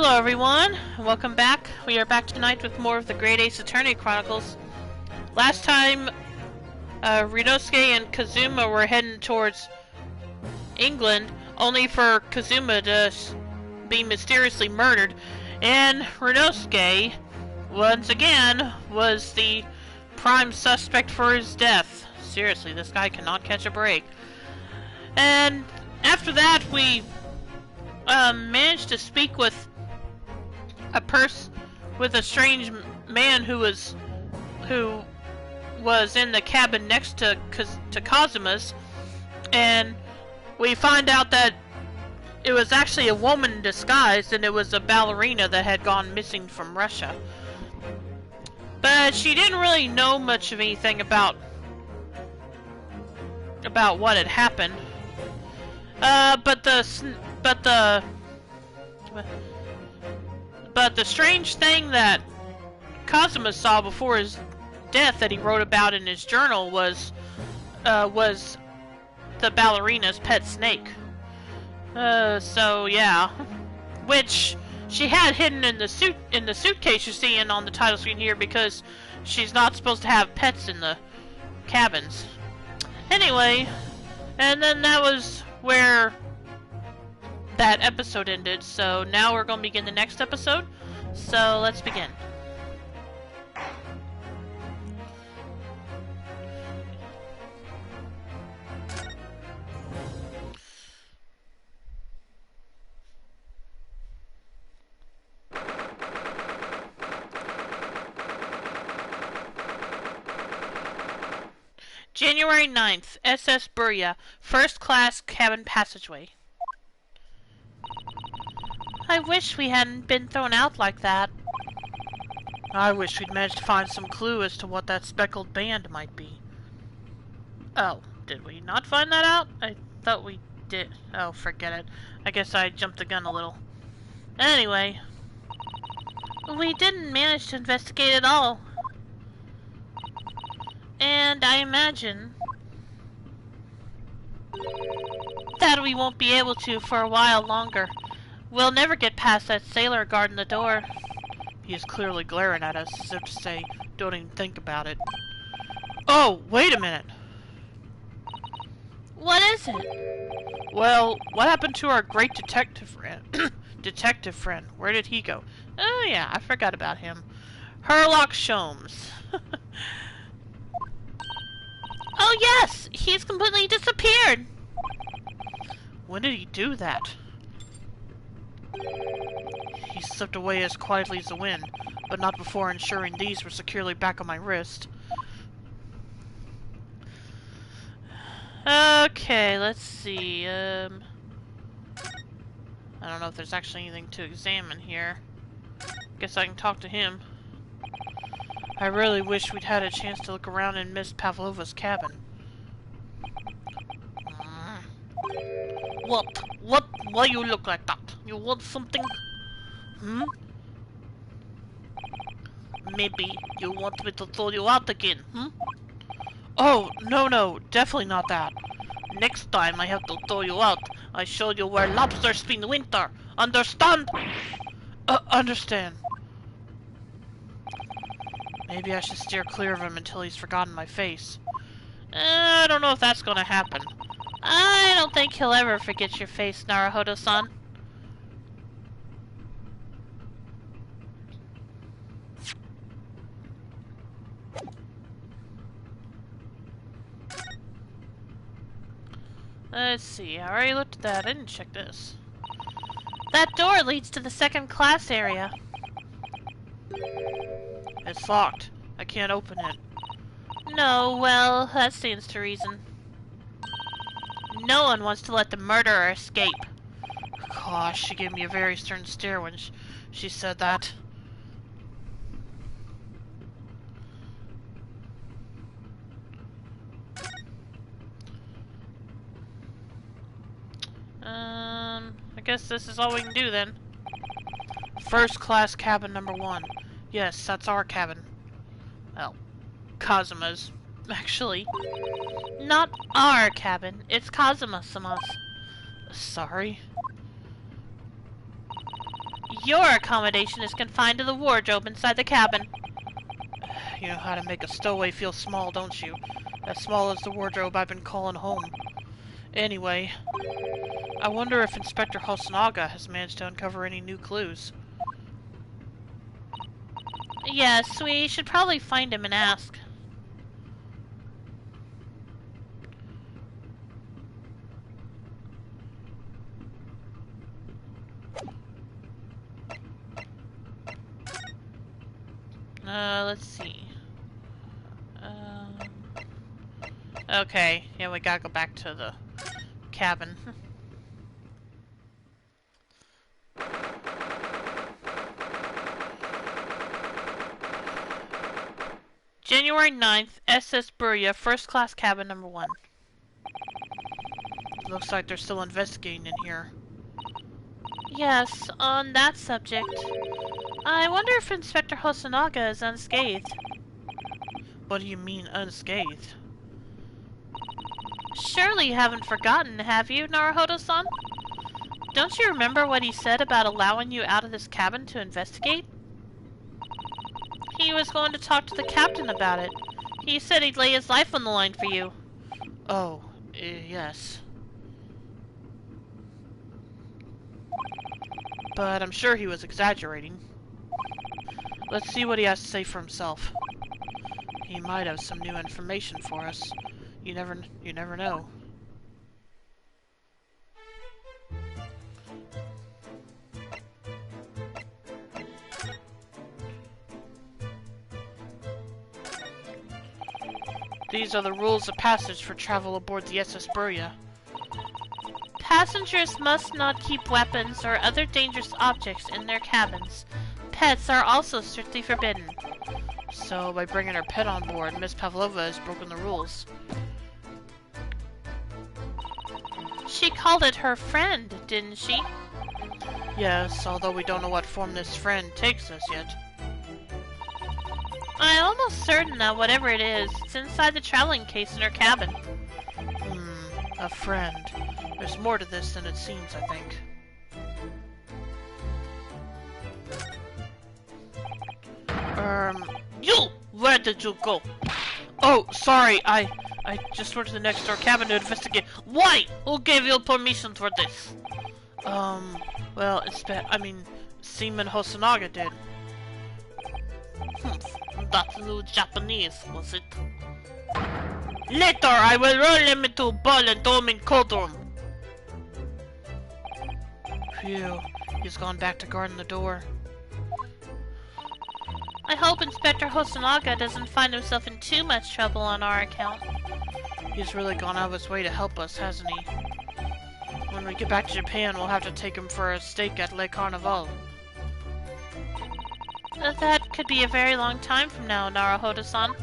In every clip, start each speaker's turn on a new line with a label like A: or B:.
A: Hello everyone, welcome back. We are back tonight with more of the Great Ace Attorney Chronicles. Last time, Ryunosuke and Kazuma were heading towards England, only for Kazuma to be mysteriously murdered, and Ryunosuke, once again, was the prime suspect for his death. Seriously, this guy cannot catch a break. And after that, we managed to speak with a strange man who was in the cabin next to Kazuma's, and we find out that it was actually a woman in disguise, and it was a ballerina that had gone missing from Russia. But she didn't really know much of anything about what had happened. But the strange thing that Kazuma saw before his death that he wrote about in his journal was the ballerina's pet snake. So yeah, which she had hidden in the suitcase you're seeing on the title screen here, because she's not supposed to have pets in the cabins. Anyway, and then that was where that episode ended, so now we're going to begin the next episode, so let's begin. January 9th, SS Burya, first class cabin passageway. I wish we hadn't been thrown out like that. I wish we'd managed to find some clue as to what that speckled band might be. Oh, did we not find that out? I thought we did. Oh, forget it. I guess I jumped the gun a little. Anyway, we didn't manage to investigate at all. And I imagine that we won't be able to for a while longer. We'll never get past that sailor guarding the door. He is clearly glaring at us, as if to say, don't even think about it. Oh, wait a minute!
B: What is it?
A: Well, what happened to our great detective friend? Where did he go? Oh yeah, I forgot about him. Herlock Sholmes.
B: Oh yes! He's completely disappeared!
A: When did he do that? He slipped away as quietly as the wind, but not before ensuring these were securely back on my wrist. Okay, let's see, I don't know if there's actually anything to examine here. Guess I can talk to him. I really wish we'd had a chance to look around in Miss Pavlova's cabin.
B: Why you look like that? You want something? Maybe you want me to throw you out again,
A: Oh, no, definitely not that.
B: Next time I have to throw you out, I show you where lobsters spend winter. Understand?
A: Understand. Maybe I should steer clear of him until he's forgotten my face.
B: I don't know if that's gonna happen. I don't think he'll ever forget your face, Naruhodo-san.
A: Let's see, I already looked at that. I didn't check this.
B: That door leads to the second class area.
A: It's locked. I can't open it.
B: No, well, that stands to reason. No one wants to let the murderer escape.
A: Gosh, she gave me a very stern stare when she said that. I guess this is all we can do then. First class cabin number 1. Yes, that's our cabin. Well, Kazuma's, actually.
B: Not our cabin, it's Kazuma-sama's.
A: Sorry.
B: Your accommodation is confined to the wardrobe inside the cabin.
A: You know how to make a stowaway feel small, don't you? As small as the wardrobe I've been calling home. Anyway, I wonder if Inspector Hosonaga has managed to uncover any new clues.
B: Yes, we should probably find him and ask. Let's see.
A: Okay, yeah, we gotta go back to the cabin.
B: January 9th, SS Buria, first class cabin number 1.
A: Looks like they're still investigating in here.
B: Yes, on that subject. I wonder if Inspector Hosonaga is unscathed.
A: What do you mean, unscathed?
B: Surely you haven't forgotten, have you, Naruhodo-san? Don't you remember what he said about allowing you out of this cabin to investigate? He was going to talk to the captain about it. He said he'd lay his life on the line for you.
A: Oh, yes. But I'm sure he was exaggerating. Let's see what he has to say for himself. He might have some new information for us. You never know. These are the rules of passage for travel aboard the SS Buria.
B: Passengers must not keep weapons or other dangerous objects in their cabins. Pets are also strictly forbidden.
A: So, by bringing her pet on board, Miss Pavlova has broken the rules.
B: She called it her friend, didn't she?
A: Yes, although we don't know what form this friend takes us yet.
B: I'm almost certain that whatever it is, it's inside the traveling case in her cabin.
A: A friend. There's more to this than it seems, I think.
B: You! Where did you go?
A: Oh, sorry, I just went to the next door cabin to investigate.
B: Why? Who gave you permission for this?
A: Well, Seaman Hosonaga did.
B: That's new Japanese, was it? Later, I will roll him into a ball and throw him in cold room.
A: Phew, he's gone back to guarding the door.
B: I hope Inspector Hosonaga doesn't find himself in too much trouble on our account.
A: He's really gone out of his way to help us, hasn't he? When we get back to Japan, we'll have to take him for a steak at Le Carnival.
B: That could be a very long time from now, Naruhodo-san.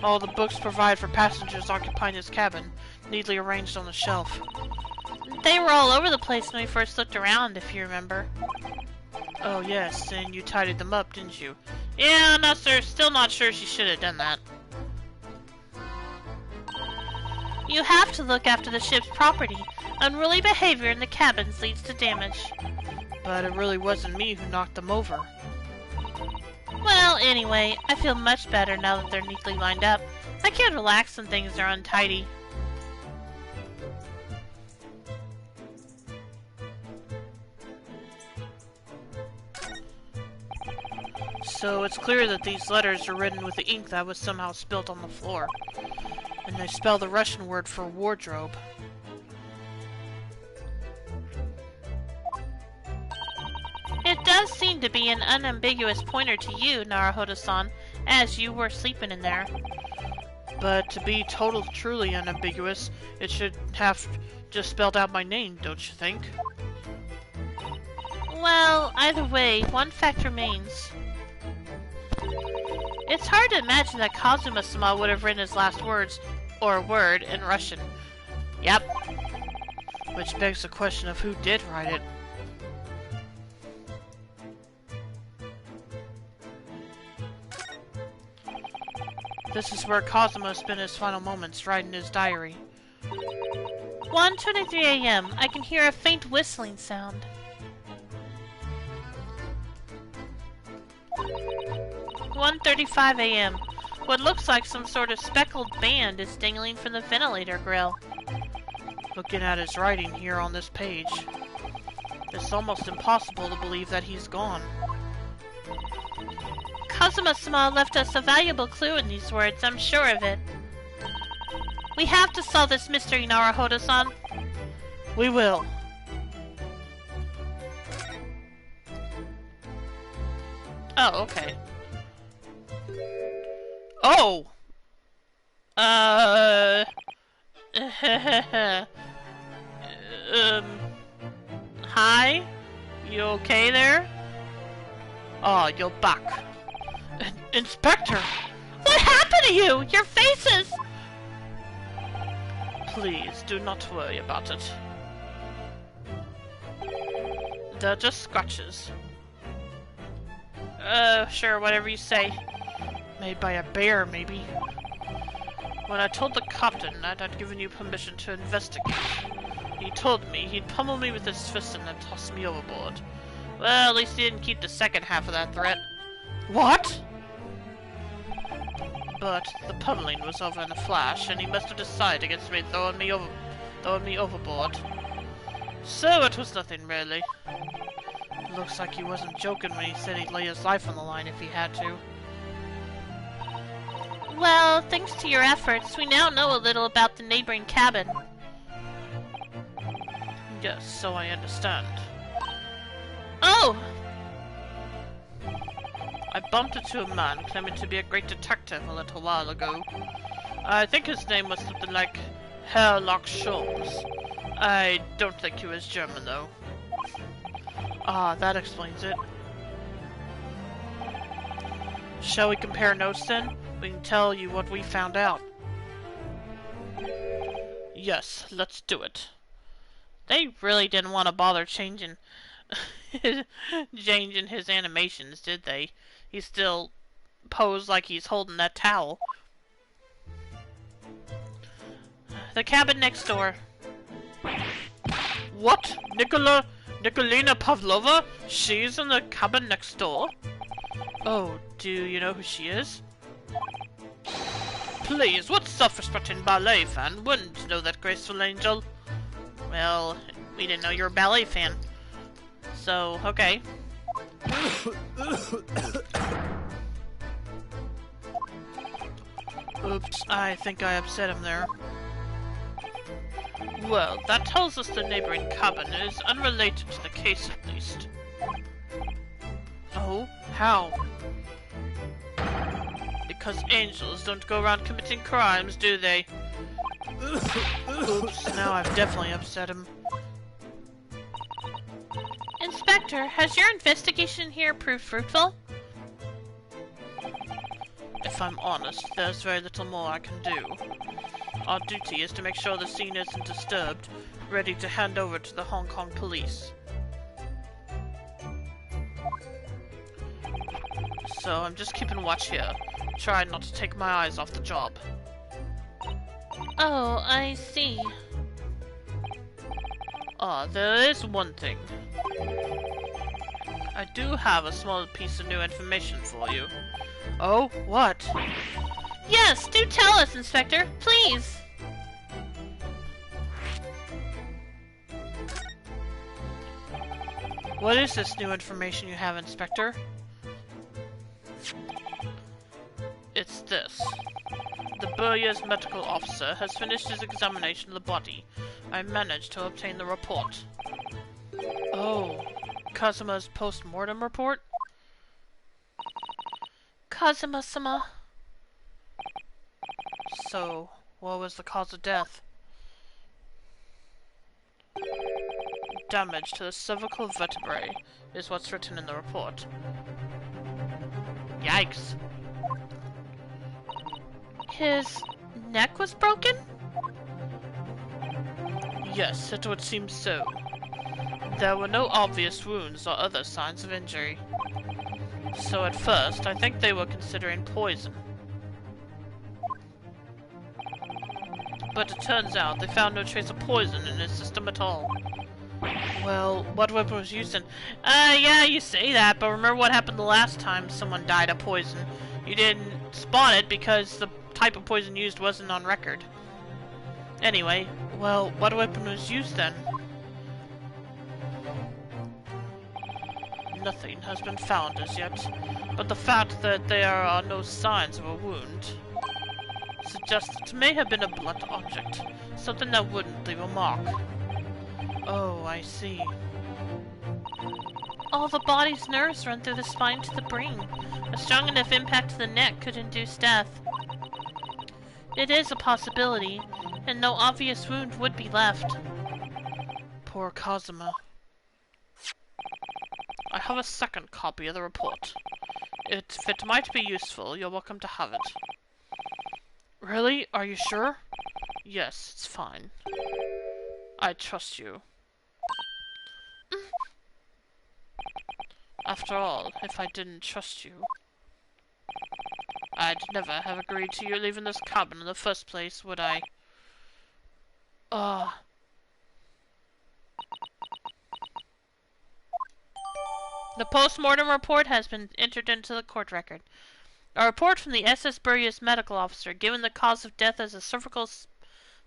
A: All the books provided for passengers occupying this cabin, neatly arranged on the shelf.
B: They were all over the place when we first looked around, if you remember.
A: Oh yes, and you tidied them up, didn't you?
B: Yeah, no sir, still not sure she should have done that. You have to look after the ship's property. Unruly behavior in the cabins leads to damage.
A: But it really wasn't me who knocked them over.
B: Well, anyway, I feel much better now that they're neatly lined up. I can't relax when things are untidy.
A: So it's clear that these letters are written with the ink that was somehow spilt on the floor. And they spell the Russian word for wardrobe.
B: It does seem to be an unambiguous pointer to you, Naruhodo-san, as you were sleeping in there.
A: But to be truly unambiguous, it should have just spelled out my name, don't you think?
B: Well, either way, one fact remains. It's hard to imagine that Kazuma-sama would have written his last words, or word, in Russian.
A: Yep. Which begs the question of who did write it. This is where Kazuma spent his final moments writing his diary.
B: 1:23 a.m. I can hear a faint whistling sound. 1:35 a.m. What looks like some sort of speckled band is dangling from the ventilator grill.
A: Looking at his writing here on this page, it's almost impossible to believe that he's gone.
B: Kazuma-sama left us a valuable clue in these words, I'm sure of it. We have to solve this mystery, Naruhodo-san.
A: We will. Oh, okay. Oh!
B: Hi?
A: You okay there? Oh, you're back. Inspector!
B: What happened to you? Your faces!
A: Please, do not worry about it. They're just scratches.
B: Sure, whatever you say.
A: Made by a bear, maybe. When I told the captain that I'd given you permission to investigate, he told me he'd pummel me with his fist and then toss me overboard.
B: Well, at least he didn't keep the second half of that threat.
A: What? But the pummeling was over in a flash, and he must have decided against me throwing me overboard. So it was nothing, really. Looks like he wasn't joking when he said he'd lay his life on the line if he had to.
B: Well, thanks to your efforts, we now know a little about the neighboring cabin.
A: Yes, so I understand.
B: Oh!
A: I bumped into a man claiming to be a great detective a little while ago. I think his name was something like Herlock Sholmes. I don't think he was German, though. Ah, that explains it. Shall we compare notes, then? We can tell you what we found out. Yes, let's do it.
B: They really didn't want to bother changing his animations, did they? He still posed like he's holding that towel. The cabin next door.
A: What? Nikolina Pavlova? She's in the cabin next door? Oh, do you know who she is? Please, what self-respecting ballet fan wouldn't know that graceful angel?
B: Well, we didn't know you were a ballet fan. So, okay.
A: Oops, I think I upset him there. Well, that tells us the neighboring cabin is unrelated to the case at least. Oh? How? Because angels don't go around committing crimes, do they? Oops, now I've definitely upset him.
B: Inspector, has your investigation here proved fruitful?
A: If I'm honest, there's very little more I can do. Our duty is to make sure the scene isn't disturbed, ready to hand over to the Hong Kong police. So I'm just keeping watch here, trying not to take my eyes off the job.
B: Oh, I see.
A: There is one thing. I do have a small piece of new information for you. Oh, what?
B: Yes, do tell us, Inspector, please!
A: What is this new information you have, Inspector? It's this. The Burya's medical officer has finished his examination of the body. I managed to obtain the report. Oh, Kazuma's post-mortem report?
B: Kazuma-sama.
A: So, what was the cause of death? Damage to the cervical vertebrae is what's written in the report. Yikes.
B: His neck was broken?
A: Yes, it would seem so. There were no obvious wounds or other signs of injury. So at first, I think they were considering poison. but it turns out they found no trace of poison in his system at all. Well, what weapon was used in? Yeah, you say that, but remember what happened the last time someone died of poison? You didn't spot it because the type of poison used wasn't on record. Anyway, well, what weapon was used then? Nothing has been found as yet, but the fact that there are no signs of a wound suggests it may have been a blunt object, something that wouldn't leave a mark. Oh, I see.
B: All the body's nerves run through the spine to the brain. A strong enough impact to the neck could induce death. It is a possibility, and no obvious wound would be left.
A: Poor Kazuma. I have a second copy of the report. If it might be useful, you're welcome to have it. Really? Are you sure? Yes, it's fine. I trust you. After all, if I didn't trust you, I'd never have agreed to you leaving this cabin in the first place, would I?
B: The post-mortem report has been entered into the court record. A report from the SS Burya's medical officer given the cause of death as a cervical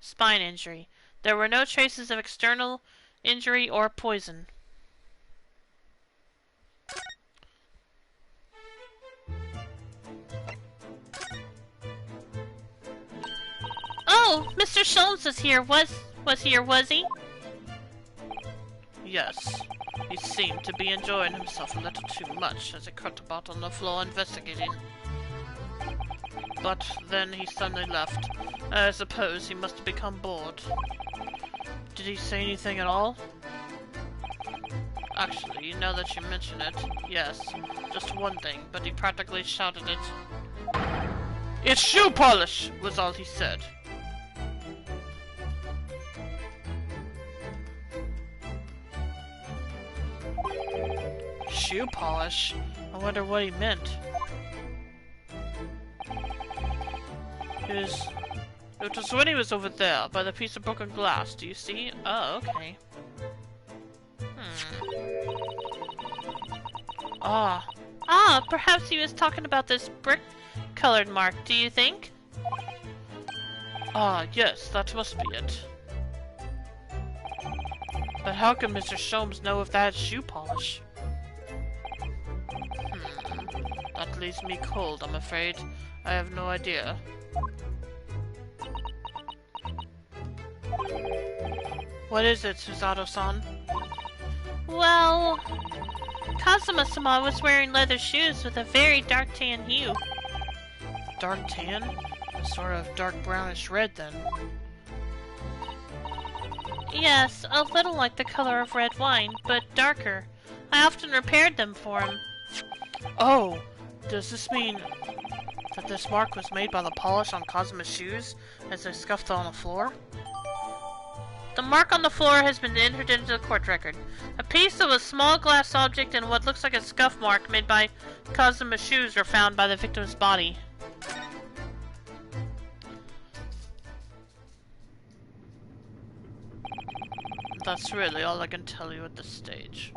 B: spine injury. There were no traces of external injury or poison. Oh, Mr. Sholmes is here. Was he?
A: Yes. He seemed to be enjoying himself a little too much as he crept about on the floor investigating. But then he suddenly left. I suppose he must have become bored. Did he say anything at all? Actually, now that you mention it, yes. Just one thing, but he practically shouted it. "It's shoe polish!" was all he said. Shoe polish? I wonder what he meant. It was when he was over there, by the piece of broken glass, do you see? Oh, okay.
B: Perhaps he was talking about this brick-colored mark, do you think?
A: Yes, that must be it. But how can Mr. Sholmes know if that's shoe polish? That leaves me cold, I'm afraid. I have no idea. What is it, Susato-san?
B: Well, Kazuma-sama was wearing leather shoes with a very dark tan hue.
A: Dark tan? A sort of dark brownish red, then.
B: Yes, a little like the color of red wine, but darker. I often repaired them for him.
A: Oh! Does this mean that this mark was made by the polish on Kazuma's shoes as they scuffed on the floor?
B: The mark on the floor has been entered into the court record. A piece of a small glass object and what looks like a scuff mark made by Kazuma's shoes were found by the victim's body.
A: That's really all I can tell you at this stage.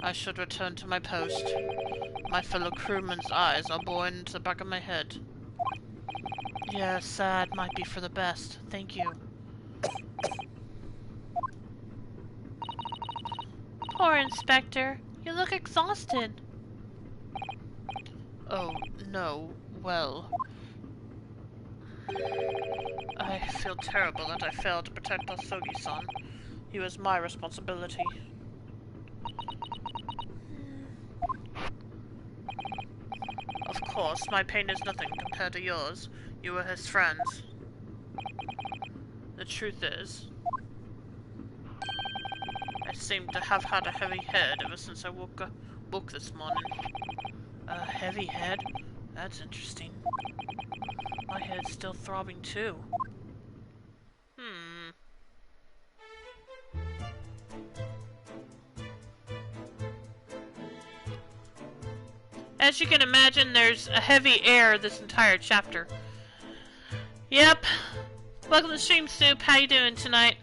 A: I should return to my post. My fellow crewmen's eyes are boring into the back of my head. Yeah, sad might be for the best. Thank you.
B: Poor Inspector. You look exhausted.
A: Oh, no. Well... I feel terrible that I failed to protect Asogi-san. He was my responsibility. Of course, my pain is nothing compared to yours. You were his friends. The truth is, I seem to have had a heavy head ever since I woke this morning. A heavy head? That's interesting. My head's still throbbing too.
B: As you can imagine, there's a heavy air this entire chapter. Yep.
A: Welcome to Stream Soup. How you doing tonight?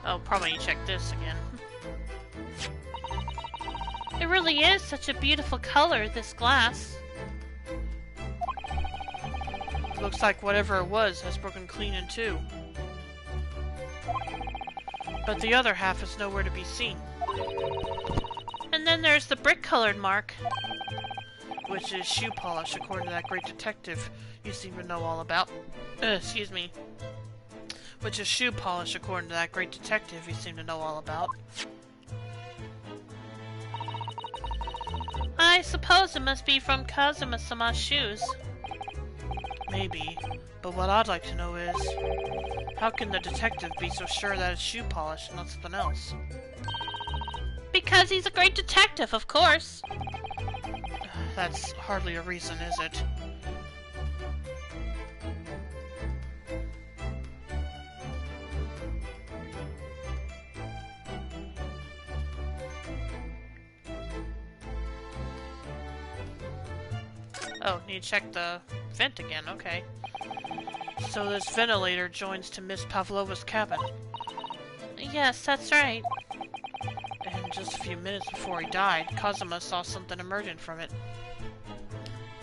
A: Oh, probably need to check this again. It really is such a beautiful color, this glass. Looks like whatever it was has broken clean in two. But the other half is nowhere to be seen. And then there's the brick-colored mark, which is shoe polish, according to that great detective you seem to know all about. Excuse me. Which is shoe polish, according to that great detective you seem to know all about. I suppose it must be from Kazuma-sama's shoes. Maybe, but what I'd like to know is, how can the detective be so sure that it's shoe polish and not something else? Because he's a great detective, of course! That's hardly a reason, is it? Oh, need to check the vent again, okay. So this ventilator joins to Miss Pavlova's cabin. Yes, that's right. And just a few minutes before he died, Kazuma saw something emerging from it.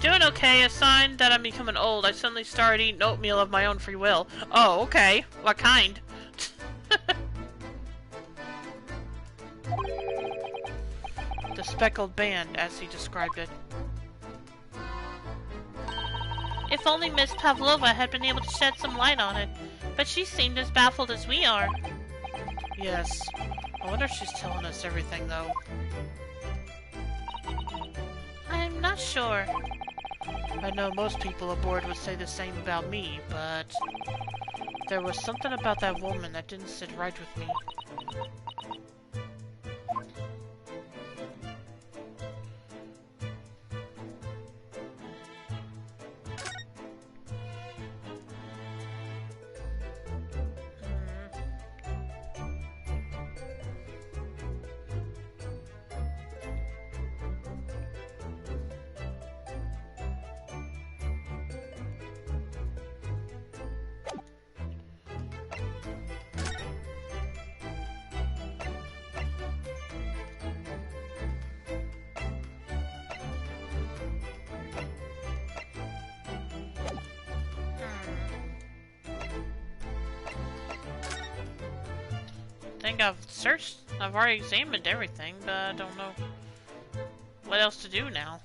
A: Doing okay, a sign that I'm becoming old. I suddenly started eating oatmeal of my own free will. Oh, okay. What kind? The speckled band, as he described it. If only Miss Pavlova had been able to shed some light on it, but she seemed as baffled as we are. Yes. I wonder if she's telling us everything, though. I'm not sure. I know most people aboard would say the same about me, but there was something about that woman that didn't sit right with me. I think I've already examined everything, but I don't know what else to do now.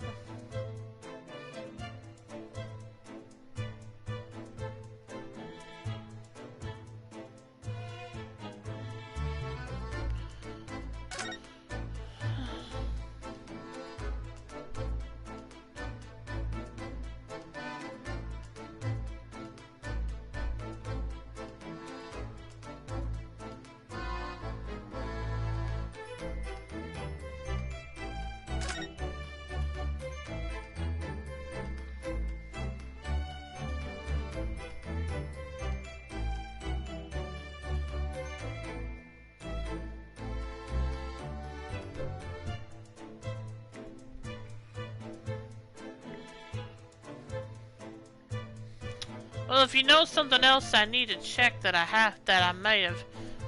A: Well, if you know something else I need to check that I may have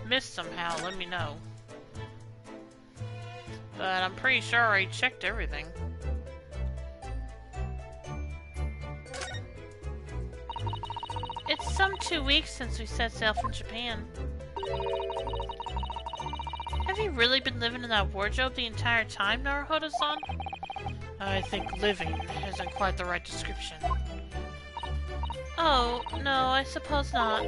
A: missed somehow, let me know. But I'm pretty sure I already checked everything. It's some 2 weeks since we set sail from Japan. Have you really been living in that wardrobe the entire time, Naruhodo-san? I think living isn't quite the right description. Oh, no, I suppose not.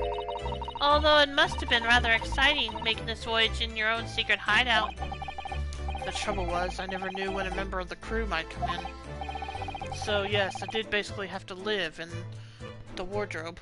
A: Although it must have been rather exciting, making this voyage in your own secret hideout. The trouble was, I never knew when a member of the crew might come in. So yes, I did basically have to live in the wardrobe.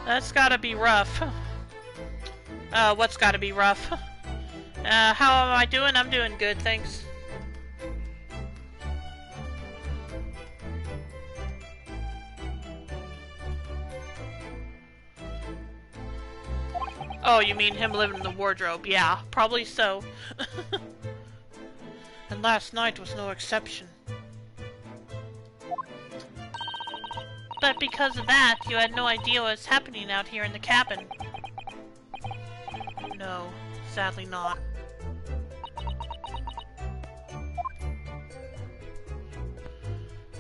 A: That's gotta be rough. What's gotta be rough? How am I doing? I'm doing good, thanks. Oh, you mean him living in the wardrobe? Yeah, probably so. And last night was no exception. But because of that, you had no idea what was happening out here in the cabin. No, sadly not.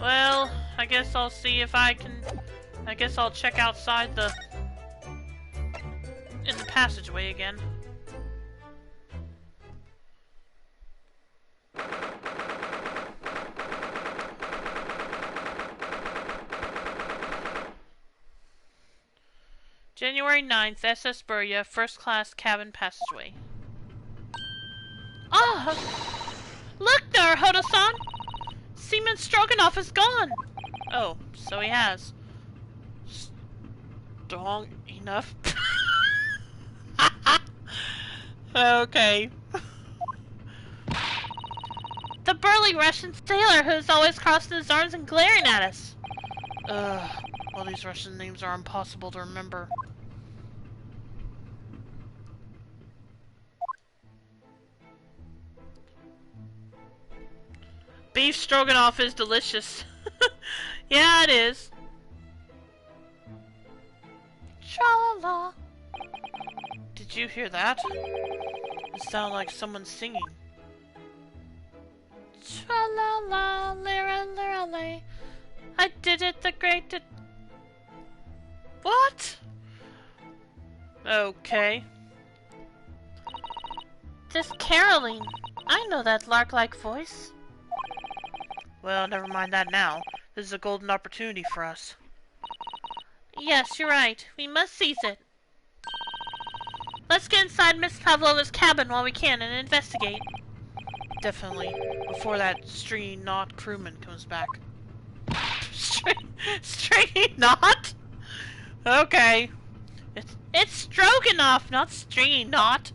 A: Well, I guess I'll see if I can... I guess I'll check outside in the passageway again. January 9th, SS Burya, first class cabin passageway. Ah! Look there, Hodo-san! Seaman Stroganoff is gone! Oh, so he has. Strong enough? Okay. The burly Russian sailor who's always crossing his arms and glaring at us. Ugh, all these Russian names are impossible to remember. Beef stroganoff is delicious. Yeah, it is. Tra-la-la. Did you hear that? It sounded like someone singing. Tra-la-la, lira-lira-lay. I did it the great... What? Okay. This caroling. I know that lark-like voice. Well, never mind that now. This is a golden opportunity for us. Yes, you're right. We must seize it. Let's get inside Miss Pavlova's cabin while we can and investigate. Definitely. Before that stringy knot crewman comes back. Stringy knot? Okay. It's Stroganoff, not stringy knot.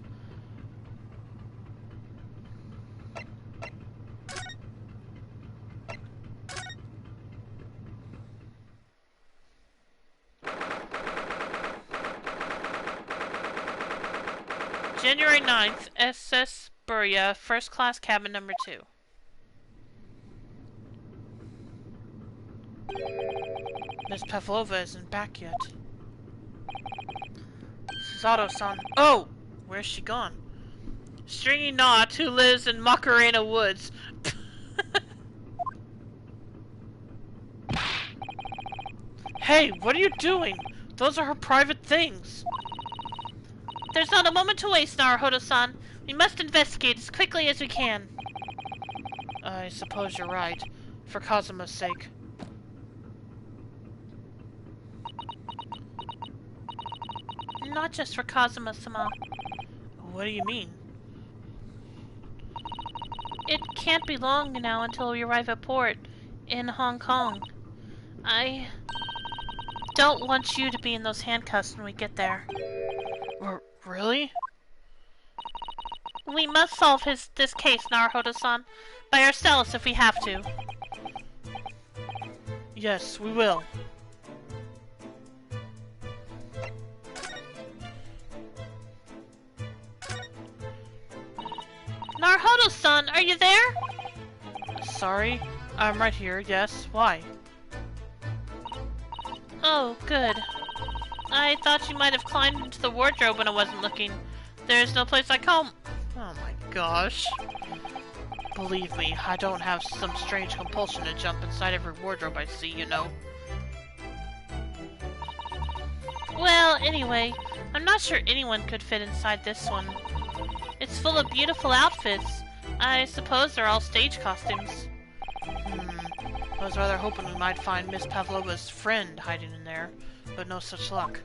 A: January 9th, SS Burya, first class cabin number 2. Miss Pavlova isn't back yet. Susato-san. Oh! Where's she gone? Stringy Knot, who lives in Macarena Woods. Hey, what are you doing? Those are her private things. There's not a moment to waste, Naruhodo-san. We must investigate as quickly as we can. I suppose you're right. For Kazuma's sake. Not just for Kazuma-sama. What do you mean? It can't be long now until we arrive at port in Hong Kong. I don't want you to be in those handcuffs when we get there. Really? We must solve this case, Naruhodo-san, by ourselves if we have to. Yes, we will. Naruhodo-san, are you there? Sorry, I'm right here, yes. Why? Oh, good. I thought you might have climbed into the wardrobe when I wasn't looking. There's no place like home. Oh my gosh. Believe me, I don't have some strange compulsion to jump inside every wardrobe I see, you know. Well, anyway, I'm not sure anyone could fit inside this one. It's full of beautiful outfits. I suppose they're all stage costumes. I was rather hoping we might find Miss Pavlova's friend hiding in there, but no such luck.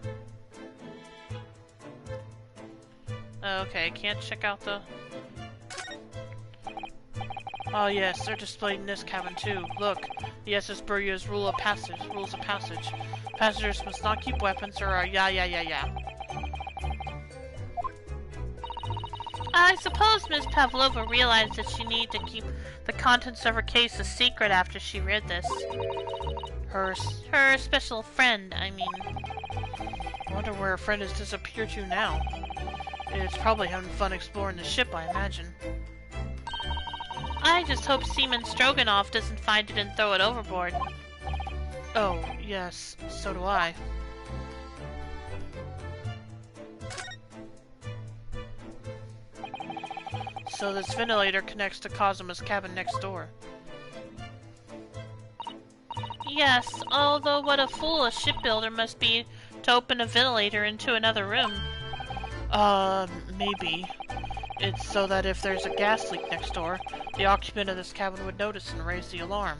A: Okay, can't check out the... Oh yes, they're displayed in this cabin too. Look, the SS Burya's rules of passage.
B: Passengers must not keep weapons or yeah.
A: I suppose Miss Pavlova realized that she needed to keep the contents of her case a secret after she read this. Her special friend, I mean.
B: I wonder where her friend has disappeared to now. It's probably having fun exploring the ship, I imagine.
A: I just hope Seaman Stroganoff doesn't find it and throw it overboard.
B: Oh, yes, so do I. So this ventilator connects to Kazuma's cabin next door.
A: Yes, although what a fool a shipbuilder must be to open a ventilator into another room.
B: Maybe. It's so that if there's a gas leak next door, the occupant of this cabin would notice and raise the alarm.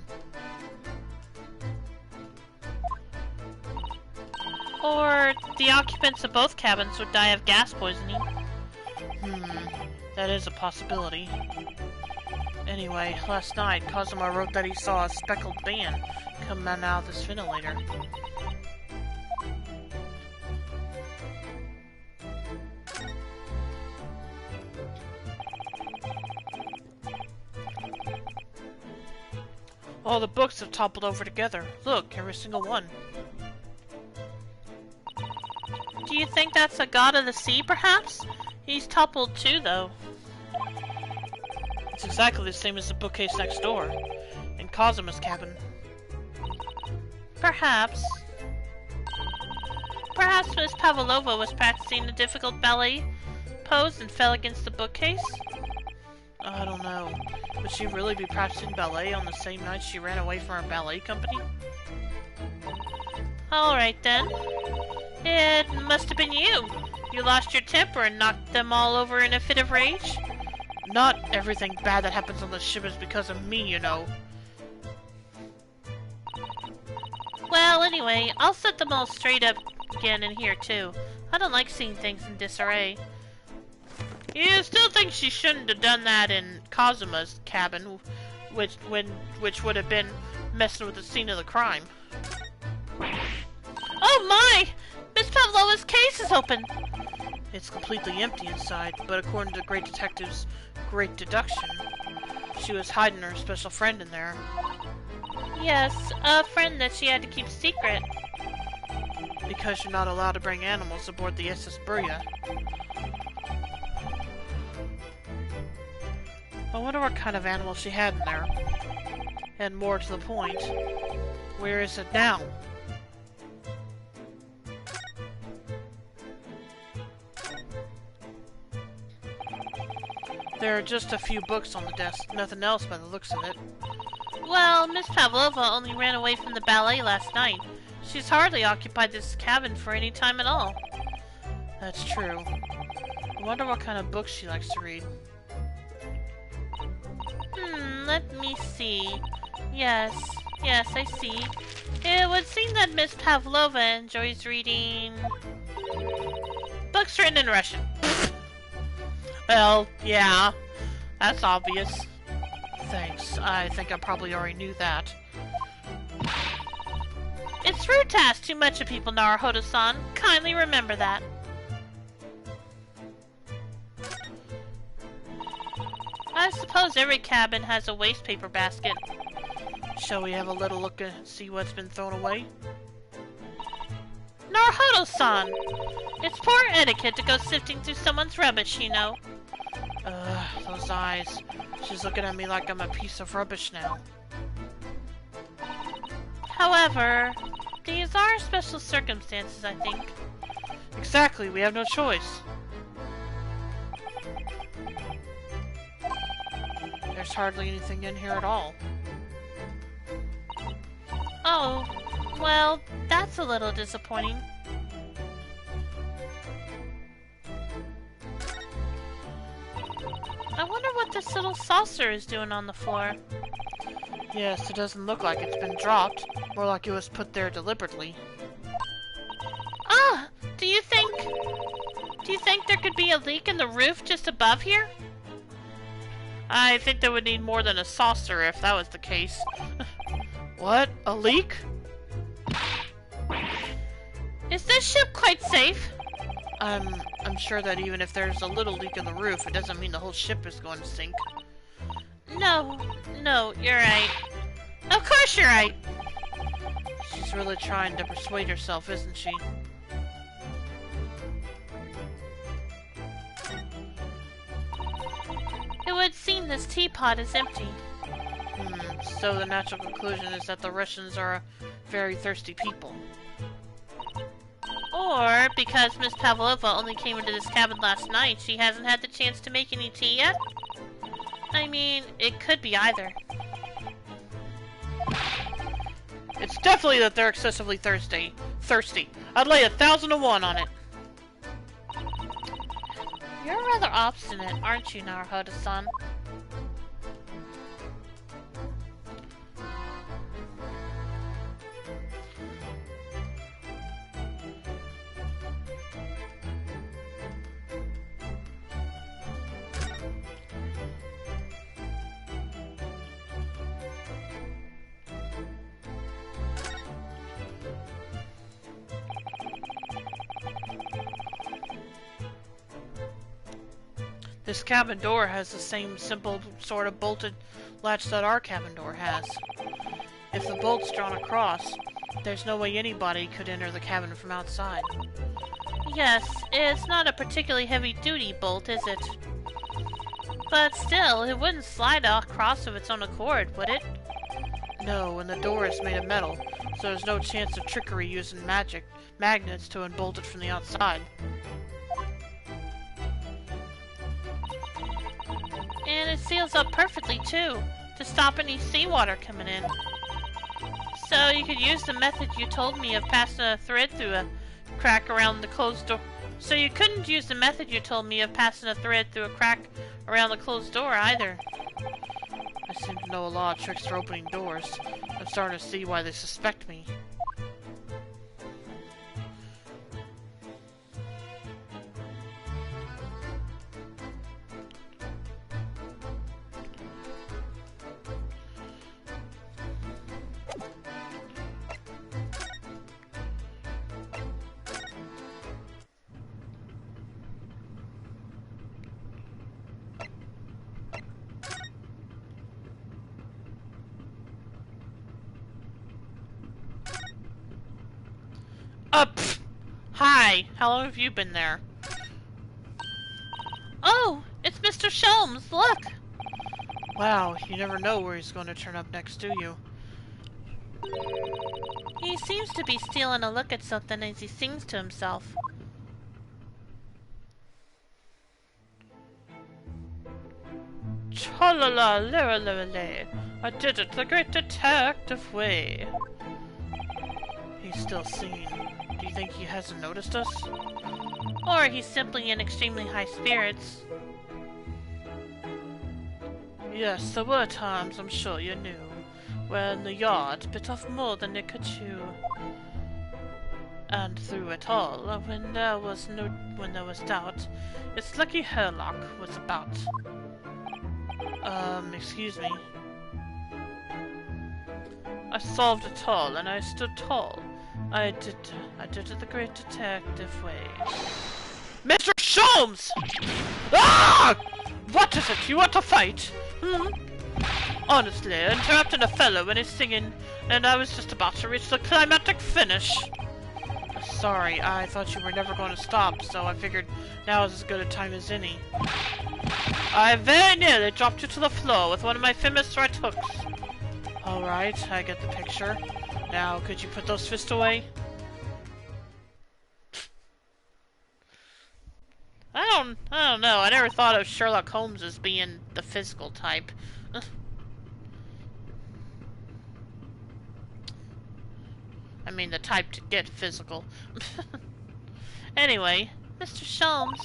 A: Or the occupants of both cabins would die of gas poisoning.
B: That is a possibility. Anyway, last night, Kazuma wrote that he saw a speckled band coming out of this ventilator. All the books have toppled over together. Look, every single one.
A: Do you think that's a god of the sea, perhaps? He's toppled too, though.
B: It's exactly the same as the bookcase next door, in Kazuma's cabin.
A: Perhaps. Perhaps Miss Pavlova was practicing a difficult ballet pose and fell against the bookcase?
B: I don't know. Would she really be practicing ballet on the same night she ran away from her ballet company?
A: Alright then. It must have been you. You lost your temper and knocked them all over in a fit of rage?
B: Not everything bad that happens on the ship is because of me, you know.
A: Well, anyway, I'll set them all straight up again in here too. I don't like seeing things in disarray.
B: You still think she shouldn't have done that in Kazuma's cabin, which would have been messing with the scene of the crime.
A: Oh my! Miss Pavlova's case is open!
B: It's completely empty inside, but according to the great detective's great deduction, she was hiding her special friend in there.
A: Yes, a friend that she had to keep secret.
B: Because you're not allowed to bring animals aboard the SS Burya. I wonder what kind of animal she had in there. And more to the point, where is it now? There are just a few books on the desk, nothing else by the looks of it.
A: Well, Miss Pavlova only ran away from the ballet last night. She's hardly occupied this cabin for any time at all.
B: That's true. I wonder what kind of books she likes to read.
A: Let me see. Yes, I see. It would seem that Miss Pavlova enjoys reading books written in Russian.
B: Well, yeah, that's obvious. Thanks, I think I probably already knew that.
A: It's rude to ask too much of people, Naruhodo-san. Kindly remember that. I suppose every cabin has a waste paper basket.
B: Shall we have a little look and see what's been thrown away?
A: Naruhodo-san! It's poor etiquette to go sifting through someone's rubbish, you know.
B: Those eyes. She's looking at me like I'm a piece of rubbish now.
A: However, these are special circumstances, I think.
B: Exactly, we have no choice. There's hardly anything in here at all.
A: Oh, well, that's a little disappointing. I wonder what this little saucer is doing on the floor.
B: Yes, it doesn't look like it's been dropped. More like it was put there deliberately.
A: Ah! Do you think there could be a leak in the roof just above here?
B: I think they would need more than a saucer if that was the case. What? A leak? Is this ship quite safe?
A: I'm sure that even if there's a little leak in the roof, it doesn't mean the whole ship is going to sink.
B: No, you're right. Of course you're right.
A: She's really trying to persuade herself, isn't she?
B: It would seem this teapot is empty.
A: So the natural conclusion is that the Russians are a very thirsty people.
B: Or, because Miss Pavlova only came into this cabin last night, she hasn't had the chance to make any tea yet? I mean, it could be either.
A: It's definitely that they're excessively thirsty. I'd lay 1,000 to 1 on it.
B: You're rather obstinate, aren't you, Naruhodo-san?
A: This cabin door has the same simple sort of bolted latch that our cabin door has. If the bolt's drawn across, there's no way anybody could enter the cabin from outside.
B: Yes, it's not a particularly heavy-duty bolt, is it? But still, it wouldn't slide across of its own accord, would it?
A: No, and the door is made of metal, so there's no chance of trickery using magnets to unbolt it from the outside.
B: And it seals up perfectly, too, to stop any seawater coming in. So you could use the method you told me of passing a thread through a crack around the closed door. So you couldn't use the method you told me of passing a thread through a crack around the closed door either.
A: I seem to know a lot of tricks for opening doors. I'm starting to see why they suspect me. Hi! How long have you been there?
B: Oh! It's Mr. Sholmes! Look!
A: Wow, you never know where he's going to turn up next, do you?
B: He seems to be stealing a look at something as he sings to himself.
A: Cha-la-la, lera-lera-lay. I did it the great detective way. He's still singing. Do you think he hasn't noticed us?
B: Or he's simply in extremely high spirits.
A: Yes, there were times, I'm sure you knew, when the yard bit off more than it could chew. And through it all, when there was doubt, it's lucky Herlock was about. Excuse me. I solved it all, and I stood tall. I did it the great detective way. Mr. Sholmes! Ah! What is it? You want to fight? Honestly, interrupting a fellow when he's singing, and I was just about to reach the climactic finish. Sorry, I thought you were never going to stop, so I figured now is as good a time as any. I very nearly dropped you to the floor with one of my famous right hooks. Alright, I get the picture. Now, could you put those fists away?
B: I don't know. I never thought of Sherlock Holmes as being the physical type. I mean, the type to get physical. Anyway, Mr. Sholmes,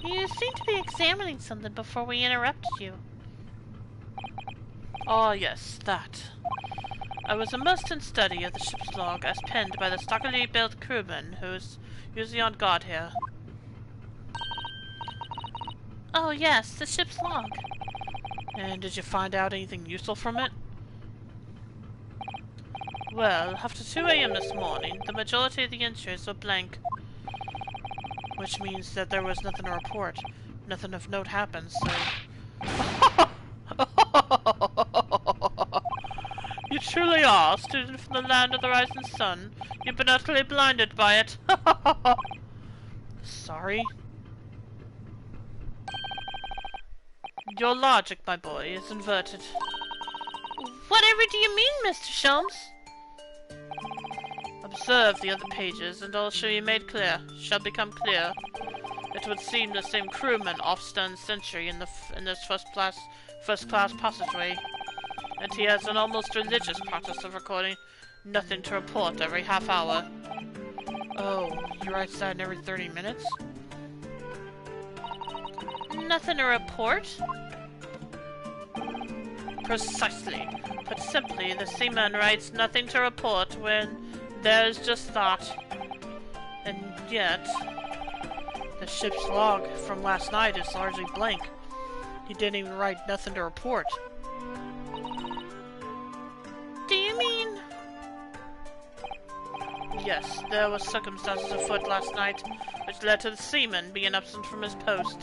B: you seem to be examining something before we interrupted you.
A: Ah, yes, that. I was immersed in study of the ship's log as penned by the stockily built crewman who's usually on guard here.
B: Oh yes, the ship's log.
A: And did you find out anything useful from it?
B: Well, after 2 a.m. this morning, the majority of the entries were blank, which means that there was nothing to report. Nothing of note happened, so... You truly are, a student from the land of the rising sun. You've been utterly blinded by it. Sorry. Your logic, my boy, is inverted. Whatever do you mean, Mr. Sholmes? Observe the other pages, and all shall shall become clear. It would seem the same crewman off Stern's Century in this first class passageway, and he has an almost religious practice of recording nothing to report every half hour. Oh, he writes that in every 30 minutes? Nothing to report? Precisely. Put simply, the seaman writes nothing to report when there's just that. And yet, the ship's log from last night is largely blank. He didn't even write nothing to report. Do you mean? Yes, there were circumstances afoot last night which led to the seaman being absent from his post.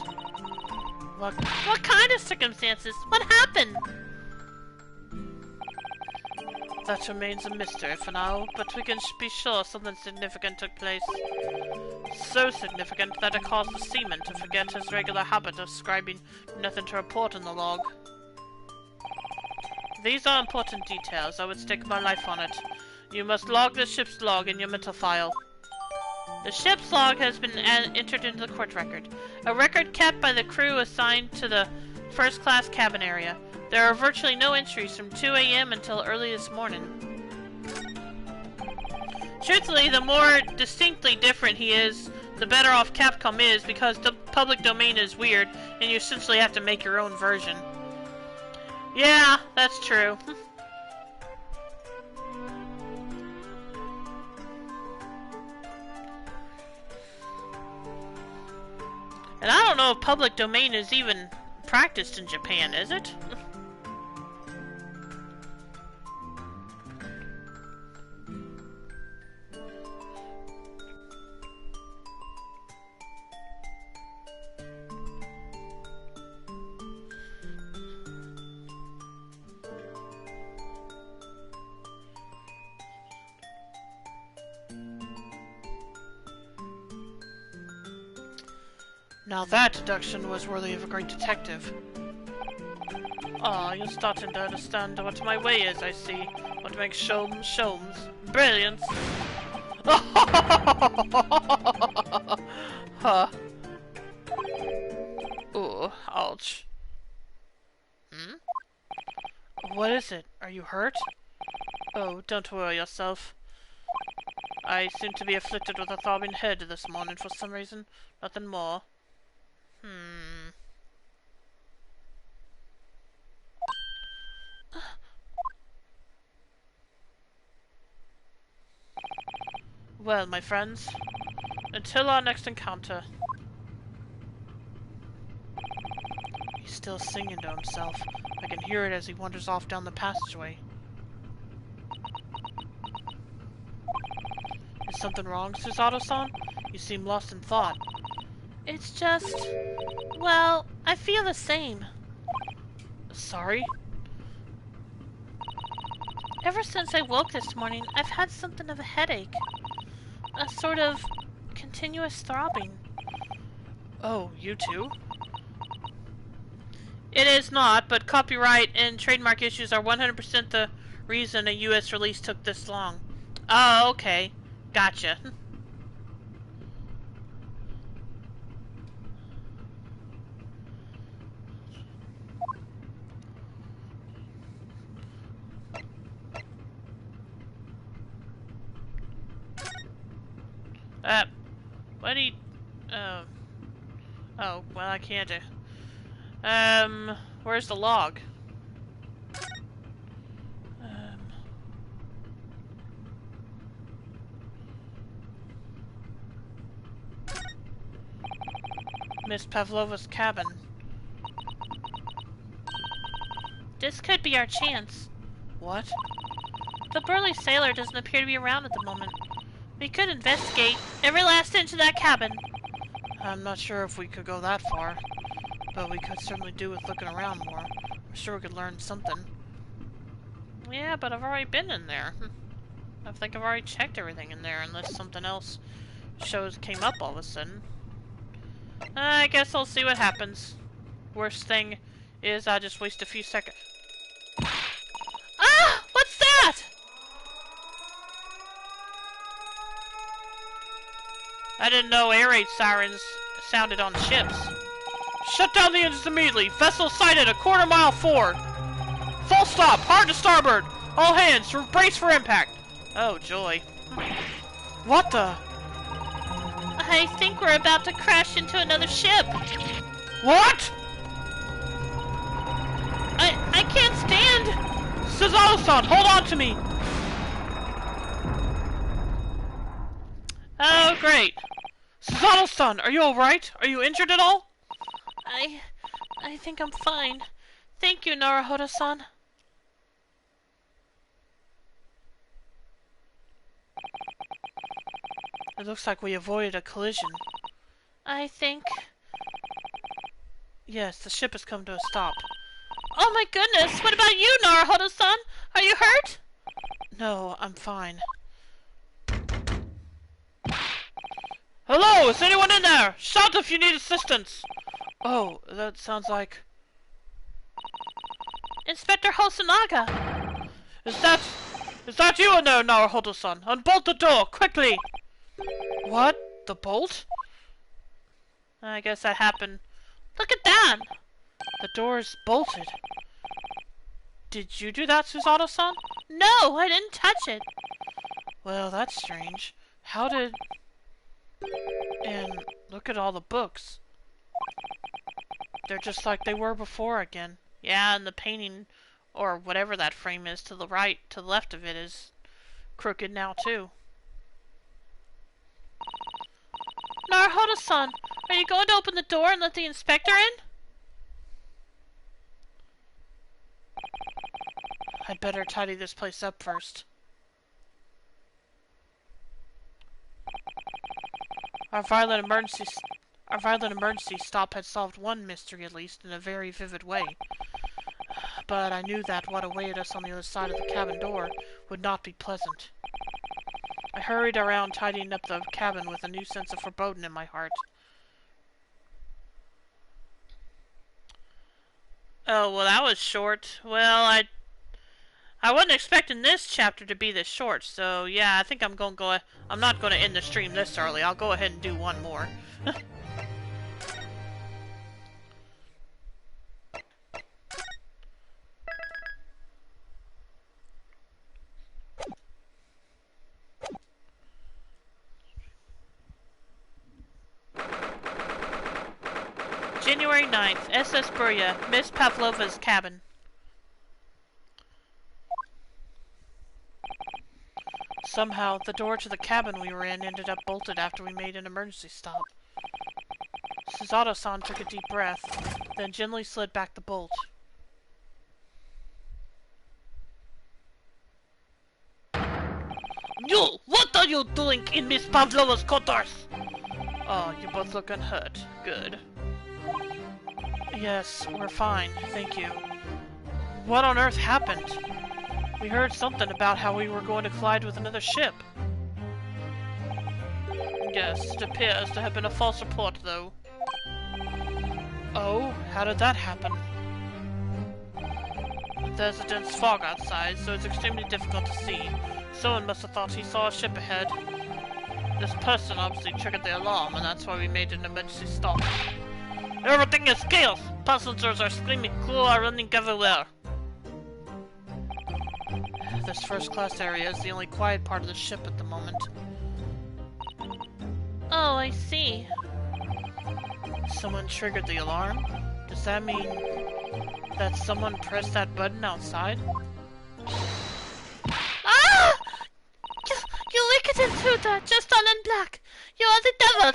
B: What kind of circumstances? What happened? That remains a mystery for now, but we can be sure something significant took place. So significant that it caused the seaman to forget his regular habit of scribing nothing to report in the log. These are important details. I would stake my life on it. You must log the ship's log in your mental file. The ship's log has been entered into the court record. A record kept by the crew assigned to the first-class cabin area. There are virtually no entries from 2 a.m. until early this morning. Truthfully, the more distinctly different he is, the better off Capcom is, because the public domain is weird, and you essentially have to make your own version. Yeah, that's true. And I don't know if public domain is even practiced in Japan, is it? Now that deduction was worthy of a great detective. Ah, you're starting to understand what my way is, I see. What makes Sholmes. Brilliance! Huh. Ooh, ouch. What is it? Are you hurt? Oh, don't worry yourself. I seem to be afflicted with a throbbing head this morning for some reason. Nothing more. Well, my friends, until our next encounter. He's still singing to himself. I can hear it as he wanders off down the passageway. Is something wrong, Susato-san? You seem lost in thought. It's just... well, I feel the same. Sorry? Ever since I woke this morning, I've had something of a headache. A sort of continuous throbbing. Oh, you too? It is not, but copyright and trademark issues are 100% the reason a US release took this long. Oh, okay. Gotcha. What do you... oh, well, I can't do... where's the log? Miss Pavlova's cabin. This could be our chance. What? The burly sailor doesn't appear to be around at the moment. We could investigate every last inch of that cabin.
A: I'm not sure if we could go that far, but we could certainly do with looking around more. I'm sure we could learn something.
B: Yeah, but I've already been in there. I think I've already checked everything in there, unless something else came up all of a sudden. I guess I'll see what happens. Worst thing is I'll just waste a few seconds. Ah! What's that? I didn't know air raid sirens sounded on ships.
A: Shut down the engines immediately! Vessel sighted a quarter mile forward! Full stop! Hard to starboard! All hands, brace for impact!
B: Oh, joy.
A: What the?
B: I think we're about to crash into another ship.
A: What?
B: I can't stand.
A: Susanoo-san, hold on to me!
B: Oh, great.
A: Susanoo-san, are you alright? Are you injured at all?
B: I think I'm fine. Thank you, Naruhodo-san.
A: It looks like we avoided a collision.
B: I think...
A: Yes, the ship has come to a stop.
B: Oh my goodness! What about you, Naruhodo-san? Are you hurt?
A: No, I'm fine. Hello, is anyone in there? Shout if you need assistance! Oh, that sounds like...
B: Inspector Hosonaga!
A: Is that you in there, Naruhodo-san? Unbolt the door, quickly! What? The bolt?
B: I guess that happened. Look at that!
A: The door is bolted. Did you do that, Susanoo-san?
B: No, I didn't touch it.
A: Well, that's strange. How did... And look at all the books. They're just like they were before again.
B: Yeah, and the painting, or whatever that frame is, to the left of it is crooked now, too. Naruhodo-san, are you going to open the door and let the inspector in?
A: I'd better tidy this place up first. Our violent emergency stop had solved one mystery, at least, in a very vivid way. But I knew that what awaited us on the other side of the cabin door would not be pleasant. I hurried around tidying up the cabin with a new sense of foreboding in my heart.
B: Oh, well, that was short. Well, I wasn't expecting this chapter to be this short, so yeah, I think I'm not gonna end the stream this early. I'll go ahead and do one more. January 9th, SS Burya, Miss Pavlova's cabin.
A: Somehow, the door to the cabin we were in ended up bolted after we made an emergency stop. Susanoo-san took a deep breath, then gently slid back the bolt.
B: You! What are you doing in Miss Pavlova's quarters?
A: Oh, you both look unhurt. Good. Yes, we're fine, thank you. What on earth happened? We heard something about how we were going to collide with another ship.
B: Yes, it appears to have been a false report, though.
A: Oh, how did that happen?
B: There's a dense fog outside, so it's extremely difficult to see. Someone must have thought he saw a ship ahead. This person obviously triggered the alarm, and that's why we made an emergency stop. Everything is chaos! Passengers are screaming, crew are running everywhere.
A: This first-class area is the only quiet part of the ship at the moment.
B: Oh, I see.
A: Someone triggered the alarm? Does that mean that someone pressed that button outside?
B: Ah! You wicked intruder, just on in black! You are the devil!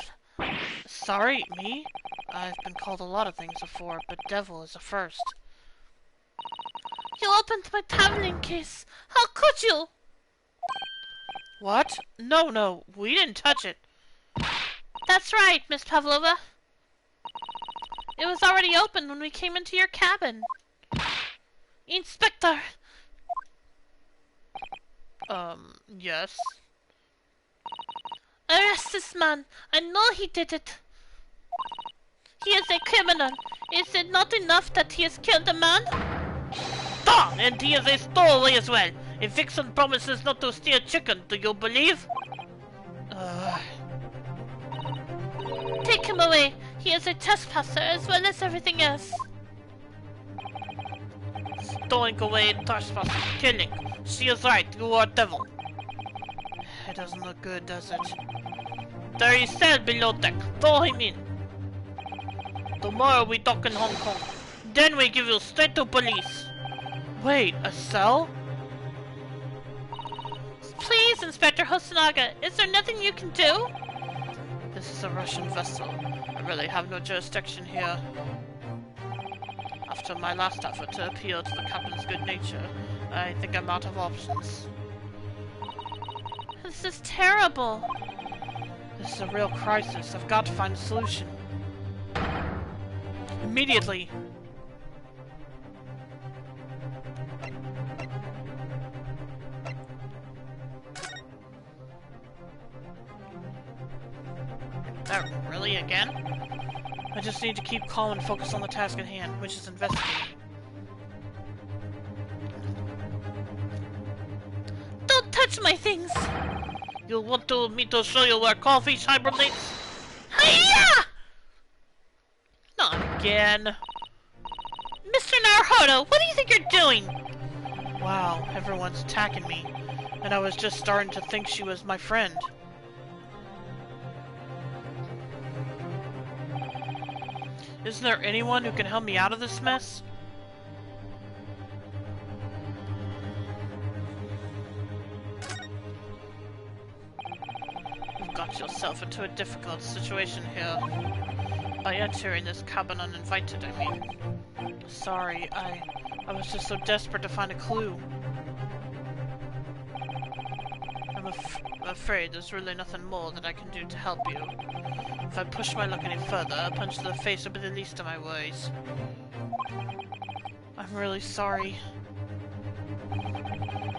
A: Sorry, me? I've been called a lot of things before, but devil is a first.
B: You opened my traveling case. How could you?
A: What? No, we didn't touch it.
B: That's right, Miss Pavlova. It was already open when we came into your cabin. Inspector!
A: Yes.
B: Arrest this man. I know he did it. He is a criminal. Is it not enough that he has killed a man?
A: Ah, and he is a stowaway as well. A vixen promises not to steal chicken, do you believe?
B: Take him away. He is a trespasser as well as everything else.
A: Stowing away, trespassing, killing. She is right, you are devil. It doesn't look good, does it? There is cell below deck. Throw him in. Tomorrow we dock in Hong Kong. Then we give you straight to police. Wait, a cell?
B: Please, Inspector Hosonaga, is there nothing you can do?
A: This is a Russian vessel. I really have no jurisdiction here. After my last effort to appeal to the captain's good nature, I think I'm out of options.
B: This is terrible.
A: This is a real crisis. I've got to find a solution. Immediately! Really, again? I just need to keep calm and focus on the task at hand, which is investigating.
B: Don't touch my things!
A: You want me to show you where coffee hibernates?
B: Hiya!
A: Not again.
B: Mr. Naruhodo, what do you think you're doing?
A: Wow, everyone's attacking me. And I was just starting to think she was my friend. Isn't there anyone who can help me out of this mess? You've got yourself into a difficult situation here. By entering this cabin uninvited, I mean. Sorry, I was just so desperate to find a clue. I'm afraid there's really nothing more that I can do to help you. If I push my luck any further, a punch to the face would be the least of my worries. I'm really sorry.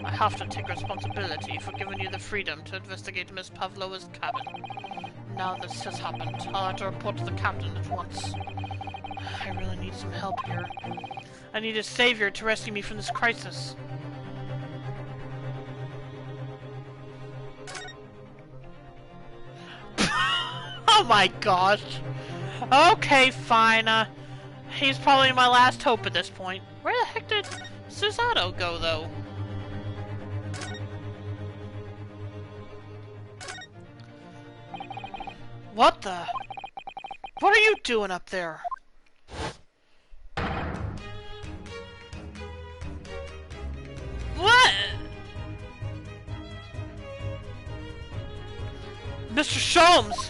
A: I have to take responsibility for giving you the freedom to investigate Miss Pavlova's cabin. Now this has happened, I'll have to report to the captain at once. I really need some help here. I need a savior to rescue me from this crisis. Oh my gosh! Okay, fine, he's probably my last hope at this point. Where the heck did Susato go, though? What the? What are you doing up there? What? Mr. Sholmes!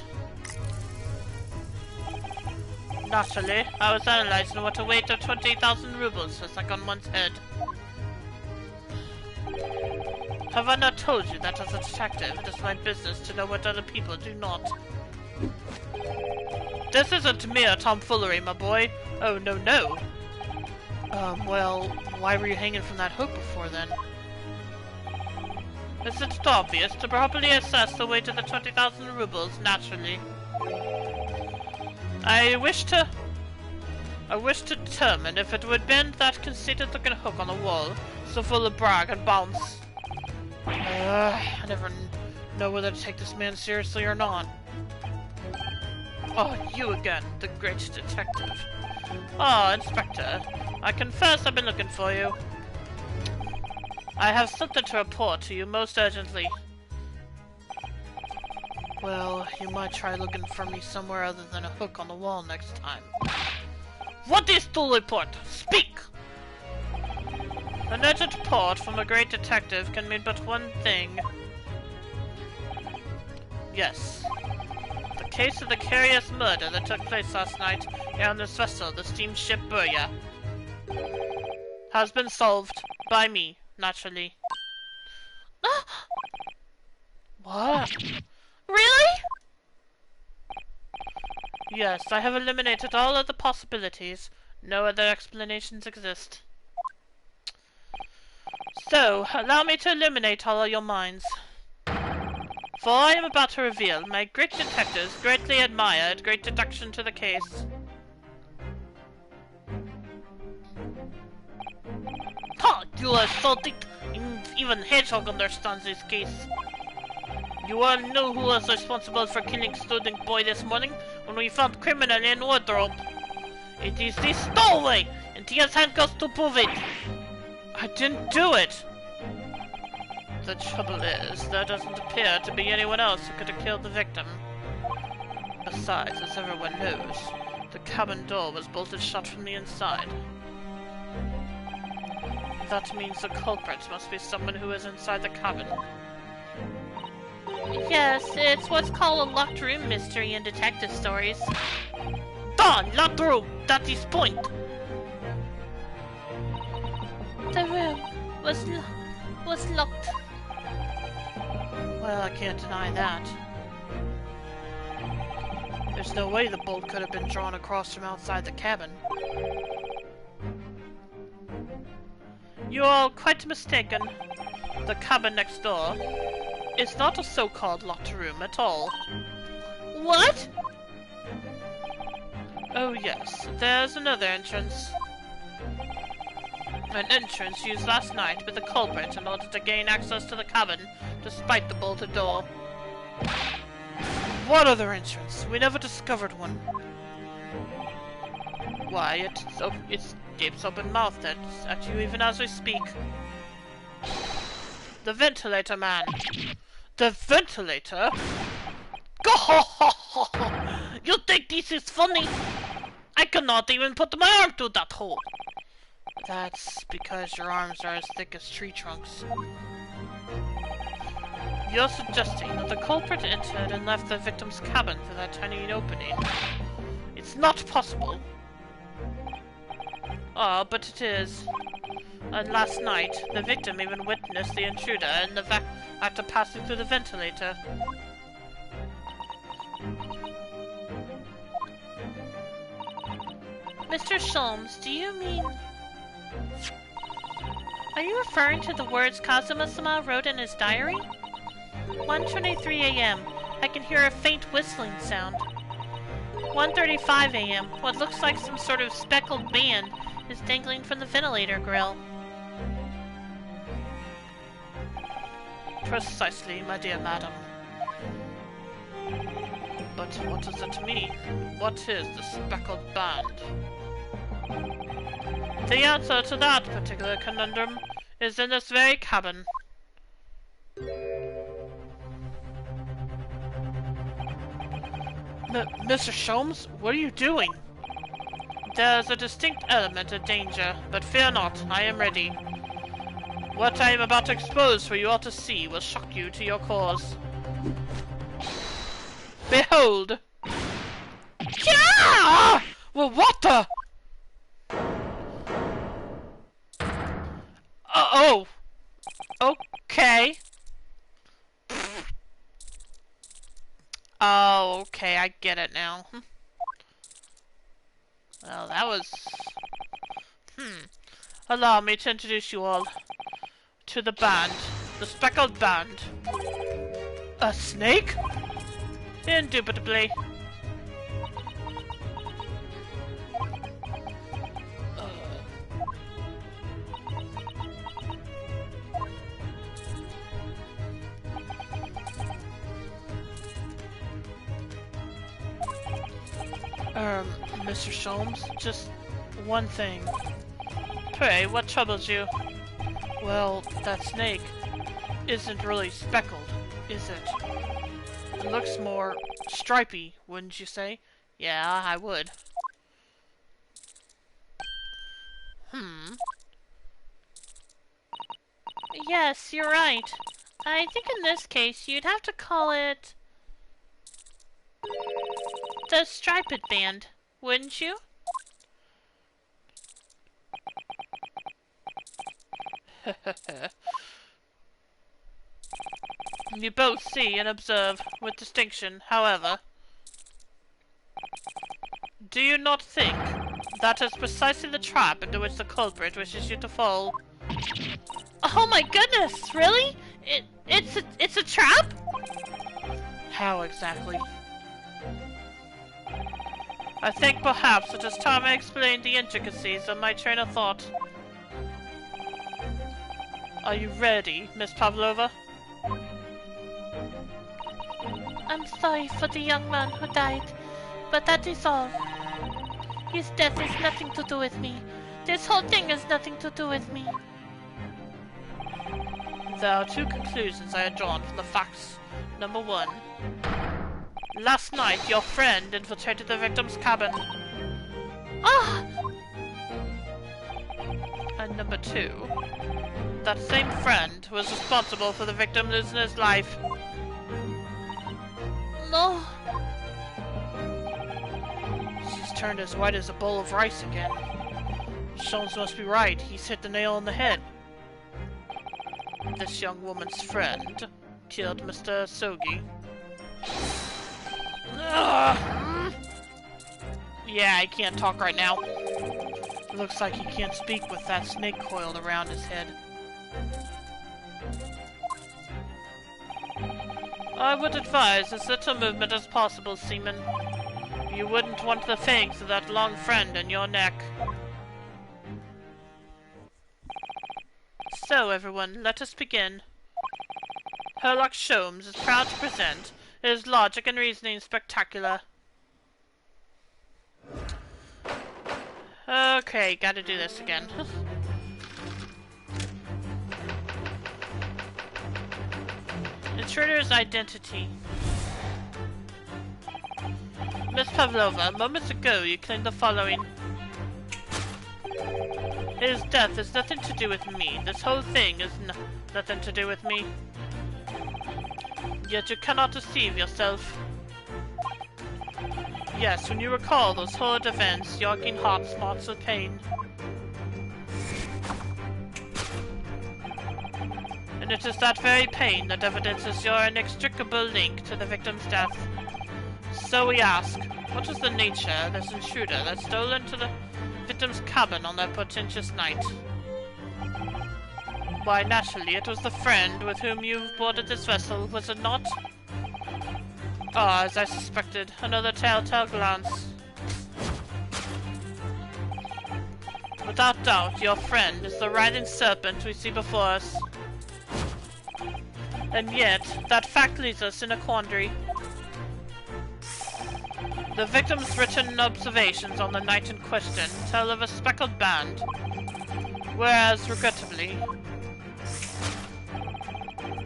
A: Naturally, I was analyzing what a weight of 20,000 rubles is like on one's head. Have I not told you that as a detective, it is my business to know what other people do not? This isn't mere tomfoolery, my boy. Oh, no. Well, why were you hanging from that hook before then? Isn't it obvious? To properly assess the weight of the 20,000 rubles, naturally. I wish to determine if it would bend that conceited-looking hook on the wall, so full of brag and bounce. I never know whether to take this man seriously or not. Oh, you again, the great detective. Oh, Inspector, I confess I've been looking for you. I have something to report to you most urgently. Well, you might try looking for me somewhere other than a hook on the wall next time. What is to report? Speak! An urgent report from a great detective can mean but one thing. Yes. The case of the curious murder that took place last night here on this vessel, the steamship Burya, has been solved by me, naturally. What? Really? Yes, I have eliminated all other possibilities. No other explanations exist. So, allow me to illuminate all your minds. For I am about to reveal my great detective's greatly admired great deduction to the case. Ha! You are so thick! Even Hedgehog understands this case. You all know who was responsible for killing student boy this morning when we found criminal in wardrobe. It is this stowaway, and he has handcuffs to prove it. I didn't do it. The trouble is, there doesn't appear to be anyone else who could have killed the victim. Besides, as everyone knows, the cabin door was bolted shut from the inside. That means the culprit must be someone who is inside the cabin. Yes, it's what's called a locked room mystery in detective stories. Locked room! That is point! The room was locked. Well, I can't deny that. There's no way the bolt could have been drawn across from outside the cabin. You're all quite mistaken. The cabin next door is not a so-called locked room at all. What? Oh yes, there's another entrance. An entrance used last night by the culprit in order to gain access to the cabin, despite the bolted door. What other entrance? We never discovered one. Why, it gapes open-mouthed at you even as we speak. The ventilator man. The ventilator? You think this is funny? I cannot even put my arm through that hole. That's because your arms are as thick as tree trunks. You're suggesting that the culprit entered and left the victim's cabin through that tiny opening. It's not possible. Ah, but it is. And last night, the victim even witnessed the intruder in the act of passing through the ventilator. Mr. Sholmes, do you mean... Are you referring to the words Kazuma-sama wrote in his diary? 1:23 a.m. I can hear a faint whistling sound. 1:35 a.m. What looks like some sort of speckled band is dangling from the ventilator grill. Precisely, my dear madam. But what does it mean? What is the speckled band? The answer to that particular conundrum is in this very cabin. Mr. Sholmes, what are you doing? There's a distinct element of danger, but fear not, I am ready. What I am about to expose for you all to see will shock you to your cores. Behold! Yeah! Well, what the? Oh! Okay. Oh, okay, I get it now. Well, that was... Allow me to introduce you all to the band. The speckled band. A snake? Indubitably. Mr. Sholmes, just one thing. Pray, what troubles you? Well, that snake isn't really speckled, is it? It looks more stripy, wouldn't you say? Yeah, I would. Yes, you're right. I think in this case, you'd have to call it... the striped band, wouldn't you?
B: You both see and observe with distinction, however. Do you not think that is precisely the trap into which the culprit wishes you to fall? Oh my goodness, really? It's a trap? How exactly? I think perhaps it is time I explained the intricacies of my train of thought. Are you ready, Miss Pavlova? I'm sorry for the young man who died, but that is all. His death has nothing to do with me. This whole thing has nothing to do with me. There are two conclusions I had drawn from the facts. Number one. Last night, your friend infiltrated the victim's cabin. Ah! And number two. That same friend was responsible for the victim losing his life. No. She's turned as white as a bowl of rice again. Sholmes must be right. He's hit the nail on the head. This young woman's friend killed Mr. Sogi. Ugh. Yeah, I can't talk right now. Looks like he can't speak with that snake coiled around his head. I would advise as little movement as possible, Seaman. You wouldn't want the fangs of that long friend in your neck. So, everyone, let us begin. Herlock Sholmes is proud to present his logic and reasoning spectacular. Okay, gotta do this again. Intruder's identity. Miss Pavlova, moments ago you claimed the following. His death has nothing to do with me. This whole thing is nothing to do with me. Yet you cannot deceive yourself. Yes, when you recall those horrid events, your aching heart smarts with pain. And it is that very pain that evidences your inextricable link to the victim's death. So we ask, what is the nature of this intruder that stole into the victim's cabin on that portentous night? Why, naturally, it was the friend with whom you boarded this vessel, was it not? Ah, as I suspected, another telltale glance. Without doubt, your friend is the writhing serpent we see before us. And yet, that fact leaves us in a quandary. The victim's written observations on the night in question tell of a speckled band, whereas, regrettably,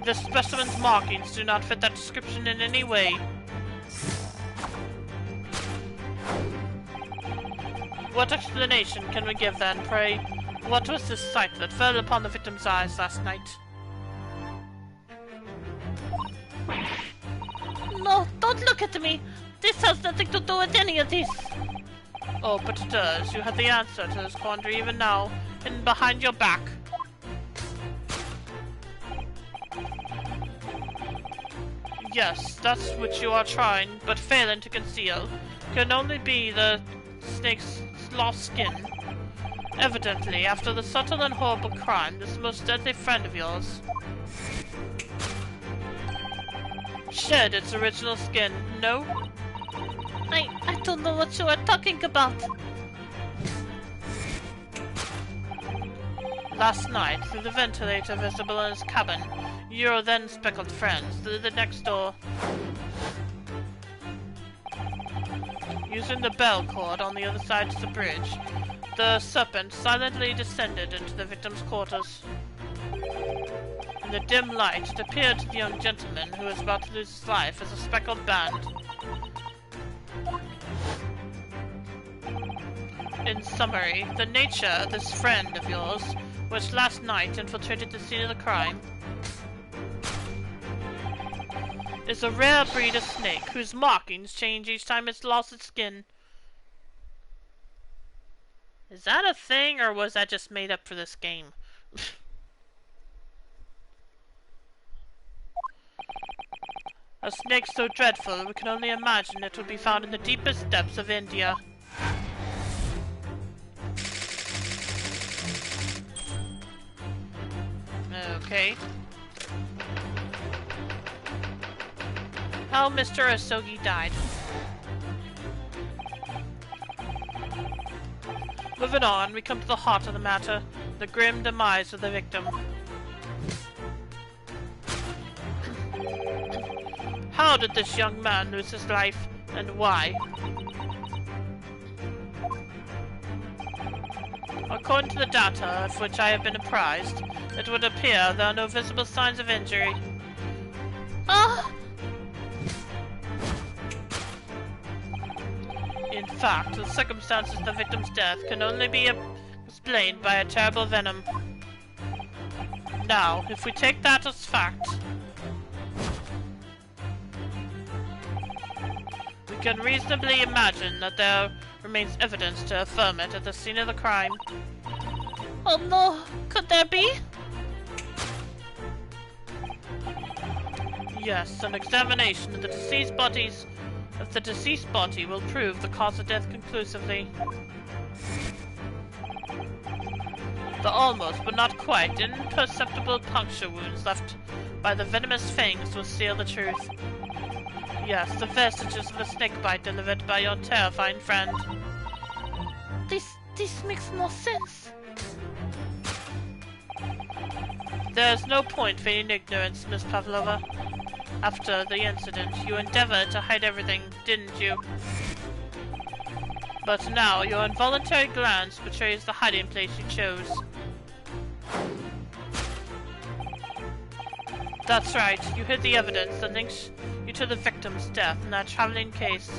B: this specimen's markings do not fit that description in any way. What explanation can we give then, pray? What was this sight that fell upon the victim's eyes last night? No, don't look at me! This has nothing to do with any of this! Oh, but it does. You have the answer to this quandary even now, hidden behind your back. Yes, that's what you are trying, but failing to conceal, can only be the snake's lost skin. Evidently, after the subtle and horrible crime, this most deadly friend of yours shed its original skin, no? I don't know what you are talking about. Last night, through the ventilator visible in his cabin, your then speckled friend slid the next door. Using the bell cord on the other side of the bridge, the serpent silently descended into the victim's quarters. In the dim light, it appeared to the young gentleman who was about to lose his life as a speckled band. In summary, the nature of this friend of yours, which last night infiltrated the scene of the crime, is a rare breed of snake whose markings change each time it's lost its skin. Is that a thing, or was that just made up for this game? A snake so dreadful we can only imagine it would be found in the deepest depths of India. Okay. How Mr. Asogi died. Moving on, we come to the heart of the matter, the grim demise of the victim. How did this young man lose his life, and why? According to the data of which I have been apprised, it would appear there are no visible signs of injury. In fact, the circumstances of the victim's death can only be explained by a terrible venom. Now, if we take that as fact, we can reasonably imagine that there remains evidence to affirm it at the scene of the crime. Oh no, could there be? Yes, an examination of the deceased body will prove the cause of death conclusively. The almost, but not quite, imperceptible puncture wounds left by the venomous fangs will seal the truth. Yes, the vestiges of a snakebite delivered by your terrifying friend. This makes no sense. There's no point feigning ignorance, Miss Pavlova. After the incident, you endeavored to hide everything, didn't you? But now, your involuntary glance betrays the hiding place you chose. That's right, you hid the evidence that links you to the victim's death in that traveling case.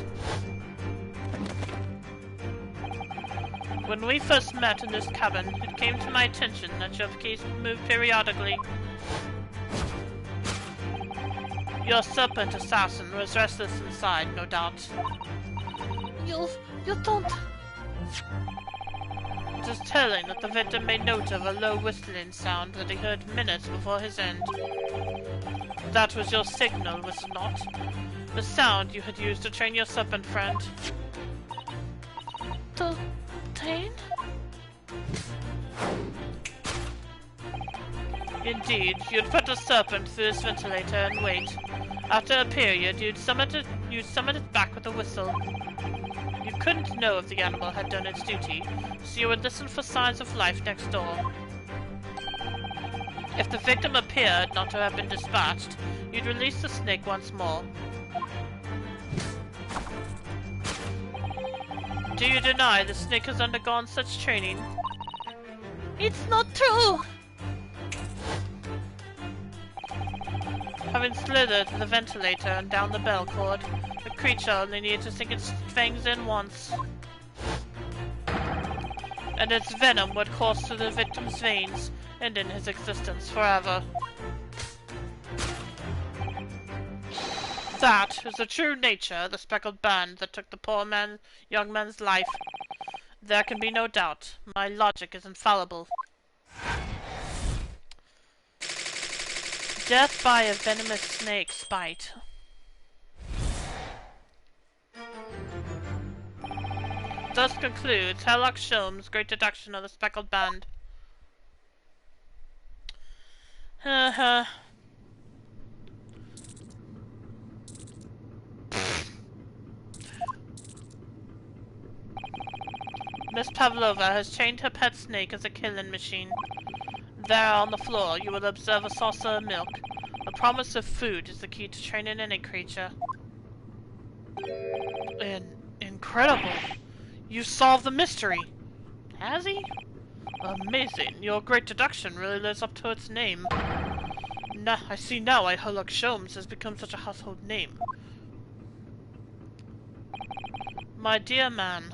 B: When we first met in this cabin, it came to my attention that your case moved periodically. Your serpent assassin was restless inside, no doubt. You don't... It is telling that the victim made note of a low whistling sound that he heard minutes before his end. That was your signal, was it not? The sound you had used to train your serpent friend. To train? Indeed, you'd put the serpent through this ventilator and wait. After a period, you'd summon it back with a whistle. You couldn't know if the animal had done its duty, so you would listen for signs of life next door. If the victim appeared not to have been dispatched, you'd release the snake once more. Do you deny the snake has undergone such training? It's not true! Having slithered the ventilator and down the bell cord, the creature only needed to sink its fangs in once. And its venom would course through the victim's veins, ending his existence forever. That is the true nature of the speckled band that took the poor young man's life. There can be no doubt. My logic is infallible. Death by a venomous snake's bite. Thus concludes Sherlock Sholmes' great deduction of the speckled band. Miss Pavlova has trained her pet snake as a killing machine. There on the floor you will observe a saucer of milk. The promise of food is the key to training any creature. Incredible! You solved the mystery! Has he? Amazing. Your great deduction really lives up to its name. I see now why Sherlock Sholmes has become such a household name. My dear man,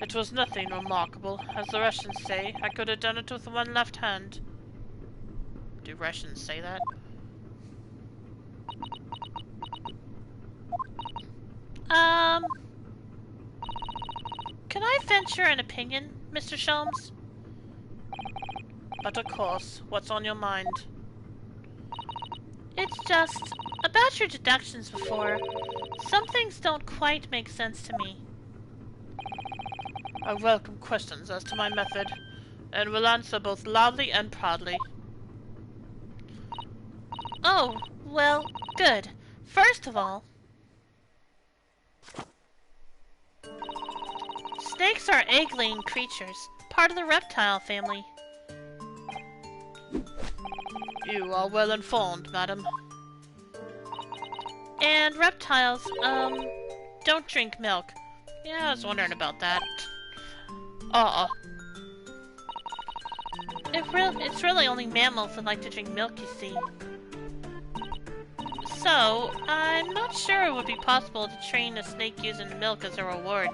B: it was nothing remarkable. As the Russians say, I could have done it with one left hand. Do Russians say that? Can I venture an opinion, Mr. Sholmes? But of course, what's on your mind? It's just, About your deductions before, some things don't quite make sense to me.
A: I welcome questions as to my method, and will answer both loudly and proudly.
B: Oh, well, good. First of all, snakes are egg-laying creatures, part of the reptile family.
A: You are well informed, madam.
B: And reptiles, don't drink milk.
A: Yeah, I was wondering about that.
B: It's really only mammals that like to drink milk, you see. So, I'm not sure it would be possible to train a snake using milk as a reward.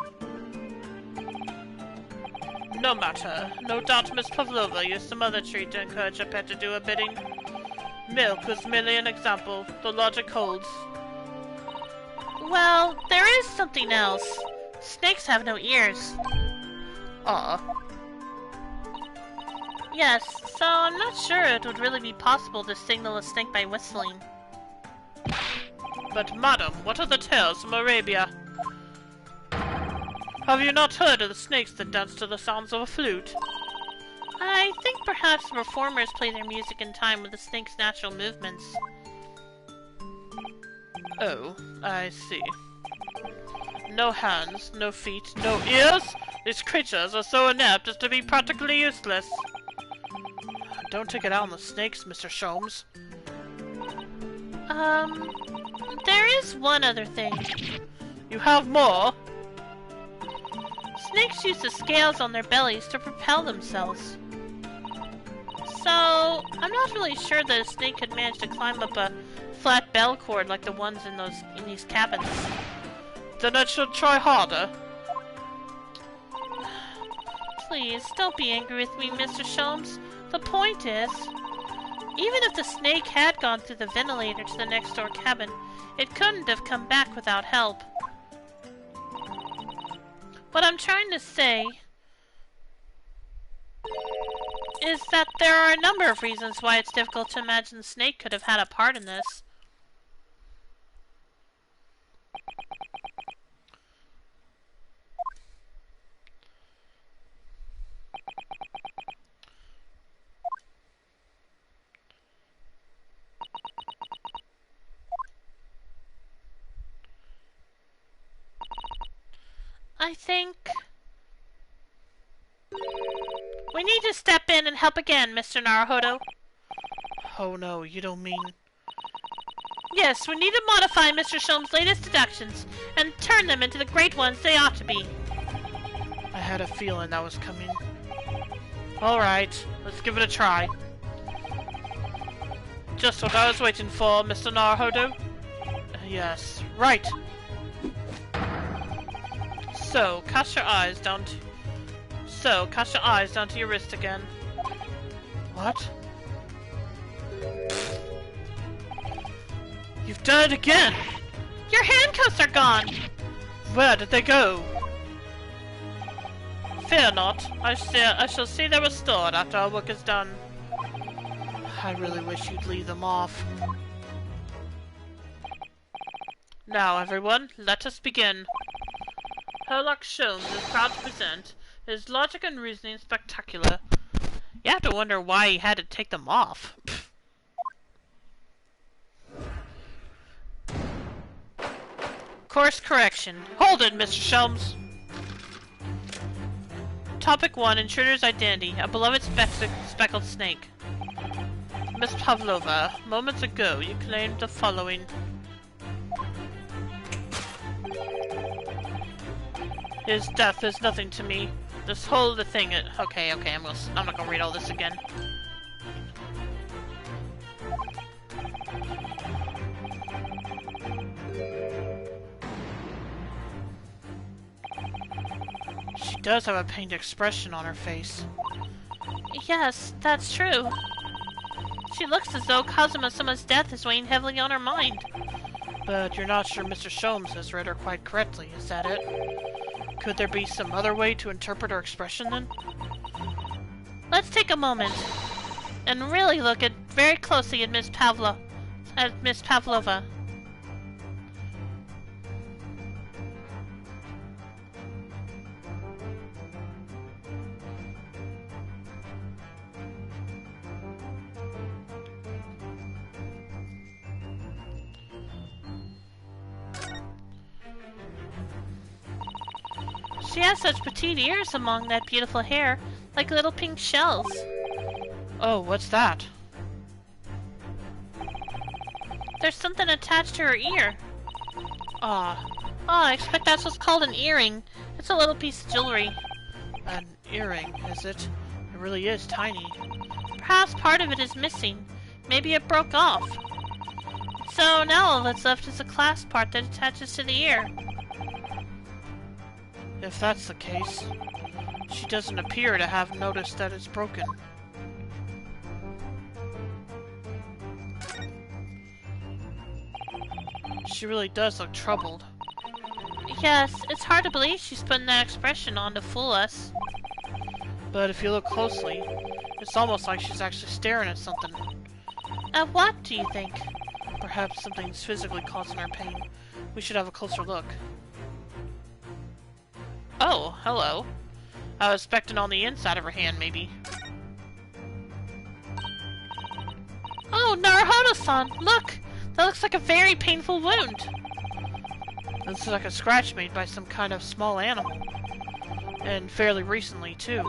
A: No matter. No doubt Miss Pavlova used some other treat to encourage her pet to do her bidding. Milk was merely an example. The logic holds.
B: Well, there is something else. Snakes have no ears. Yes, so I'm not sure it would really be possible to signal a snake by whistling.
A: But madam, what are the tales from Arabia? Have you not heard of the snakes that dance to the sounds of a flute?
B: I think perhaps the performers play their music in time with the snake's natural movements.
A: Oh, I see. No hands, no feet, no ears? These creatures are so inept as to be practically useless. Don't take it out on the snakes, Mr. Sholmes.
B: There is one other thing.
A: You have more?
B: Snakes use the scales on their bellies to propel themselves. So, I'm not really sure that a snake could manage to climb up a flat bell cord like the ones in these cabins.
A: Then I should try harder.
B: Please, don't be angry with me, Mr. Sholmes. The point is, even if the snake had gone through the ventilator to the next door cabin, it couldn't have come back without help. What I'm trying to say is that there are a number of reasons why it's difficult to imagine the snake could have had a part in this. I think we need to step in and help again, Mr. Naruhodo.
A: Oh no, you don't mean...
B: Yes, we need to modify Mr. Sholmes' latest deductions and turn them into the great ones they ought to be.
A: I had a feeling that was coming. Alright, let's give it a try. Just what I was waiting for, Mr. Naruhodo. Yes, right. So, cast your eyes down to your wrist again. What? You've done it again!
B: Your handcuffs are gone!
A: Where did they go? Fear not. I shall see they're restored after our work is done. I really wish you'd leave them off. Now, everyone, let us begin. Herlock Sholmes is proud to present his logic and reasoning spectacular. You have to wonder why he had to take them off. Course correction. Hold it, Mr. Sholmes! Topic 1. Intruder's identity. A beloved speckled snake. Miss Pavlova, moments ago you claimed the following. His death is nothing to me. This whole thing. Okay, I'm not gonna read all this again. She does have a pained expression on her face.
B: Yes, that's true. She looks as though Kazuma-sama's death is weighing heavily on her mind.
A: But you're not sure Mr. Sholmes has read her quite correctly, is that it? Could there be some other way to interpret her expression, then?
B: Let's take a moment and really look very closely at Miss Pavlova. She has such petite ears among that beautiful hair, like little pink shells.
A: Oh, what's that?
B: There's something attached to her ear. I expect that's what's called an earring. It's a little piece of jewelry.
A: An earring, is it? It really is tiny.
B: Perhaps part of it is missing. Maybe it broke off. So now all that's left is a clasp part that attaches to the ear.
A: If that's the case, she doesn't appear to have noticed that it's broken. She really does look troubled.
B: Yes, it's hard to believe she's putting that expression on to fool us.
A: But if you look closely, it's almost like she's actually staring at something.
B: At what, do you think?
A: Perhaps something's physically causing her pain. We should have a closer look. Oh, hello. I was expecting on the inside of her hand, maybe.
B: Oh, Naruhodo-san, look! That looks like a very painful wound.
A: This is like a scratch made by some kind of small animal. And fairly recently, too.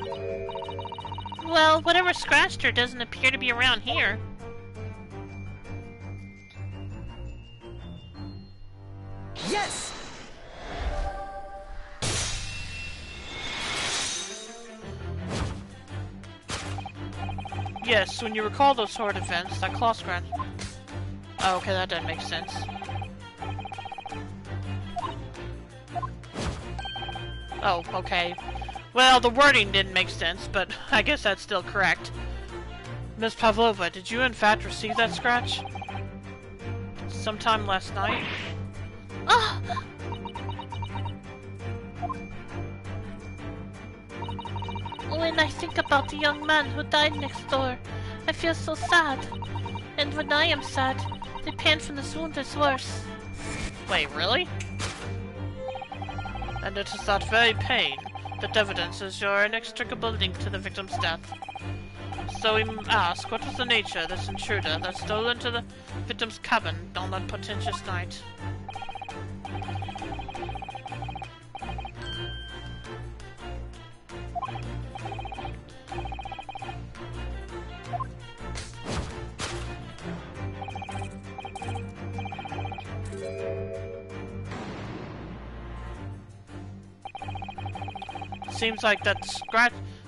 B: Well, whatever scratched her doesn't appear to be around here.
C: Yes!
A: Yes, when you recall those sort of events, that claw scratch... Oh, okay, that doesn't make sense. Oh, okay. Well, the wording didn't make sense, but I guess that's still correct. Miss Pavlova, did you in fact receive that scratch? Sometime last night?
B: Ah! When I think about the young man who died next door, I feel so sad. And when I am sad, the pain from this wound is worse.
A: Wait, really? And it is that very pain that evidences your inextricable link to the victim's death. So we ask, what was the nature of this intruder that stole into the victim's cabin on that portentous night?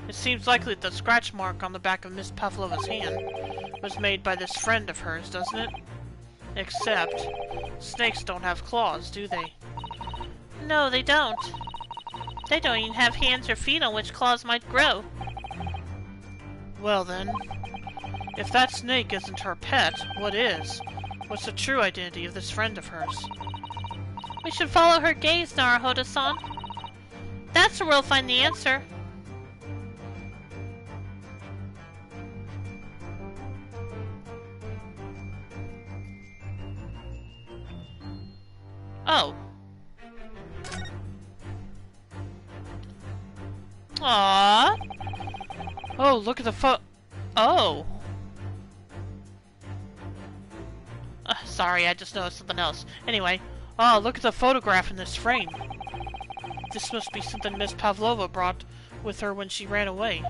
A: It seems likely that the scratch mark on the back of Miss Pavlova's hand was made by this friend of hers, doesn't it? Except, snakes don't have claws, do they?
B: No, they don't. They don't even have hands or feet on which claws might grow.
A: Well then, if that snake isn't her pet, what is? What's the true identity of this friend of hers?
B: We should follow her gaze, Naruhodo-san. That's where we'll find the answer.
A: Oh. Aww. Oh, look at the Oh. Sorry, I just noticed something else. Anyway, oh, look at the photograph in this frame. This must be something Miss Pavlova brought with her when she ran away.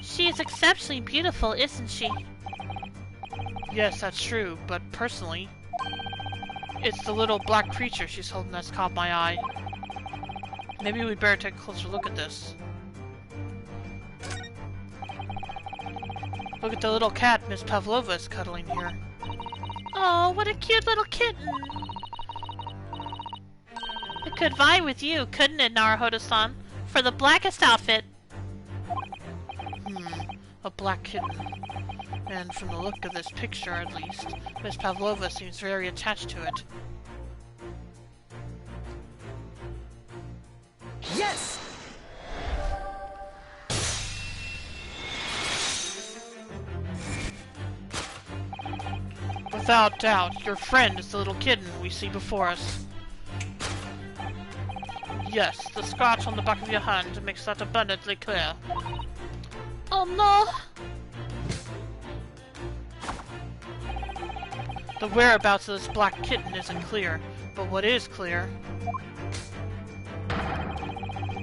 B: She is exceptionally beautiful, isn't she?
A: Yes, that's true, but personally, it's the little black creature she's holding that's caught my eye. Maybe we'd better take a closer look at this. Look at the little cat Miss Pavlova is cuddling here.
B: Oh, what a cute little kitten! It could vie with you, couldn't it, Naruhodo-san? For the blackest outfit!
A: A black kitten. And from the look of this picture, at least, Miss Pavlova seems very attached to it.
C: Yes!
A: Without doubt, your friend is the little kitten we see before us. Yes, the scratch on the back of your hand makes that abundantly clear.
B: Oh no!
A: The whereabouts of this black kitten isn't clear, but what is clear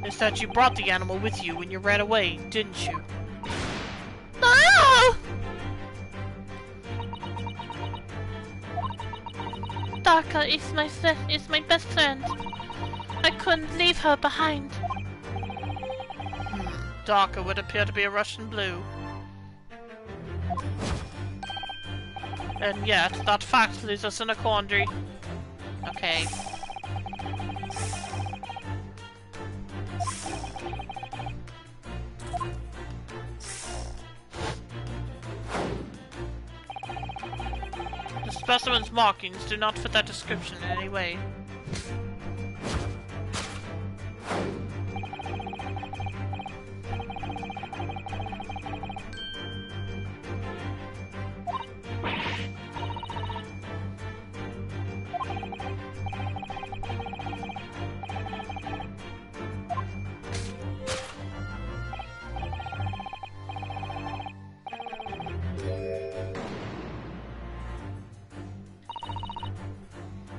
B: is that you brought the animal with you when you ran away, didn't you?
A: No! Darka is my best friend. I couldn't leave her behind.
B: Darka would appear to be a Russian blue. And yet, that fact leaves us in a quandary. Okay. The specimen's markings do not fit that description in any way.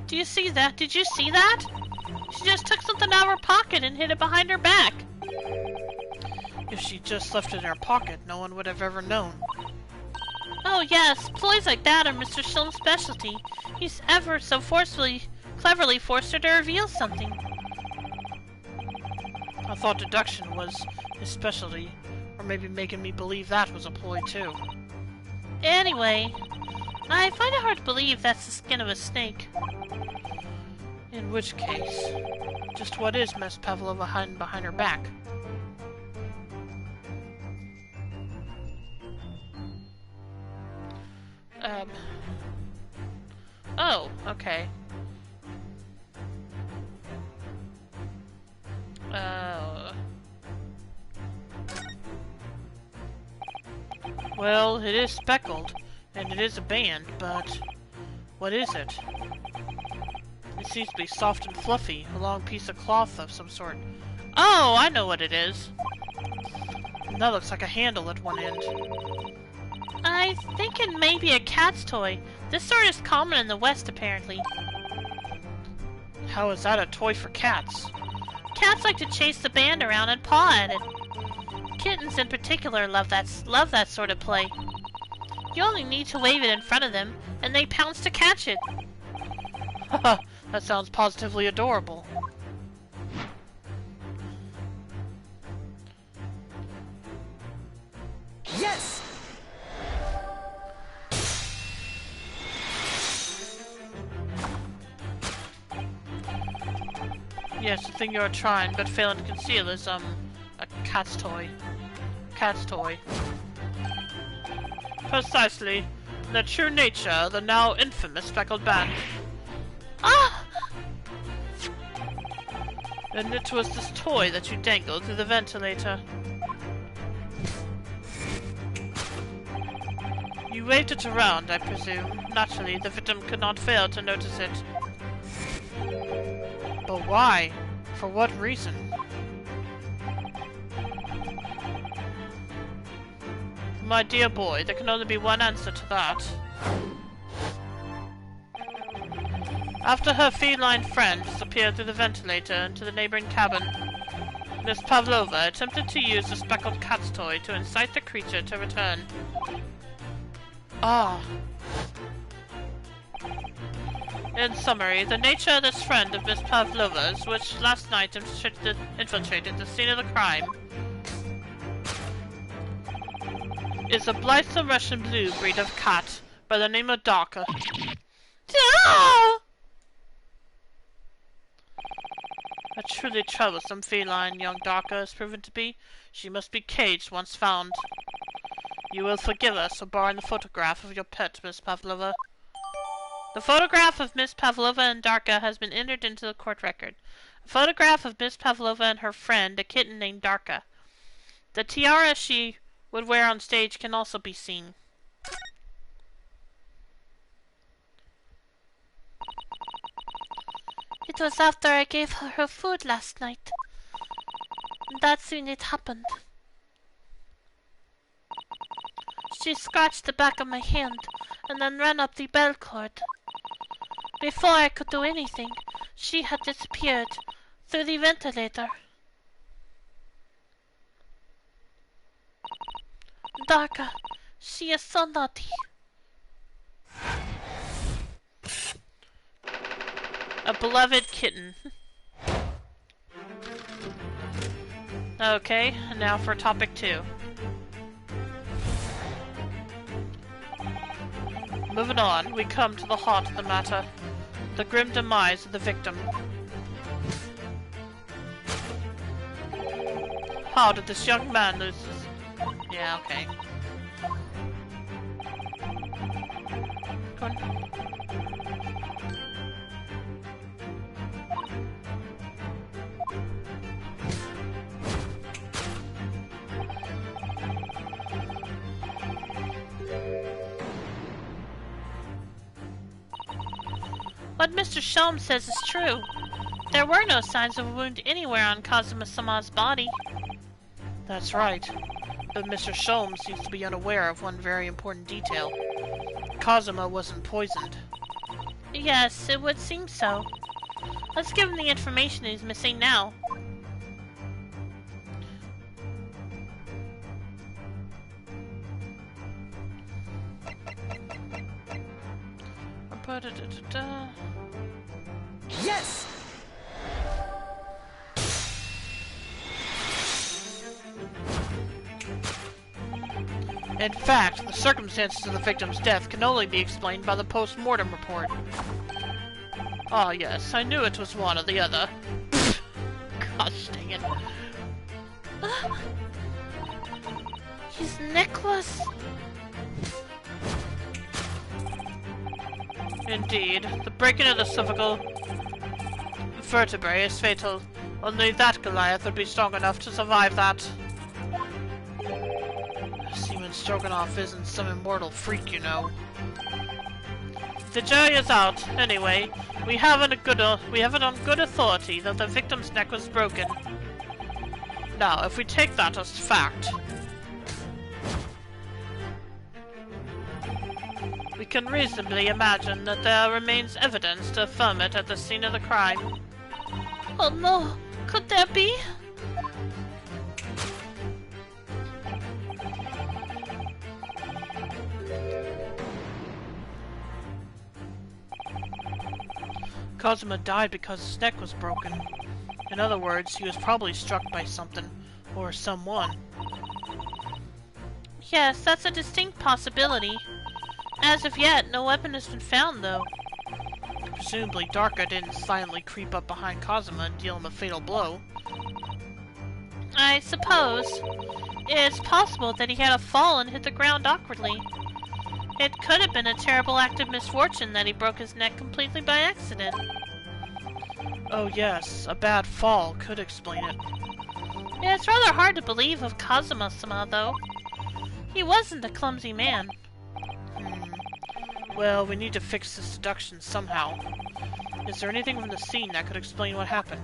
A: Do you see that? Did you see that? She just took something out of her pocket and hid it behind her back.
B: If she just left it in her pocket, no one would have ever known.
A: Oh yes, ploys like that are Mr. Shulm's specialty. He's ever so cleverly forced her to reveal something.
B: I thought deduction was his specialty, or maybe making me believe that was a ploy too.
A: Anyway, I find it hard to believe that's the skin of a snake.
B: In which case, just what is Miss Pavlova hiding behind her back?
A: Oh, okay.
B: Well, it is speckled, and it is a band, but what is it? It seems to be soft and fluffy, a long piece of cloth of some sort.
A: Oh, I know what it is.
B: And that looks like a handle at one end.
A: I think it may be a cat's toy. This sort is common in the West, apparently.
B: How is that a toy for cats?
A: Cats like to chase the band around and paw at it. Kittens in particular love that sort of play. You only need to wave it in front of them, and they pounce to catch it.
B: Haha, that sounds positively adorable.
C: Yes!
B: Yes, the thing you're trying but failing to conceal is, a cat's toy. Cat's toy. Precisely. The true nature of the now infamous speckled band.
A: Ah!
B: And it was this toy that you dangled through the ventilator. You waved it around, I presume. Naturally, the victim could not fail to notice it. But why? For what reason? My dear boy, there can only be one answer to that. After her feline friend disappeared through the ventilator into the neighboring cabin, Miss Pavlova attempted to use the speckled cat's toy to incite the creature to return. Ah. In summary, the nature of this friend of Miss Pavlova's, which last night infiltrated the scene of the crime, is a blithesome Russian blue breed of cat by the name of Darka.
A: Ah!
B: A truly troublesome feline young Darka has proven to be. She must be caged once found. You will forgive us for borrowing the photograph of your pet, Miss Pavlova. The photograph of Miss Pavlova and Darka has been entered into the court record. A photograph of Miss Pavlova and her friend, a kitten named Darka. The tiara she would wear on stage can also be seen.
A: It was after I gave her her food last night. That's when it happened. She scratched the back of my hand and then ran up the bell cord. Before I could do anything, she had disappeared through the ventilator.
B: Darka. She is so naughty. A beloved kitten. Okay, now for topic 2. Moving on, we come to the heart of the matter. The grim demise of the victim. How did this young man lose his... Yeah, okay. Go on. What Mr. Sholmes says is true. There were no signs of a wound anywhere on Kazuma-sama's body. That's right. But Mr. Sholmes seems to be unaware of one very important detail. Kazuma wasn't poisoned. Yes, it would seem so. Let's give him the information he's missing now.
C: Yes!
B: In fact, the circumstances of the victim's death can only be explained by the post-mortem report. Ah, yes, I knew it was one or the other. Gosh dang it. His necklace! Indeed, the breaking of the cervical vertebrae is fatal. Only that Goliath would be strong enough to survive that. Seaman Stroganoff isn't some immortal freak, you know. The jury is out. Anyway, we have it on good authority that the victim's neck was broken. Now, if we take that as fact, we can reasonably imagine that there remains evidence to affirm it at the scene of the crime. Oh no! Could there be? Kazuma died because his neck was broken. In other words, he was probably struck by something, or someone. Yes, that's a distinct possibility. As of yet, no weapon has been found, though. Presumably, Darka didn't silently creep up behind Kazuma and deal him a fatal blow. I suppose. It's possible that he had a fall and hit the ground awkwardly. It could have been a terrible act of misfortune that he broke his neck completely by accident. Oh yes, a bad fall could explain it. Yeah, it's rather hard to believe of Kazuma-sama, though. He wasn't a clumsy man. Well, we need to fix the seduction somehow. Is there anything from the scene that could explain what happened?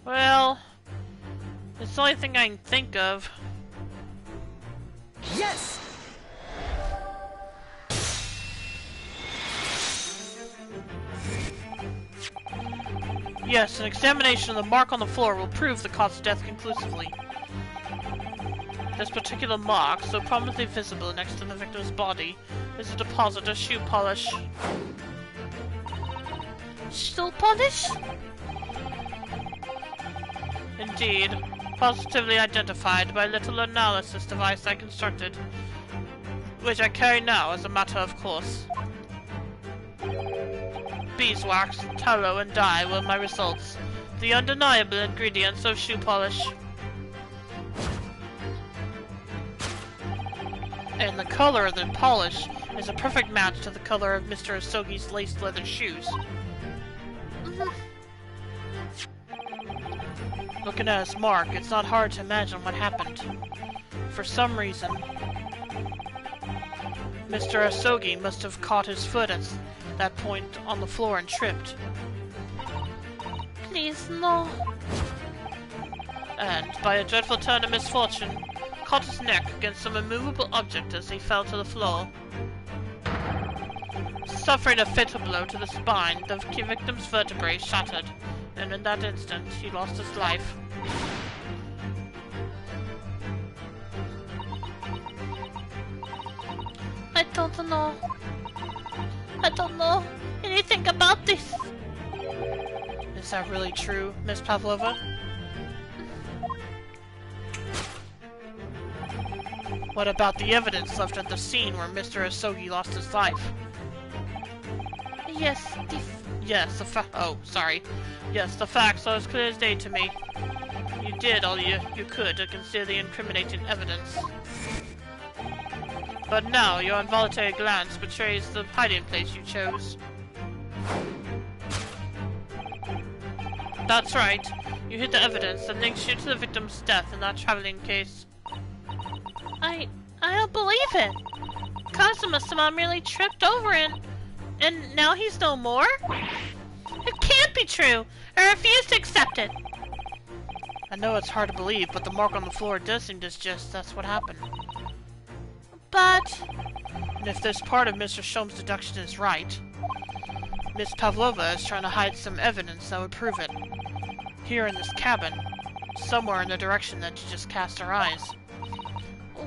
B: Well, it's the only thing I can think of.
C: Yes!
B: Yes, an examination of the mark on the floor will prove the cause of death conclusively. This particular mark, so prominently visible next to the victim's body, is a deposit of shoe polish. Shoe polish? Indeed, positively identified by a little analysis device I constructed, which I carry now as a matter of course. Beeswax, tallow, and dye were my results, the undeniable ingredients of shoe polish.
A: And the color of the polish is a perfect match to the color of Mr. Asogi's laced leather shoes. Looking at his mark, it's not hard to imagine what happened. For some reason, Mr. Asogi must have caught his foot at that point on the floor and tripped.
B: Please, no.
A: And, by a dreadful turn of misfortune, caught his neck against some immovable object as he fell to the floor. Suffering a fatal blow to the spine, the victim's vertebrae shattered, and in that instant, he lost his life.
B: I don't know. I don't know anything about this.
A: Is that really true, Miss Pavlova? What about the evidence left at the scene where Mr. Asogi lost his life?
B: Yes,
A: Yes, the facts are as clear as day to me. You did all you could to conceal the incriminating evidence. But now your involuntary glance betrays the hiding place you chose. That's right. You hid the evidence that links you to the victim's death in that traveling case.
B: I don't believe it. Kazuma-sama merely tripped over and now he's no more? It can't be true. I refuse to accept it.
A: I know it's hard to believe, but the mark on the floor does seem to suggest that's what happened.
B: But...
A: And if this part of Mr. Shom's deduction is right, Miss Pavlova is trying to hide some evidence that would prove it. Here in this cabin, somewhere in the direction that she just cast her eyes.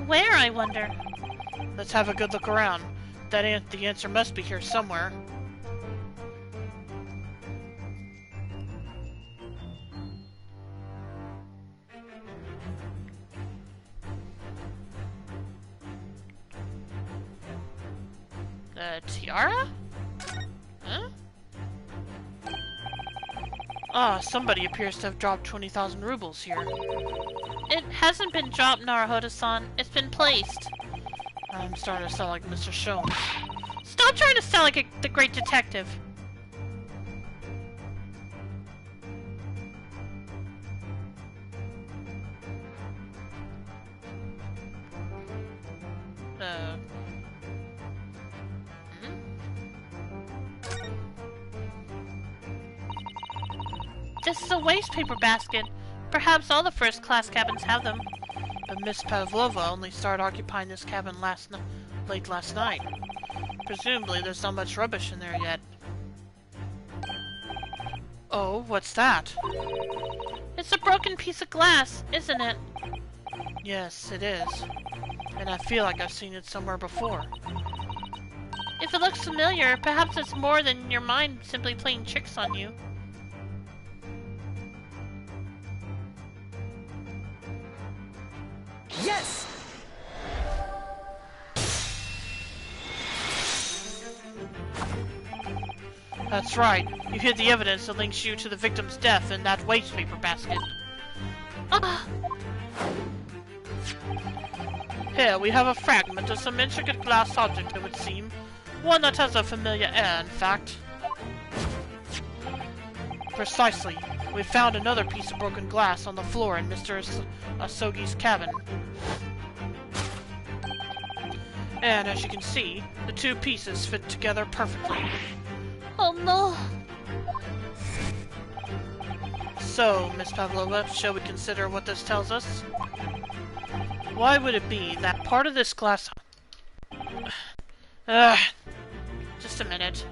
B: Where, I wonder?
A: Let's have a good look around. The answer must be here somewhere. Tiara? Huh? Ah, somebody appears to have dropped 20,000 rubles here.
B: It hasn't been dropped, Naruhodo-san. It's been placed.
A: I'm starting to sound like Mr. Shom.
B: Stop trying to sound like the great detective. This is a waste paper basket. Perhaps all the first-class cabins have them.
A: But Miss Pavlova only started occupying this cabin late last night. Presumably there's not much rubbish in there yet. Oh, what's that?
B: It's a broken piece of glass, isn't it?
A: Yes, it is. And I feel like I've seen it somewhere before.
B: If it looks familiar, perhaps it's more than your mind simply playing tricks on you.
C: Yes!
A: That's right. You hid the evidence that links you to the victim's death in that waste paper basket. Here, we have a fragment of some intricate glass object, it would seem. One that has a familiar air, in fact. Precisely. We found another piece of broken glass on the floor in Mr. Asogi's cabin. And as you can see, the two pieces fit together perfectly.
B: Oh no!
A: So, Miss Pavlova, shall we consider what this tells us? Why would it be that part of this glass... just a minute.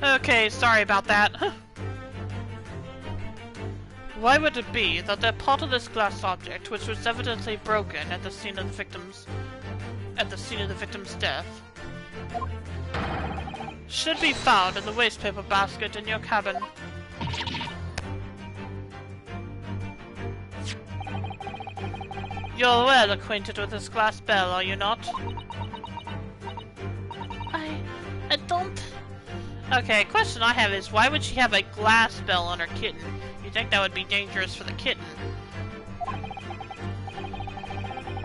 A: Okay, sorry about that. Why would it be that that part of this glass object, which was evidently broken at the scene of the victim's death, should be found in the waste paper basket in your cabin? You're well acquainted with this glass bell, are you not?
B: Okay, question I have is, why would she have a glass bell on her kitten? You think that would be dangerous for the kitten?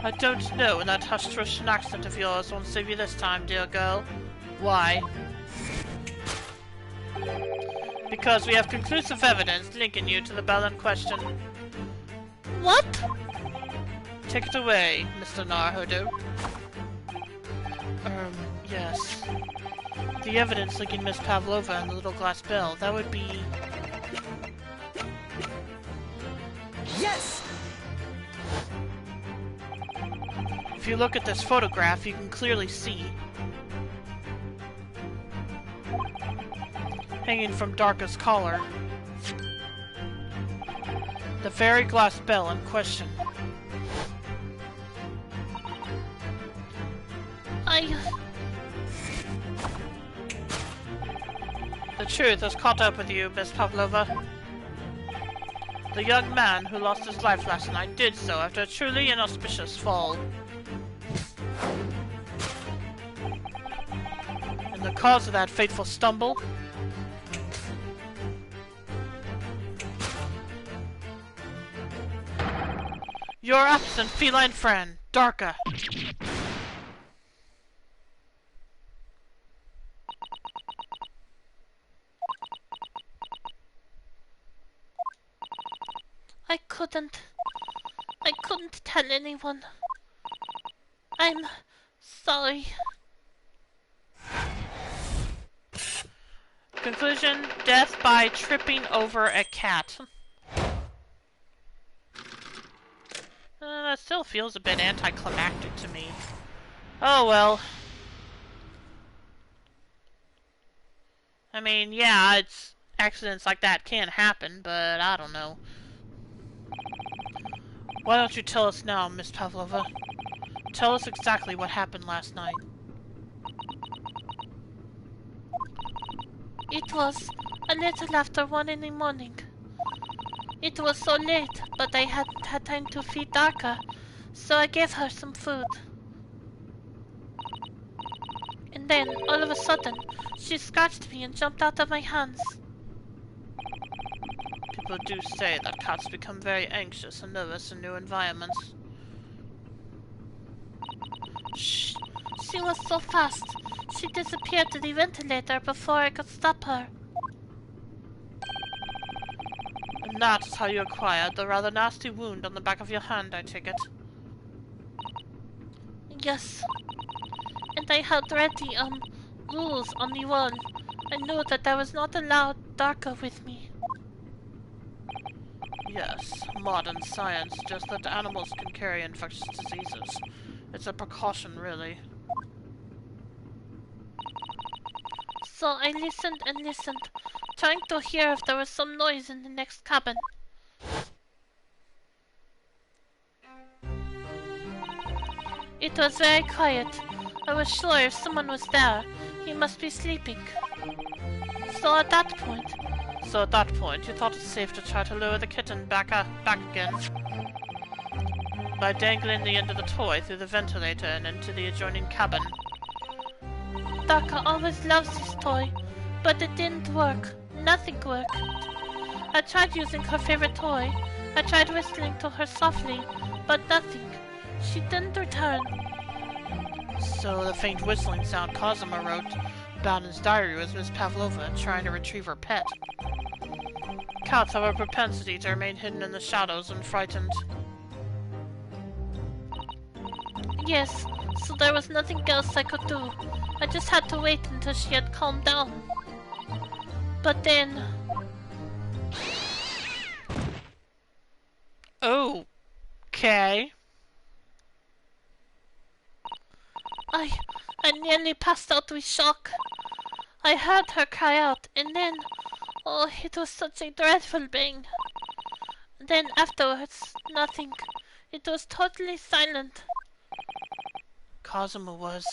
B: I don't know, and that hushed Russian accent of yours won't save you this time, dear girl. Why? Because we have conclusive evidence linking you to the bell in question. What? Take it away, Mr. Narhodo. Yes. The evidence linking Miss Pavlova and the little glass bell, that would be...
C: Yes!
B: If you look at this photograph, you can clearly see, hanging from Darka's collar, the very glass bell in question. The truth has caught up with you, Miss Pavlova. The young man who lost his life last night did so after a truly inauspicious fall. And the cause of that fateful stumble? Your absent feline friend, Darka. I couldn't tell anyone. I'm sorry. Conclusion, death by tripping over a cat. That still feels a bit anticlimactic to me. Oh well. I mean, yeah, accidents like that can happen, but I don't know. Why don't you tell us now, Miss Pavlova? Tell us exactly what happened last night. It was a little after 1 in the morning. It was so late, but I hadn't had time to feed Darka, so I gave her some food. And then, all of a sudden, she scratched me and jumped out of my hands. People do say that cats become very anxious and nervous in new environments. Shh! She was so fast. She disappeared to the ventilator before I could stop her. And that is how you acquired the rather nasty wound on the back of your hand, I take it. Yes. And I had read the, rules on the wall. I knew that I was not allowed Darka with me. Yes, modern science suggests that animals can carry infectious diseases. It's a precaution, really. So I listened and listened, trying to hear if there was some noise in the next cabin. It was very quiet. I was sure if someone was there, he must be sleeping. So at that point, you thought it safe to try to lure the kitten back again by dangling the end of the toy through the ventilator and into the adjoining cabin. Darka always loves this toy, but it didn't work. Nothing worked. I tried using her favorite toy. I tried whistling to her softly, but nothing. She didn't return. So the faint whistling sound Cosima wrote about in his diary was Miss Pavlova trying to retrieve her pet. Cats have a propensity to remain hidden in the shadows and frightened. Yes, so there was nothing else I could do. I just had to wait until she had calmed down. But then... Oh, okay. I nearly passed out with shock. I heard her cry out, and then... Oh, it was such a dreadful bang. Then afterwards, nothing. It was totally silent. Cosima was...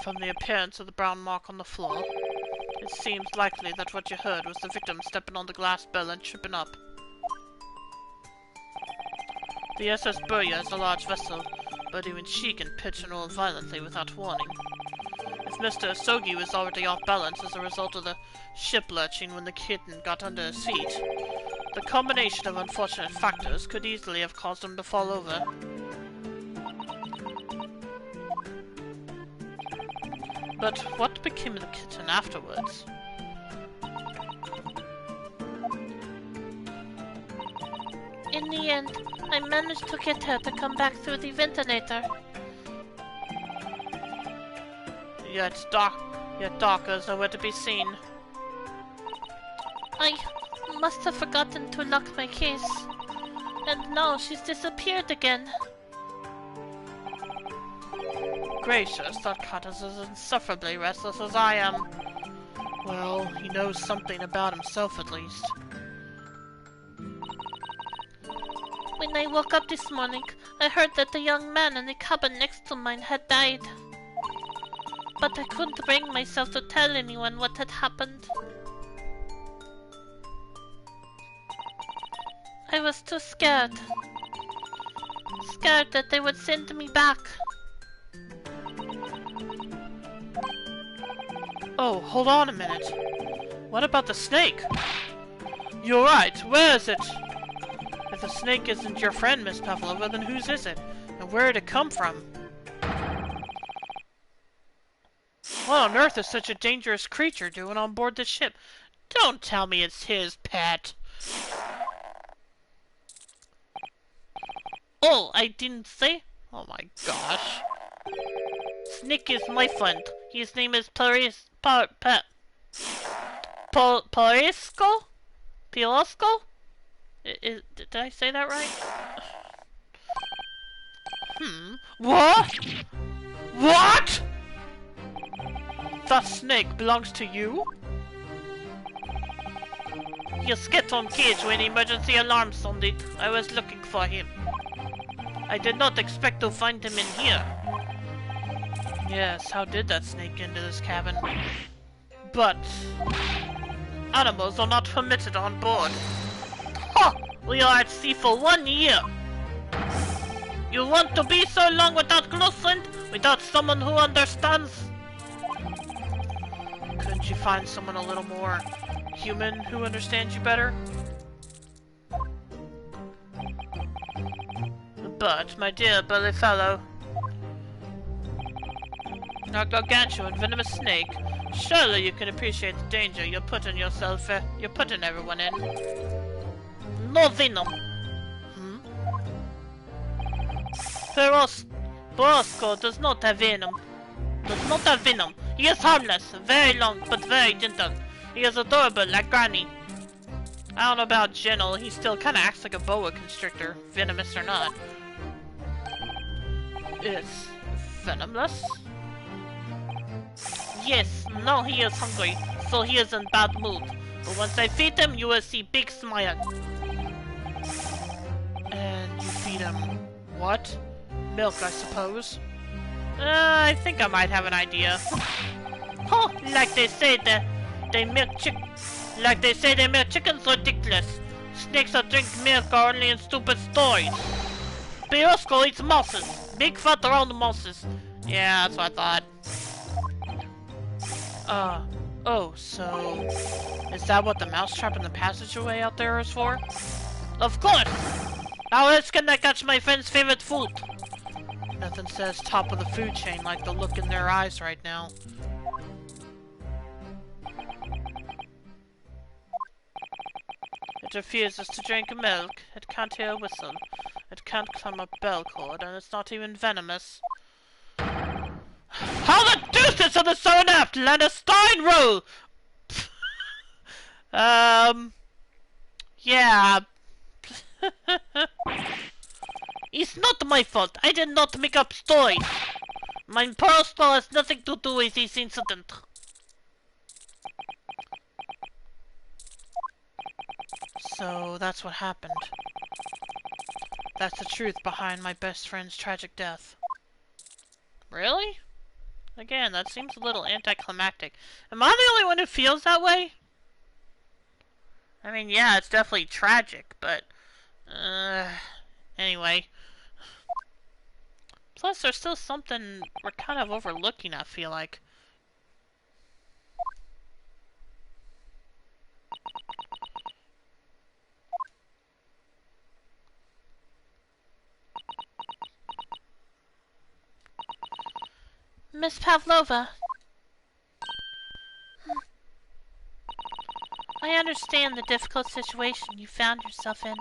B: From the appearance of the brown mark on the floor, it seems likely that what you heard was the victim stepping on the glass bell and tripping up. The SS Burya is a large vessel, but even she can pitch and roll violently without warning. If Mr. Asogi was already off balance as a result of the ship lurching when the kitten got under his feet, the combination of unfortunate factors could easily have caused him to fall over. But what became of the kitten afterwards?
A: In the end, I managed to get her to come back through the ventilator.
B: Yet Dawker is nowhere to be seen.
A: I must have forgotten to lock my case. And now she's disappeared again.
B: Gracious, that cat is as insufferably restless as I am. Well, he knows something about himself at least.
A: When I woke up this morning, I heard that the young man in the cabin next to mine had died. But I couldn't bring myself to tell anyone what had happened. I was too scared. Scared that they would send me back.
B: Oh, hold on a minute. What about the snake? You're right, where is it? If the snake isn't your friend, Miss Pavlova, then whose is it? And where did it come from? What on earth is such a dangerous creature doing on board the ship? Don't tell me it's his pet.
A: Oh, I didn't say?
B: Oh my gosh.
A: Snake is my friend. His name is Perisco? Pilosco? Did I say that right?
B: What? What? That snake belongs to you?
A: He escaped on cage when emergency alarm sounded. I was looking for him. I did not expect to find him in here.
B: Yes, how did that snake get into this cabin? But animals are not permitted on board.
A: Ha! We are at sea for 1 year. You want to be so long without close friend? Without someone who understands?
B: Couldn't you find someone a little more human who understands you better?
A: But, my dear bully fellow,
B: a gargantuan venomous snake.
A: surely you can appreciate the danger you're putting everyone in. No venom. Perosco does not have venom. He is harmless, very long, but very gentle. He is adorable like Granny.
B: I don't know about gentle, he still kinda acts like a boa constrictor, venomous or not.
A: It's venomless? Yes, now he is hungry, so he is in bad mood. But once I feed him, you will see big smile.
B: And you feed him what? Milk, I suppose.
A: I think I might have an idea. Oh, like they say they milk chickens ridiculous. Snakes that drink milk are only in stupid stories. Pirosco eats mosses. Big fat round mosses.
B: Yeah, that's what I thought. Oh, so is that what the mousetrap in the passageway out there is for?
A: Of course! How else can I catch my friend's favorite food?
B: Nothing says top of the food chain like the look in their eyes right now.
A: It refuses to drink milk, it can't hear a whistle, it can't climb a bell cord, and it's not even venomous. How the deuce are the Southern aft land a Stein roll? Yeah. It's not my fault. I did not make up stories. My personal has nothing to do with this incident.
B: So that's what happened. That's the truth behind my best friend's tragic death.
A: Really? Again, that seems a little anticlimactic. Am I the only one who feels that way? I mean, yeah, it's definitely tragic, but
B: Anyway. Plus, there's still something we're kind of overlooking, I feel like. Miss Pavlova. I understand the difficult situation you found yourself in,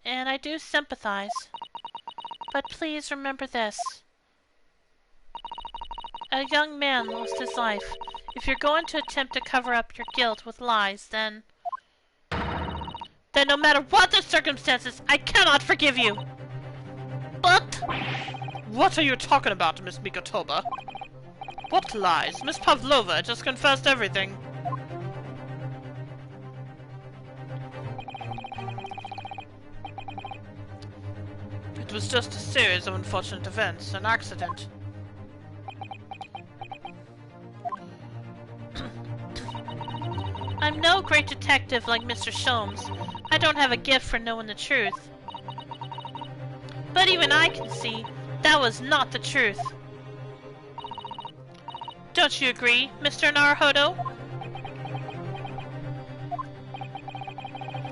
B: and I do sympathize. But please remember this. A young man lost his life. If you're going to attempt to cover up your guilt with lies, then no matter what the circumstances, I cannot forgive you! But...
A: What are you talking about, Miss Mikotoba? What lies? Miss Pavlova just confessed everything. It was just a series of unfortunate events, an accident.
B: I'm no great detective like Mr. Sholmes. I don't have a gift for knowing the truth. But even I can see that was not the truth. Don't you agree, Mr. Naruhodo?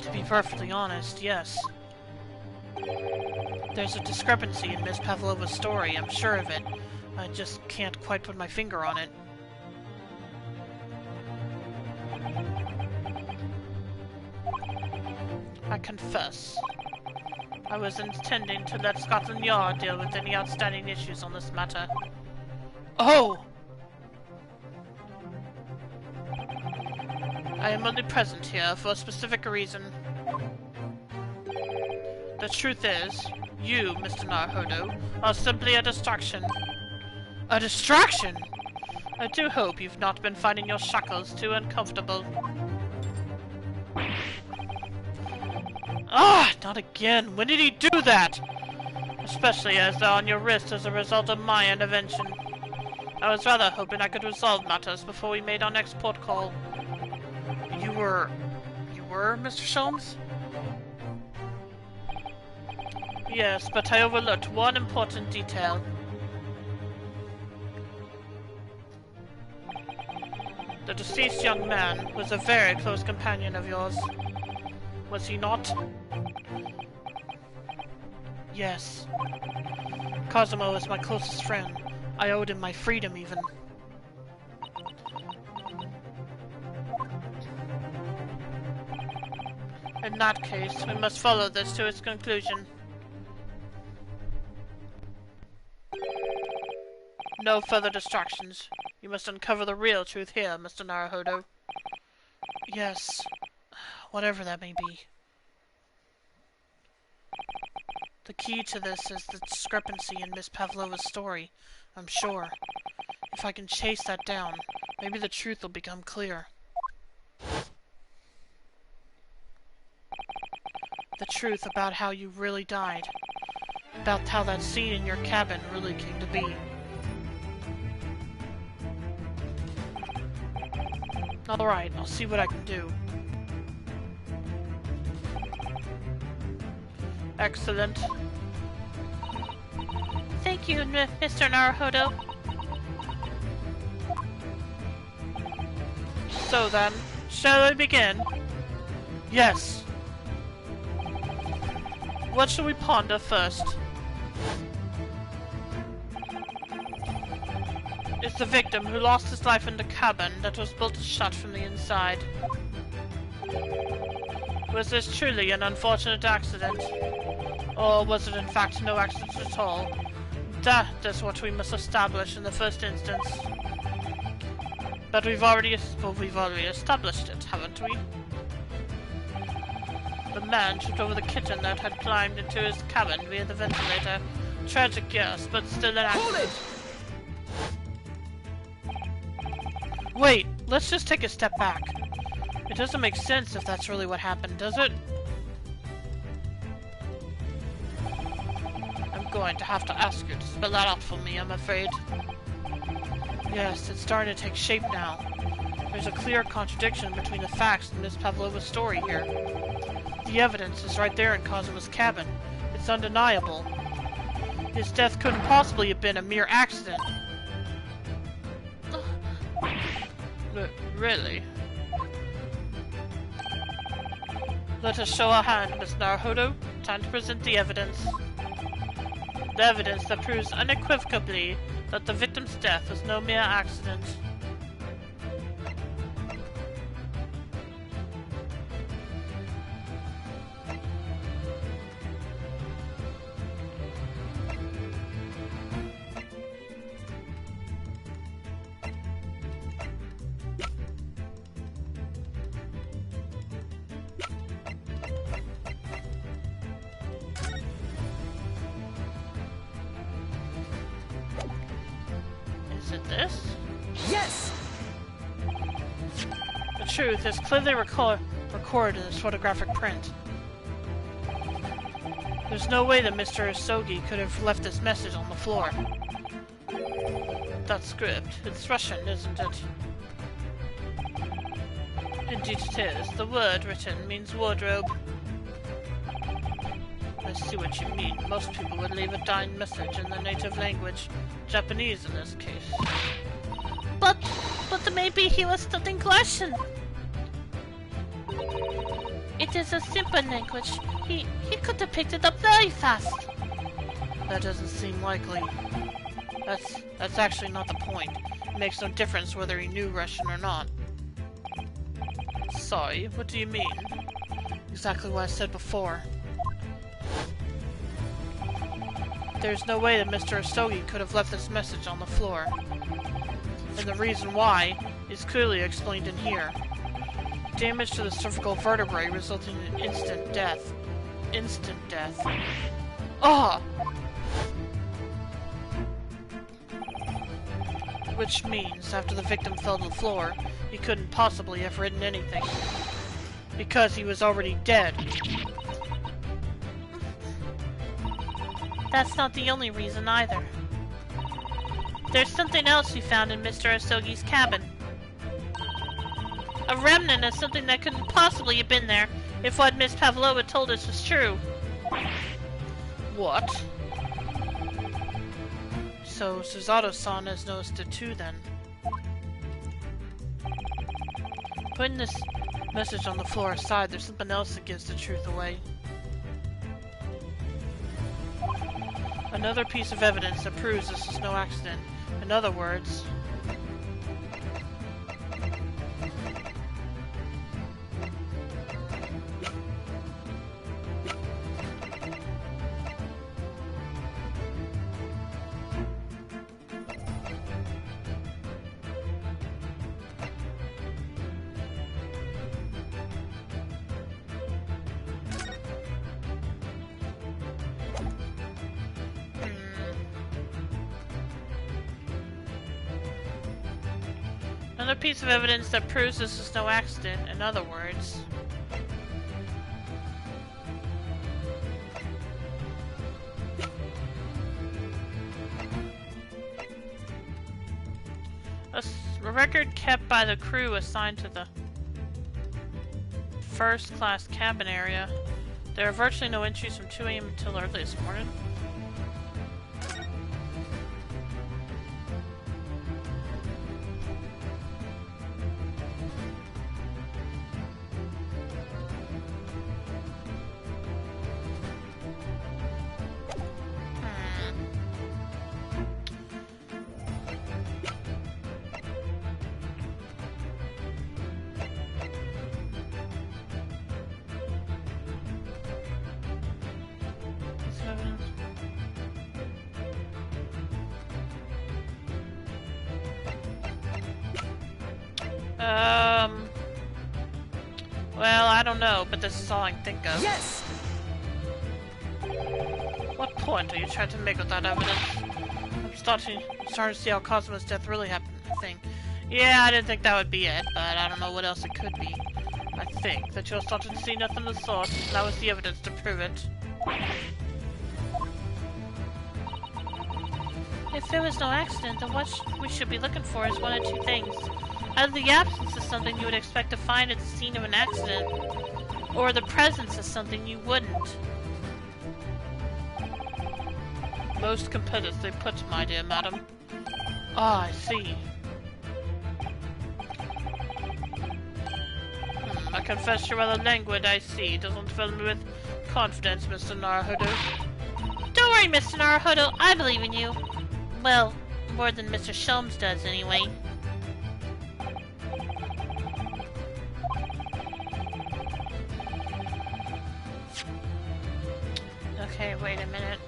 A: To be perfectly honest, yes. There's a discrepancy in Miss Pavlova's story, I'm sure of it. I just can't quite put my finger on it. I confess. I was intending to let Scotland Yard deal with any outstanding issues on this matter. Oh! I am only present here for a specific reason. The truth is, you, Mr. Naruhodo, are simply a distraction. A distraction? I do hope you've not been finding your shackles too uncomfortable. Ah, not again! When did he do that? Especially as they're on your wrist as a result of my intervention. I was rather hoping I could resolve matters before we made our next port call. You were, Mr. Sholmes? Yes, but I overlooked one important detail. The deceased young man was a very close companion of yours. Was he not? Yes. Cosimo was my closest friend. I owed him my freedom, even. In that case, we must follow this to its conclusion. No further distractions. You must uncover the real truth here, Mr. Naruhodo. Yes. Whatever that may be. The key to this is the discrepancy in Miss Pavlova's story, I'm sure. If I can chase that down, maybe the truth will become clear. The truth about how you really died. About how that scene in your cabin really came to be. Alright, I'll see what I can do. Excellent.
B: Thank you, Mr. Naruhodo.
A: So then, shall we begin? Yes. What shall we ponder first? Is the victim who lost his life in the cabin that was built shut from the inside. Was this truly an unfortunate accident? Or was it in fact no accident at all? That is what we must establish in the first instance. But we've already established it, haven't we? The man tripped over the kitten that had climbed into his cabin via the ventilator. Tragic, yes, but still an accident. Wait, let's just take a step back. It doesn't make sense if that's really what happened, does it? I'm going to have to ask you to spell that out for me, I'm afraid. Yes, it's starting to take shape now. There's a clear contradiction between the facts and Miss Pavlova's story here. The evidence is right there in Cosimo's cabin. It's
B: It's undeniable. His death couldn't possibly have been a mere accident. Really? Let us show our hand, Miss Naruhodo. Time to present the evidence. The evidence that proves unequivocally that the victim's death was no mere accident. Is it this?
C: Yes!
B: The truth is clearly recorded in this photographic print. There's no way that Mr. Asogi could have left this message on the floor. That script, it's Russian, isn't it? Indeed it is. The word written means wardrobe. I see what you mean. Most people would leave a dying message in their native language. Japanese in this case.
A: But maybe he was studying Russian. It is a simple language. He could have picked it up very fast.
B: That doesn't seem likely. That's actually not the point. It makes no difference whether he knew Russian or not. Sorry, what do you mean? Exactly what I said before. There's no way that Mr. Asogi could have left this message on the floor. And the reason why is clearly explained in here. Damage to the cervical vertebrae resulting in instant death. Instant death. Ah! Which means, after the victim fell to the floor, he couldn't possibly have written anything. Because he was already dead.
A: That's not the only reason either. There's something else we found in Mr. Asogi's cabin. A remnant of something that couldn't possibly have been there if what Miss Pavlova told us was true.
B: What? So Suzato-san has noticed it too then. Putting this message on the floor aside, there's something else that gives the truth away. Another piece of evidence that proves this is no accident. In other words... Another piece of evidence that proves this is no accident, in other words. A record kept by the crew assigned to the first class cabin area. There are virtually no entries from 2 AM until early this morning. Well, I don't know, but this is all I can think of.
C: Yes!
B: What point are you trying to make with that evidence? I'm starting to see how Cosmo's death really happened, I think. Yeah, I didn't think that would be it, but I don't know what else it could be. I think that you're starting to see nothing of the sort, and that was the evidence to prove it.
A: If there was no accident, then what we should be looking for is one of two things. Either the absence of something you would expect to find at the scene of an accident, or the presence of something you wouldn't. Most competently put, my dear madam. Ah, I see. I confess you're rather languid, I see. Doesn't fill me with confidence, Mr. Naruhodo. Don't worry, Mr. Naruhodo. I believe in you. Well, more than Mr. Shelms does, anyway. Okay, wait a minute.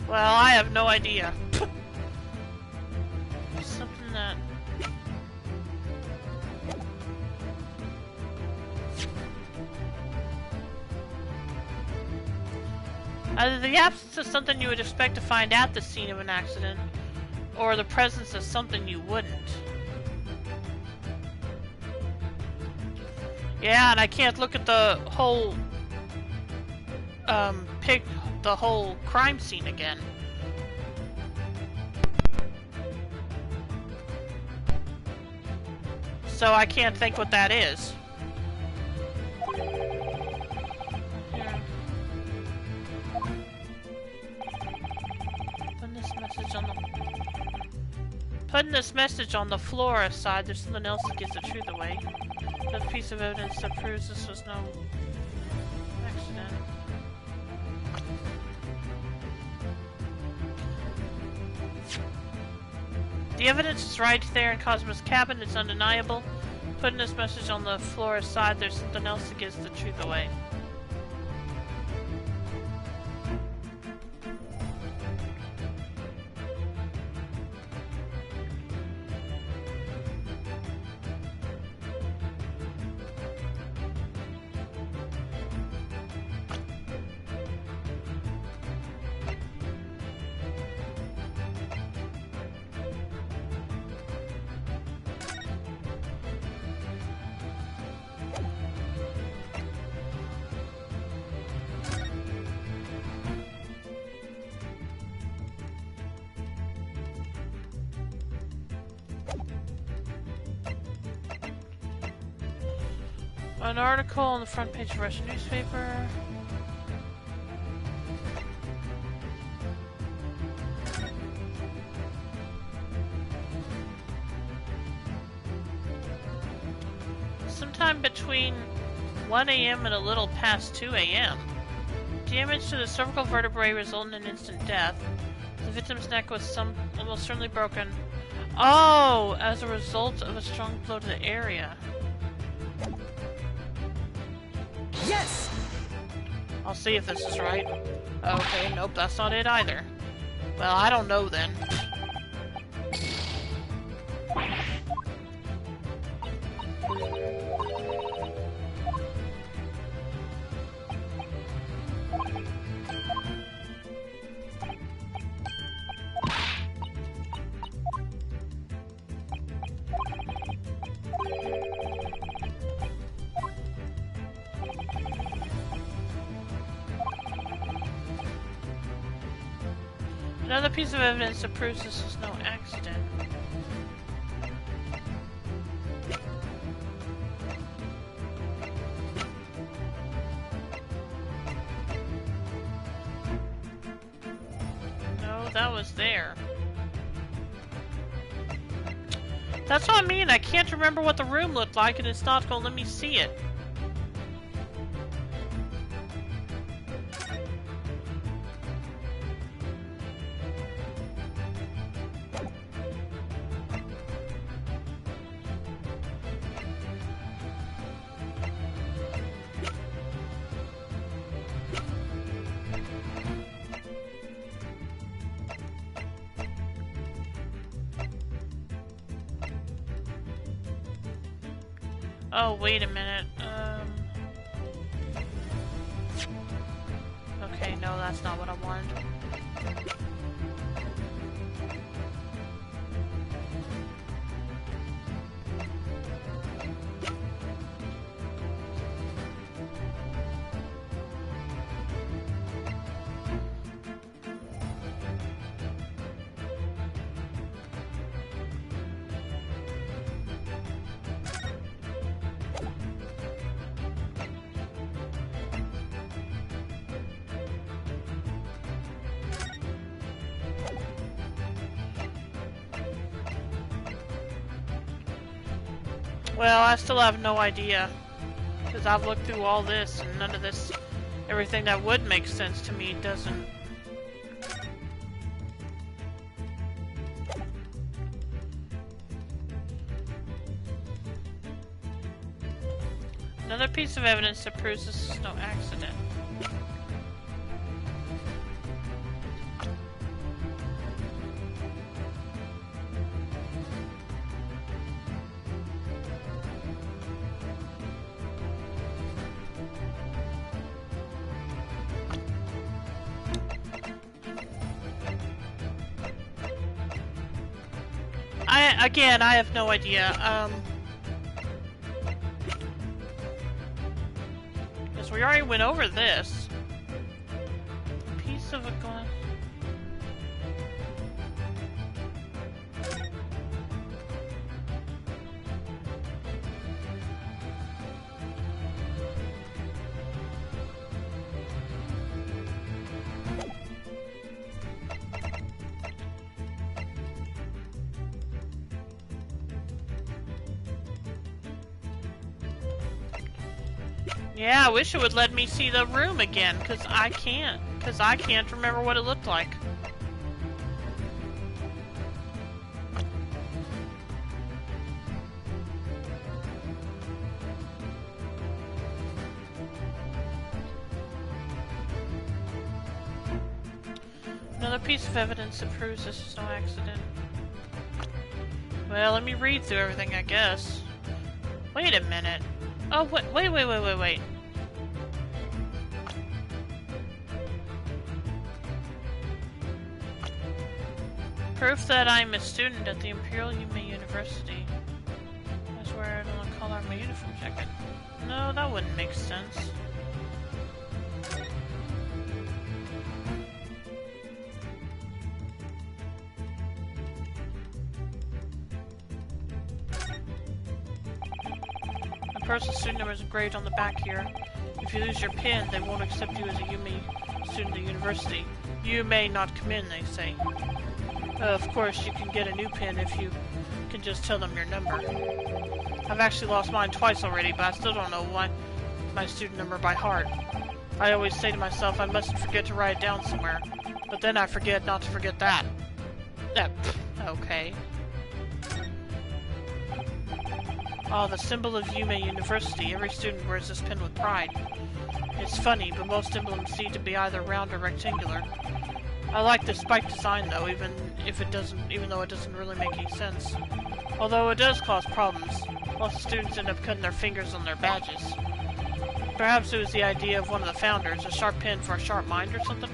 A: Well, I have no idea. Something that... Either the absence of something you would expect to find at the scene of an accident, or the presence of something you wouldn't. Yeah, and I can't look at the whole... the whole crime scene again. So I can't think what that is. Here. Putting this message on the floor aside, there's something else that gives the truth away. There's a piece of evidence that proves this was no accident. The evidence is right there in Cosmo's cabin, it's undeniable. Putting this message on the floor aside, there's something else that gives the truth away. An article on the front page of a Russian newspaper. Sometime between 1 a.m. and a little past 2 a.m. Damage to the cervical vertebrae resulted in instant death. The victim's neck was almost certainly broken. Oh, as a result of a strong blow to the area.
C: Yes!
A: I'll see if this is right. Okay, nope, that's not it either. Well, I don't know then. Another piece of evidence that proves this was no accident. No, that was there. That's what I mean, I can't remember what the room looked like and it's not gonna let me see it. Oh, wait a minute. Okay, no, that's not what I wanted.
B: Well, I still have no idea. Because I've looked through all this and none of this, everything that would make sense to me doesn't. Another piece of evidence that proves this is no accident. Again, I have no idea. Because we already went over this. A piece of a glass. Yeah, I wish it would let me see the room again, because I can't remember what it looked like. Another piece of evidence that proves this is no accident. Well, let me read through everything, I guess. Wait a minute. Oh, wait. Proof that I'm a student at the Imperial Yume University. That's where I don't want to call out my uniform jacket. No, that wouldn't make sense. Personal student number is engraved on the back here. If you lose your pin, they won't accept you as a Yume student at university. You may not come in, they say. Of course, you can get a new pin if you can just tell them your number. I've actually lost mine twice already, but I still don't know my student number by heart. I always say to myself I mustn't forget to write it down somewhere, but then I forget not to forget that. Okay. Oh, the symbol of Yume University. Every student wears this pin with pride. It's funny, but most emblems seem to be either round or rectangular. I like the spike design though, even though it doesn't really make any sense. Although it does cause problems. Lots of students end up cutting their fingers on their badges. Perhaps it was the idea of one of the founders, a sharp pin for a sharp mind or something?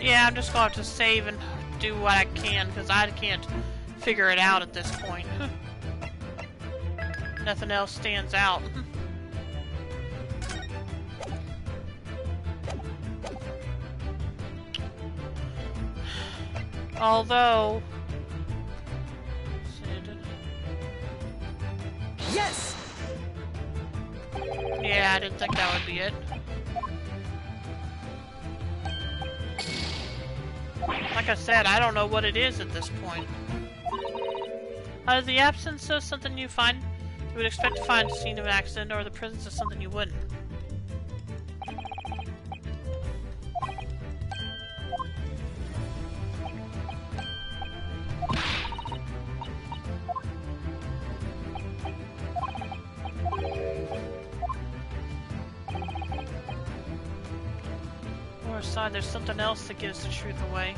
B: Yeah, I'm just going to save and do what I can, because I can't figure it out at this point. Nothing else stands out. Although...
C: Yes!
B: Yeah, I didn't think that would be it.
A: Like I said, I don't know what it is at this point. The absence of something you would expect to find a scene of an accident, or the presence of something you wouldn't. Or aside, there's something else that gives the truth away.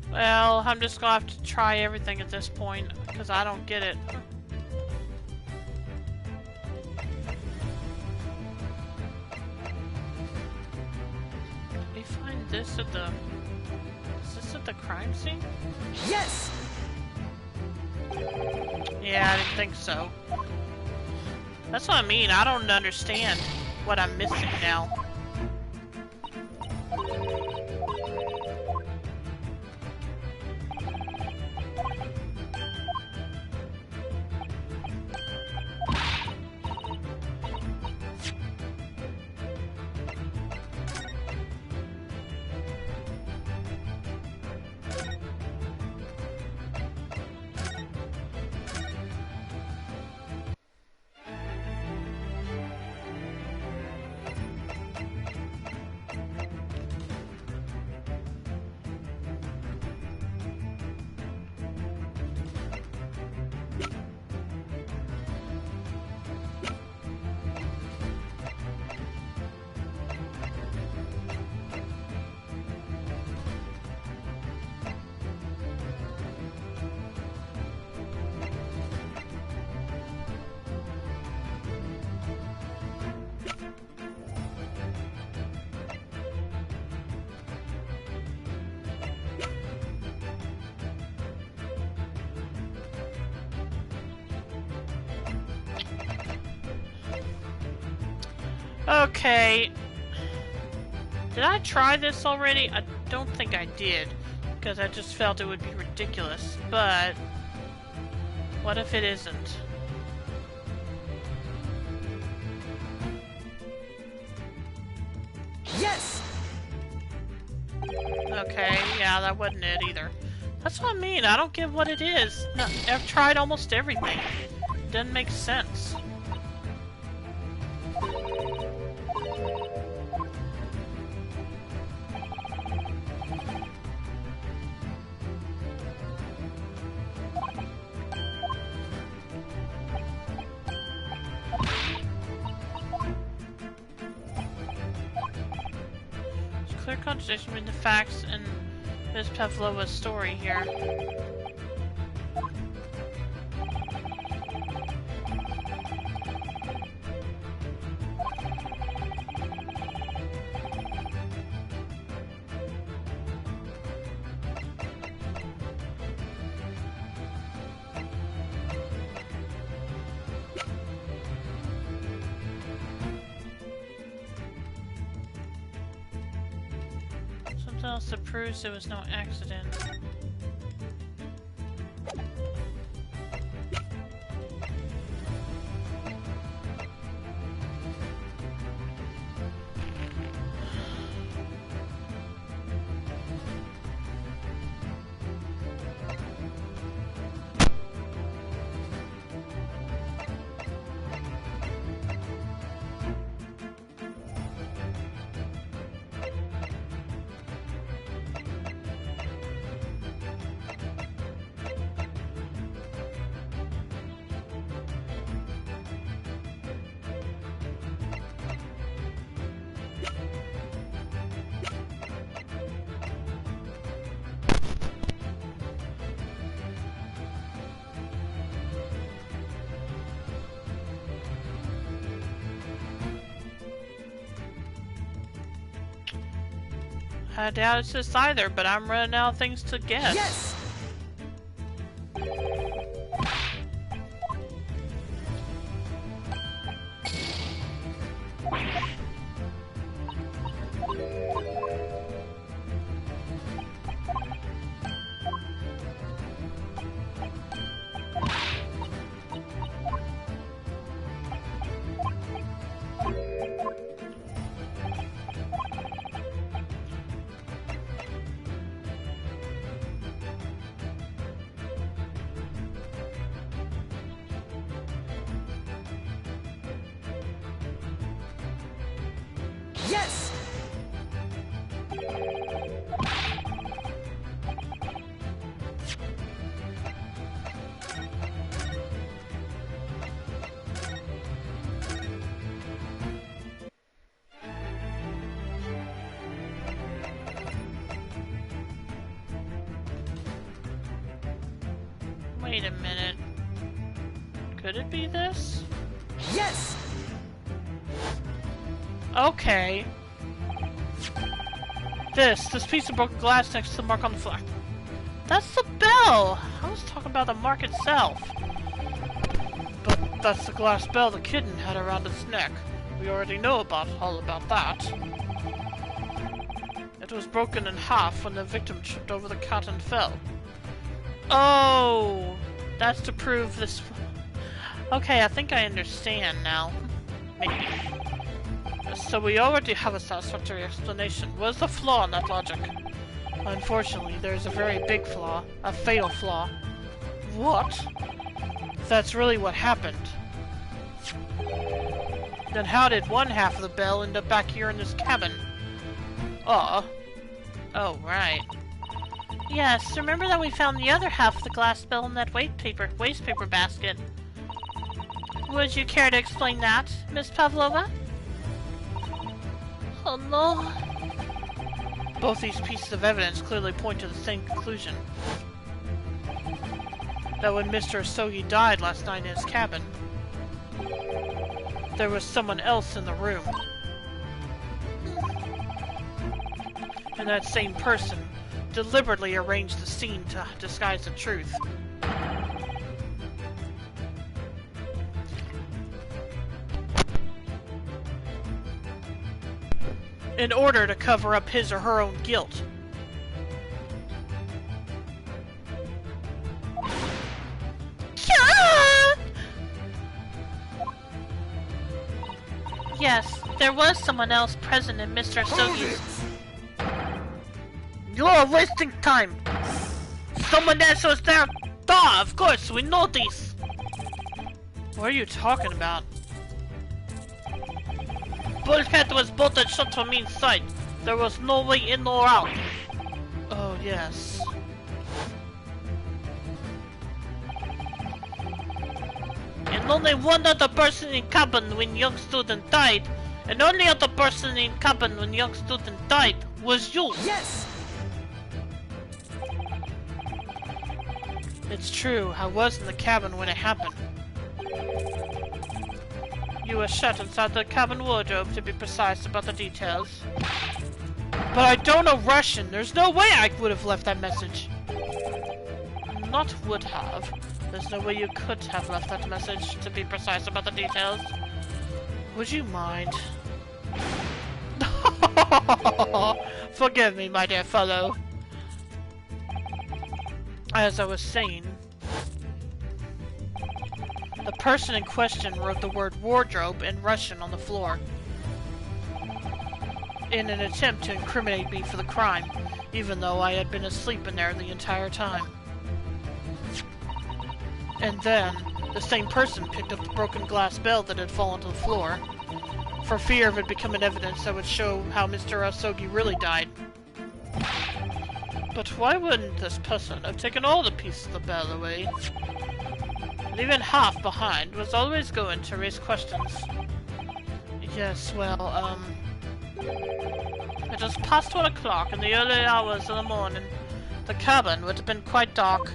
A: Well, I'm just gonna have to try everything at this point, because I don't get it. Did we find this at the... Is this at the crime scene?
C: Yes!
A: Yeah, I didn't think so. That's what I mean, I don't understand what I'm missing now. Okay. Did I try this already? I don't think I did, because I just felt it would be ridiculous, but what if it isn't?
C: Yes!
A: Okay, yeah, that wasn't it either. That's what I mean, I don't get what it is. No, I've tried almost everything. Doesn't make sense. Clear contradiction between the facts and Ms. Pavlova's story here.
B: else that proves it was no accident? I doubt it's this either, but I'm running out of things to guess.
C: Yes! Yes!
B: Wait a minute. Could it be this?
C: Yes!
B: Okay. This piece of broken glass next to the mark on the floor. That's the bell! I was talking about the mark itself. But that's the glass bell the kitten had around its neck. We already know all about that. It was broken in half when the victim tripped over the cat and fell. Oh! That's to prove this... Okay, I think I understand now. Maybe. So we already have a satisfactory explanation. What's the flaw in that logic? Unfortunately, there's a very big flaw. A fatal flaw. What? That's really what happened. Then how did one half of the bell end up back here in this cabin? Oh, right. Yes, remember that we found the other half of the glass bell in that waste paper basket. Would you care to explain that, Miss Pavlova? Oh no. Both these pieces of evidence clearly point to the same conclusion. That when Mr. Asogi died last night in his cabin, there was someone else in the room. And that same person deliberately arranged the scene to disguise the truth. In order to cover up his or her own guilt. Yes, there was someone else present in Mr. Asogi's... You're wasting time! Someone else was there! Duh, of course, we know this! What are you talking about? Bulkhead was bolted shut from inside. There was no way in or out. Oh, yes. And only one other person in cabin when young student died. And only other person in cabin when young student died was you.
C: Yes!
B: It's true, I was in the cabin when it happened. You were shut inside the cabin wardrobe, to be precise about the details. But I don't know Russian. There's no way I would have left that message. Not would have. There's no way you could have left that message, to be precise about the details. Would you mind? Forgive me, my dear fellow. As I was saying, the person in question wrote the word wardrobe in Russian on the floor in an attempt to incriminate me for the crime, even though I had been asleep in there the entire time. And then, the same person picked up the broken glass bell that had fallen to the floor, for fear of it becoming evidence that would show how Mr. Asogi really died. But why wouldn't this person have taken all the pieces of the bell away? Leaving half behind was always going to raise questions. Yes, well, it was past 1 o'clock in the early hours of the morning. The cabin would have been quite dark.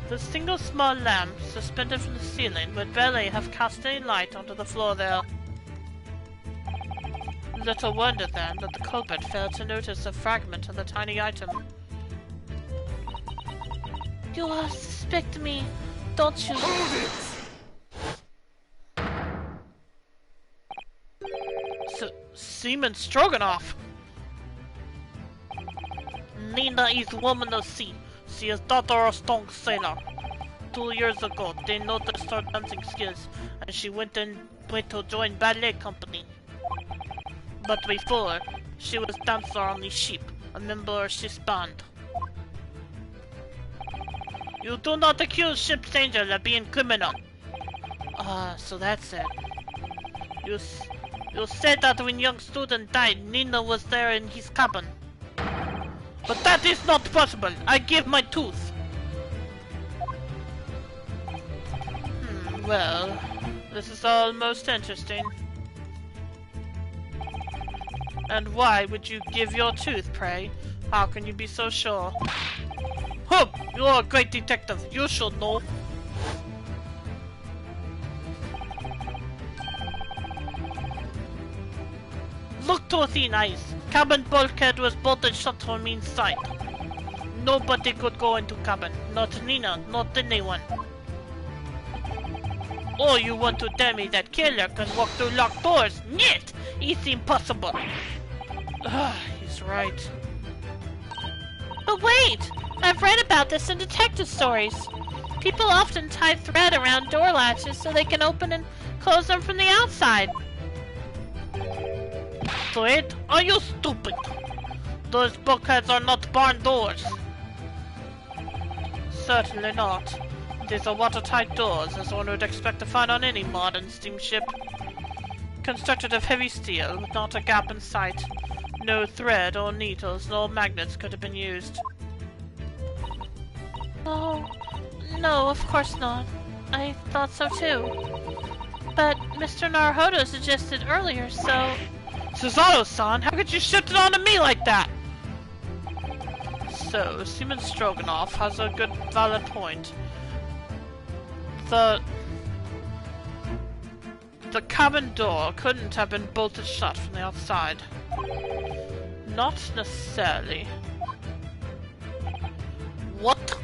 B: The single small lamp suspended from the ceiling would barely have cast any light onto the floor there. Little wonder then that the culprit failed to notice a fragment of the tiny item. You all suspect me, don't you? Seaman Stroganoff! Nina is woman of sea. She is daughter of strong sailor. 2 years ago, they noticed her dancing skills, and she went to join ballet company. But before, she was dancer on the ship, a member of ship's band. You do not accuse ship's angel of being criminal. So that's it. You said that when young student died, Nina was there in his cabin. But that is not possible. I give my tooth. Well, this is all most interesting. And why would you give your tooth, pray? How can you be so sure? Huh! You're a great detective. You should know. Look to the ice. Cabin bulkhead was bolted shut from inside. Nobody could go into cabin. Not Nina, not anyone. Or you want to tell me that killer can walk through locked doors? Нет! It's impossible. He's right.
A: But wait! I've read about this in detective stories. People often tie thread around door latches so they can open and close them from the outside.
B: Thread? Are you stupid? Those bulkheads are not barn doors. Certainly not. These are watertight doors, as one would expect to find on any modern steamship. Constructed of heavy steel, with not a gap in sight. No thread or needles nor magnets could have been used.
A: Oh, no, of course not. I thought so too. But Mr. Naruhodo suggested earlier, so...
B: Cesaro-san, how could you shift it onto me like that? So, Seaman Stroganoff has a good, valid point. The cabin door couldn't have been bolted shut from the outside. Not necessarily. What?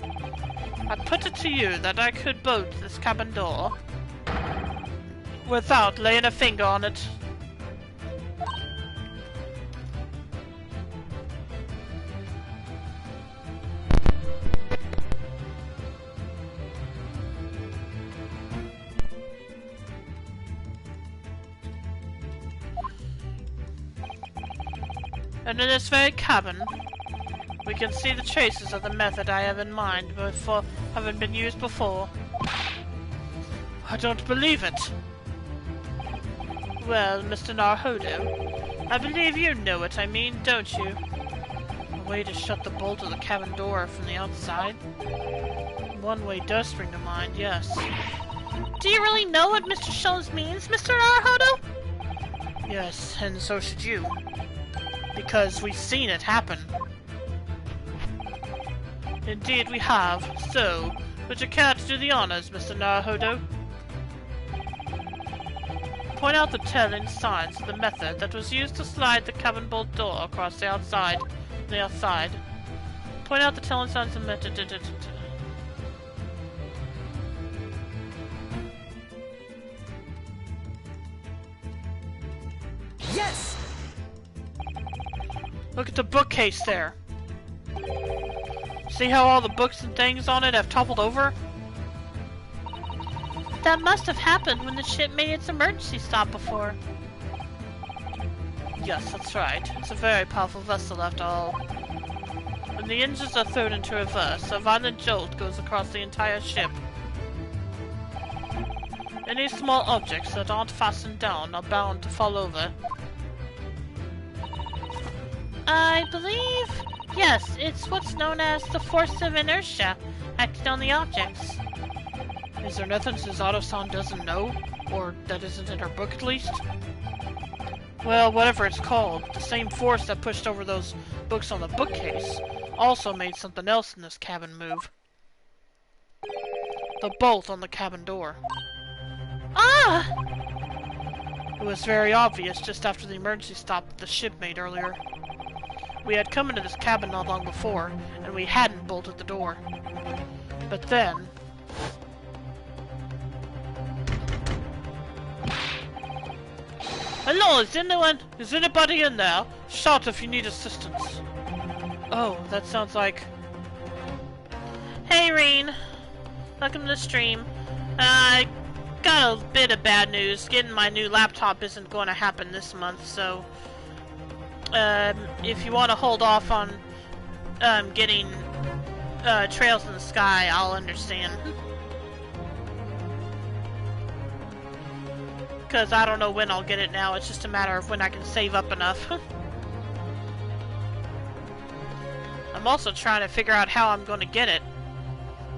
B: I put it to you that I could bolt this cabin door without laying a finger on it. And in this very cabin, we can see the traces of the method I have in mind before having been used before. I don't believe it. Well, Mr. Naruhodo, I believe you know what I mean, don't you? A way to shut the bolt of the cabin door from the outside? One way does spring to mind, yes.
A: Do you really know what Mr. Shones means, Mr. Naruhodo?
B: Yes, and so should you. Because we've seen it happen. Indeed we have. So, would you care to do the honors, Mr. Naruhodo? Point out the telling signs of the method that was used to slide the cabin bolt door across the outside. Point out the telling signs of the method.
C: Yes!
B: Look at the bookcase there. See how all the books and things on it have toppled over?
A: That must have happened when the ship made its emergency stop before.
B: Yes, that's right. It's a very powerful vessel after all. When the engines are thrown into reverse, a violent jolt goes across the entire ship. Any small objects that aren't fastened down are bound to fall over.
A: I believe... Yes, it's what's known as the force of inertia acting on the objects.
B: Is there nothing Suzato-san doesn't know? Or that isn't in her book at least? Well, whatever it's called, the same force that pushed over those books on the bookcase also made something else in this cabin move. The bolt on the cabin door.
A: Ah!
B: It was very obvious just after the emergency stop that the ship made earlier. We had come into this cabin not long before, and we hadn't bolted the door. But then... Hello, is anybody in there? Shout if you need assistance. Oh, that sounds like...
A: Hey, Reen. Welcome to the stream. I got a bit of bad news. Getting my new laptop isn't going to happen this month, so... if you want to hold off on getting Trails in the Sky, I'll understand. Because I don't know when I'll get it now, it's just a matter of when I can save up enough. I'm also trying to figure out how I'm going to get it.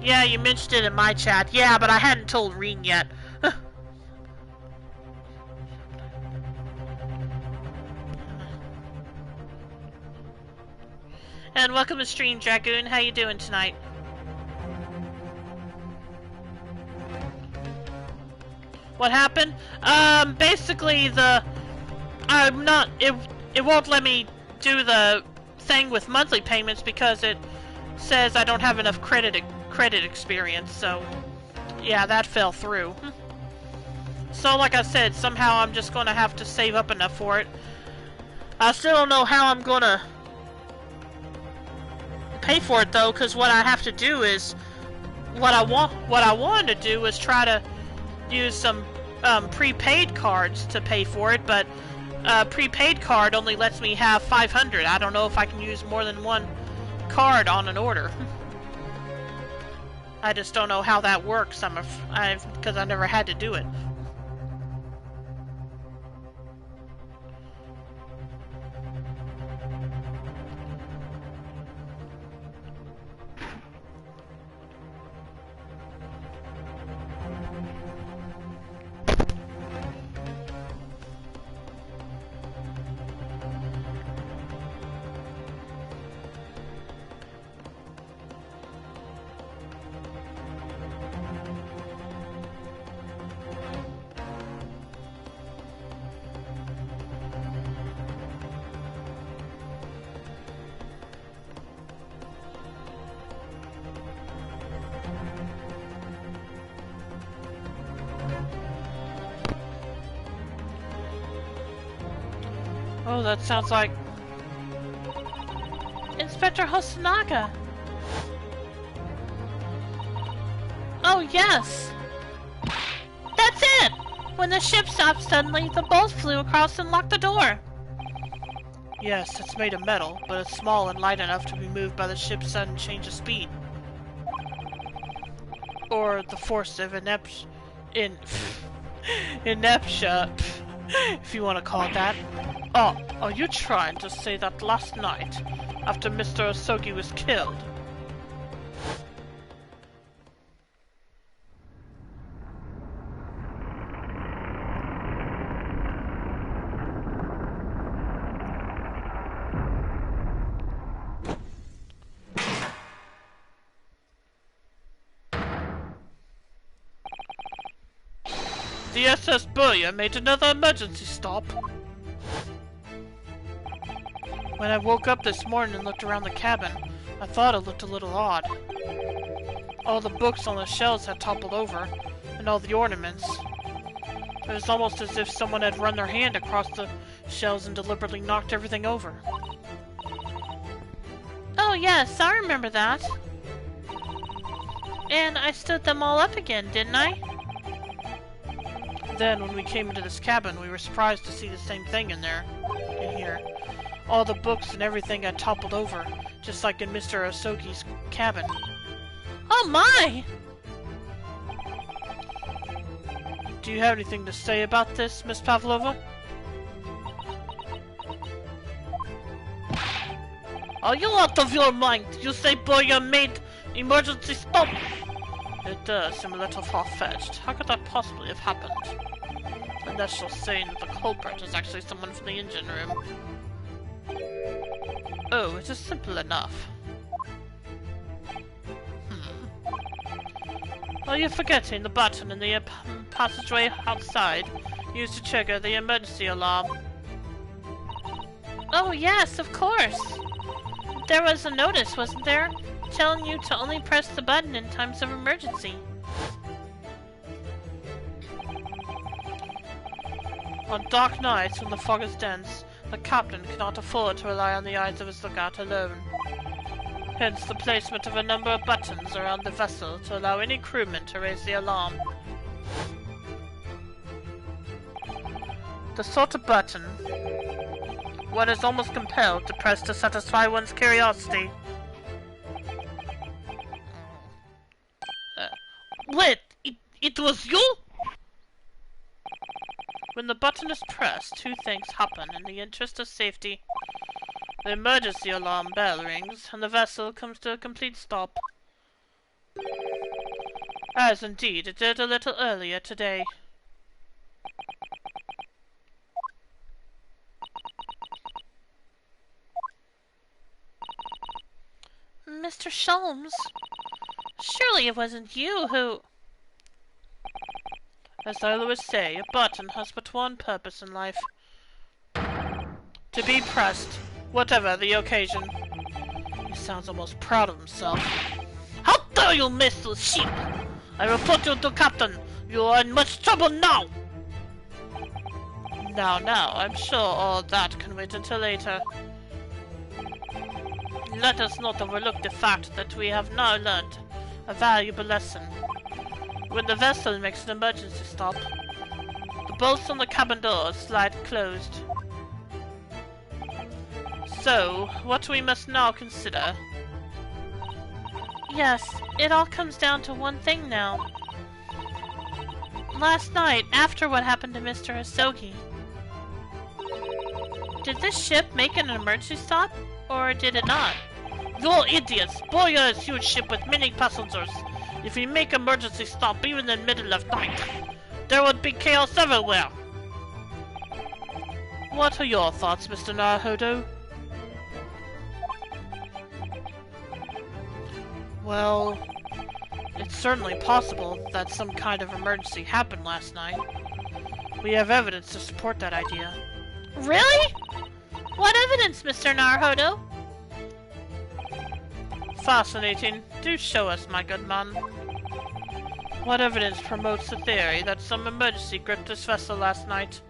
A: Yeah, you mentioned it in my chat. Yeah, but I hadn't told Reen yet. And welcome to stream, Dragoon. How you doing tonight? What happened? Basically it won't let me do the thing with monthly payments because it says I don't have enough credit experience, so yeah, that fell through. So like I said, somehow I'm just gonna have to save up enough for it. I still don't know how I'm gonna pay for it though, because what I have to do is what I wanted to do is try to use some prepaid cards to pay for it, but prepaid card only lets me have 500. I don't know if I can use more than one card on an order. I just don't know how that works. Because I never had to do it. Oh, that sounds like Inspector Hosonaga. Oh, yes! That's it! When the ship stopped suddenly, the bolt flew across and locked the door.
B: Yes, it's made of metal, but it's small and light enough to be moved by the ship's sudden change of speed. Or the force of ineptia, if you want to call it that. Oh, are you trying to say that last night, after Mr. Osogi was killed? The SS Burya made another emergency stop. When I woke up this morning and looked around the cabin, I thought it looked a little odd. All the books on the shelves had toppled over, and all the ornaments. It was almost as if someone had run their hand across the shells and deliberately knocked everything over.
A: Oh yes, I remember that. And I stood them all up again, didn't I?
B: Then, when we came into this cabin, we were surprised to see the same thing in here. All the books and everything had toppled over, just like in Mr. Osoki's cabin.
A: Oh my!
B: Do you have anything to say about this, Miss Pavlova?
A: Are you out of your mind? You say Boya made emergency stop?
B: It does seem a little far-fetched. How could that possibly have happened? And that's just saying that the culprit is actually someone from the engine room. Oh, it is simple enough. Are you forgetting the button in the passageway outside used to trigger the emergency alarm?
A: Oh yes, of course. There was a notice, wasn't there? Telling you to only press the button in times of emergency.
B: On dark nights when the fog is dense, the captain cannot afford to rely on the eyes of his lookout alone. Hence the placement of a number of buttons around the vessel to allow any crewman to raise the alarm. The sort of button one is almost compelled to press to satisfy one's curiosity.
A: Wait, it was you?
B: When the button is pressed, two things happen in the interest of safety. The emergency alarm bell rings, and the vessel comes to a complete stop. As indeed it did a little earlier today.
A: Mr. Sholmes, surely it wasn't you who...
B: As I always say, a button has but one purpose in life. To be pressed, whatever the occasion. He sounds almost proud of himself.
A: How dare you, Mr. Sheep! I report you to Captain. You are in much trouble now!
B: Now, I'm sure all that can wait until later. Let us not overlook the fact that we have now learned a valuable lesson. When the vessel makes an emergency stop, the bolts on the cabin doors slide closed. So, what we must now consider...
A: Yes, it all comes down to one thing now. Last night, after what happened to Mr. Hisogi, did this ship make an emergency stop, or did it not?
B: You're idiots! Boya is a huge ship with many passengers. If we make emergency stop even in the middle of night, there would be chaos everywhere. What are your thoughts, Mr. Naruhodo? Well, it's certainly possible that some kind of emergency happened last night. We have evidence to support that idea.
A: Really? What evidence, Mr. Naruhodo?
B: Fascinating. Do show us, my good man. What evidence promotes the theory that some emergency gripped this vessel last night?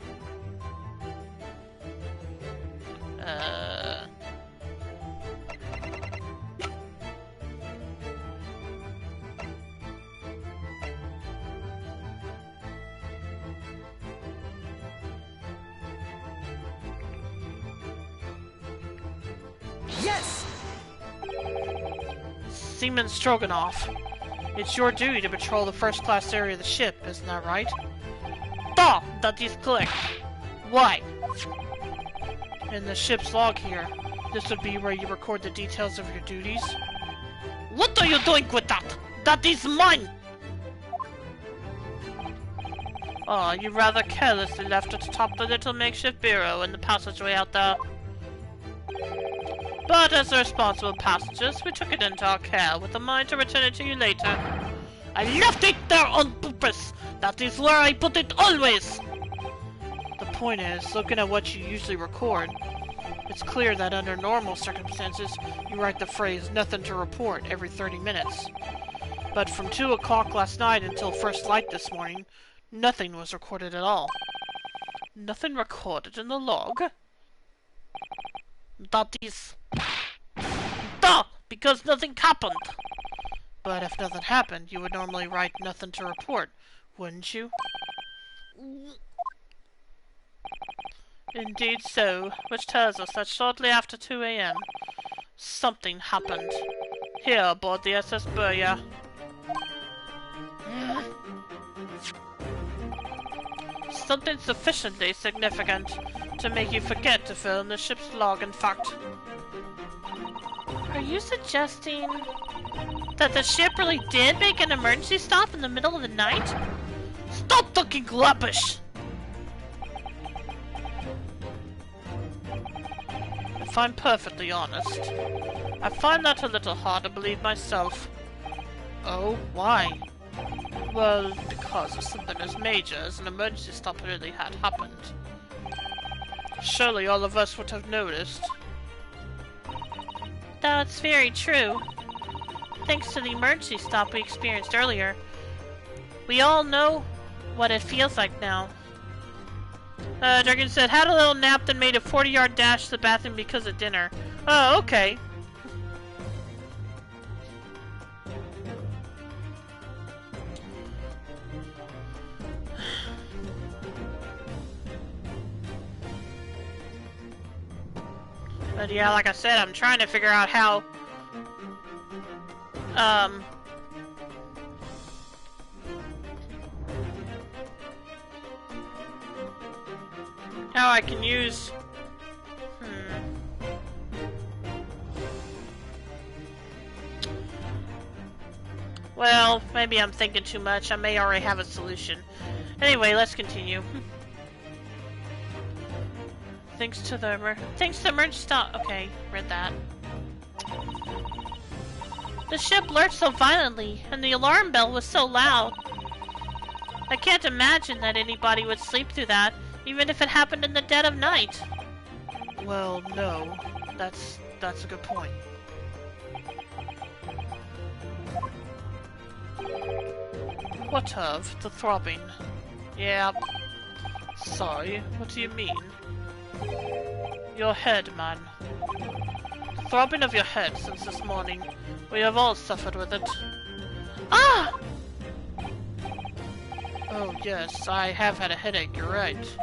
C: Yes!
B: Seaman Stroganoff, it's your duty to patrol the first-class area of the ship, isn't that right?
A: That is correct. Why?
B: In the ship's log here, this would be where you record the details of your duties.
A: What are you doing with that? That is mine!
B: Oh, you rather carelessly left it atop the little makeshift bureau in the passageway out there. But as the responsible passengers, we took it into our care with a mind to return it to you later.
A: I left it there on purpose! That is where I put it always!
B: The point is, looking at what you usually record, it's clear that under normal circumstances, you write the phrase "nothing to report" every 30 minutes. But from 2 o'clock last night until first light this morning, nothing was recorded at all. Nothing recorded in the log? That is... Duh! Because nothing happened! But if nothing happened, you would normally write nothing to report, wouldn't you? Indeed so, which tells us that shortly after 2 a.m., something happened. Here aboard the SS Burya. Something sufficiently significant to make you forget to fill in the ship's log, in fact. Are you suggesting that the ship really did make an emergency stop in the middle of the night? Stop looking gluppish! If I'm perfectly honest, I find that a little hard to believe myself. Oh, why? Well, because of something as major as an emergency stop really had happened. Surely all of us would have noticed. That's very true. Thanks to the emergency stop we experienced earlier, we all know what it feels like now. Dragon said, had a little nap, then made a 40-yard dash to the bathroom because of dinner. Oh, okay. But yeah, like I said, I'm trying to figure out how, how I can use, Well, maybe I'm thinking too much. I may already have a solution. Anyway, let's continue. Thanks to the emergency stop. Okay, read that. The ship lurched so violently, and the alarm bell was so loud. I can't imagine that anybody would sleep through that, even if it happened in the dead of night. Well, no. That's a good point. What of the throbbing? Yeah. Sorry, what do you mean? Your head, man. The throbbing of your head since this morning. We have all suffered with it. Ah! Oh yes, I have had a headache, you're right.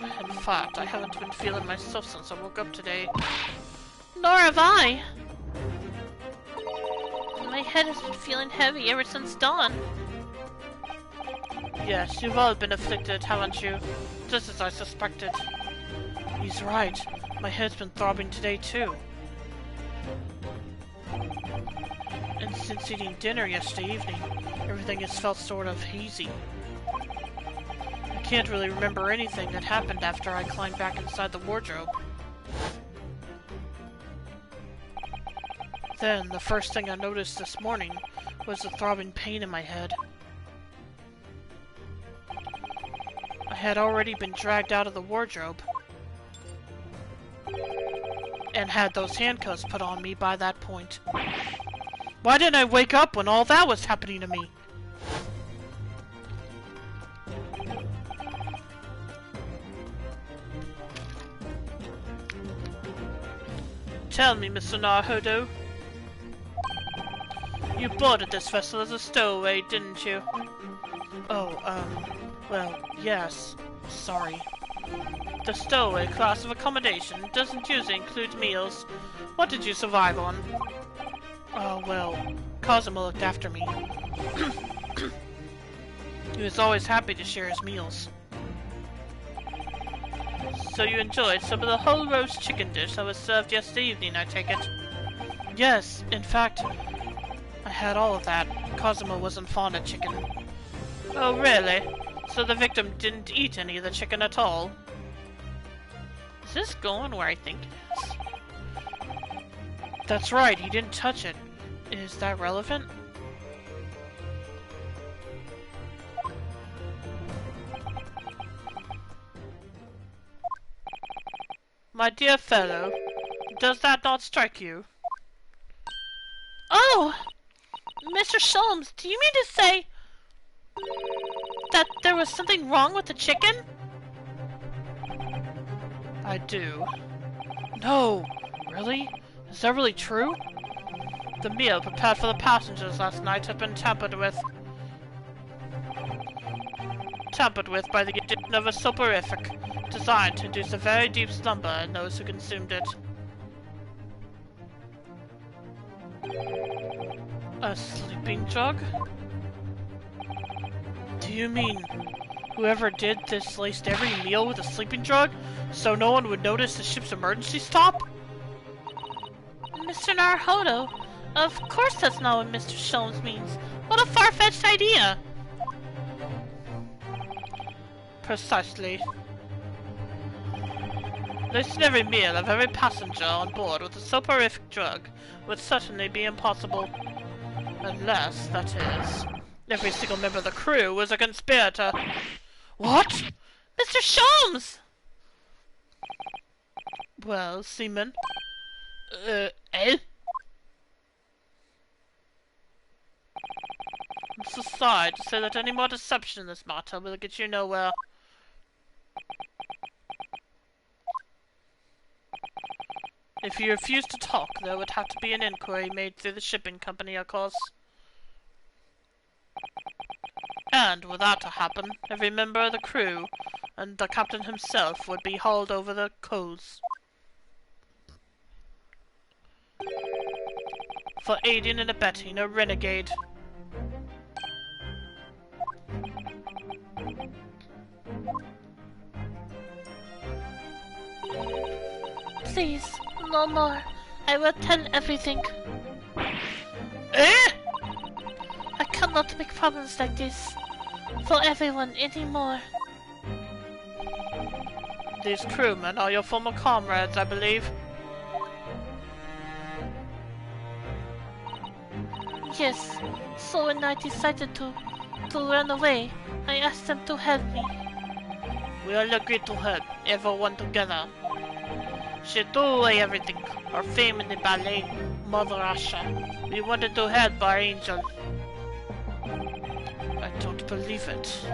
B: In fact, I haven't been feeling myself since I woke up today. Nor have I! My head has been feeling heavy ever since dawn. Yes, you've all been afflicted, haven't you? Just as I suspected. He's right. My head's been throbbing today, too. And since eating dinner yesterday evening, everything has felt sort of hazy. I can't really remember anything that happened after I climbed back inside the wardrobe. Then, the first thing I noticed this morning was the throbbing pain in my head. I had already been dragged out of the wardrobe and had those handcuffs put on me by that point. Why didn't I wake up when all that was happening to me? Tell me, Mr. Naruhodo. You boarded this vessel as a stowaway, didn't you? Oh, well, yes. Sorry. The stowaway class of accommodation doesn't usually include meals. What did you survive on? Oh, well, Cosimo looked after me. He was always happy to share his meals. So you enjoyed some of the whole roast chicken dish that was served yesterday evening, I take it? Yes, in fact, I had all of that. Cosimo wasn't fond of chicken. Oh, really? So the victim didn't eat any of the chicken at all? Is this going where I think it is? That's right, he didn't touch it. Is that relevant? My dear fellow, does that not strike you? Oh! Mr. Sholmes, do you mean to say that there was something wrong with the chicken?
A: I do. No! Really? Is that really true? The meal prepared for the passengers last night had been tampered with. Tampered with by the addition of a soporific, designed to induce a very deep slumber in those who consumed it. A sleeping drug? Do you mean whoever did this laced every meal with a sleeping drug so no one would notice the ship's emergency stop?
B: Mr. Naruhodo, of course that's not what Mr. Sholmes means. What a far-fetched idea!
A: Precisely. Lacing every meal of every passenger on board with a soporific drug would certainly be impossible. Unless, that is, every single member of the crew was a conspirator. What?
B: Mr. Sholmes!
A: Well, seaman?
B: Eh?
A: I'm so sorry to say that any more deception in this matter will get you nowhere. If you refuse to talk, there would have to be an inquiry made through the shipping company, of course. And were that to happen, every member of the crew and the captain himself would be hauled over the coals for aiding and abetting a renegade.
B: Please, no more. I will tell everything.
A: Eh?
B: I cannot make problems like this for everyone anymore.
A: These crewmen are your former comrades, I believe.
B: Yes, so when I decided to run away, I asked them to help me.
A: We all agreed to help, everyone together. She threw away everything, our fame in the ballet, Mother Russia. We wanted to help our angel. I don't believe it.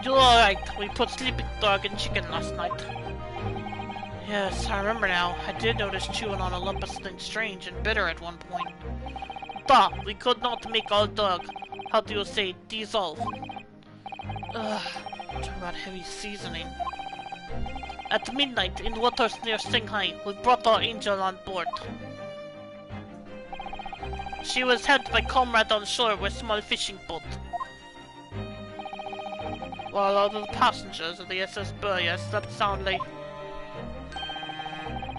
A: You're alright, we put sleeping dog and chicken last night. Yes, I remember now. I did notice chewing on a lump of something strange and bitter at one point. But we could not make our dog, how do you say, dissolve. Ugh, talk about heavy seasoning. At midnight, in waters near Shanghai, we brought our angel on board. She was helped by comrade on shore with a small fishing boat, while all of the passengers of the SS Burya slept soundly,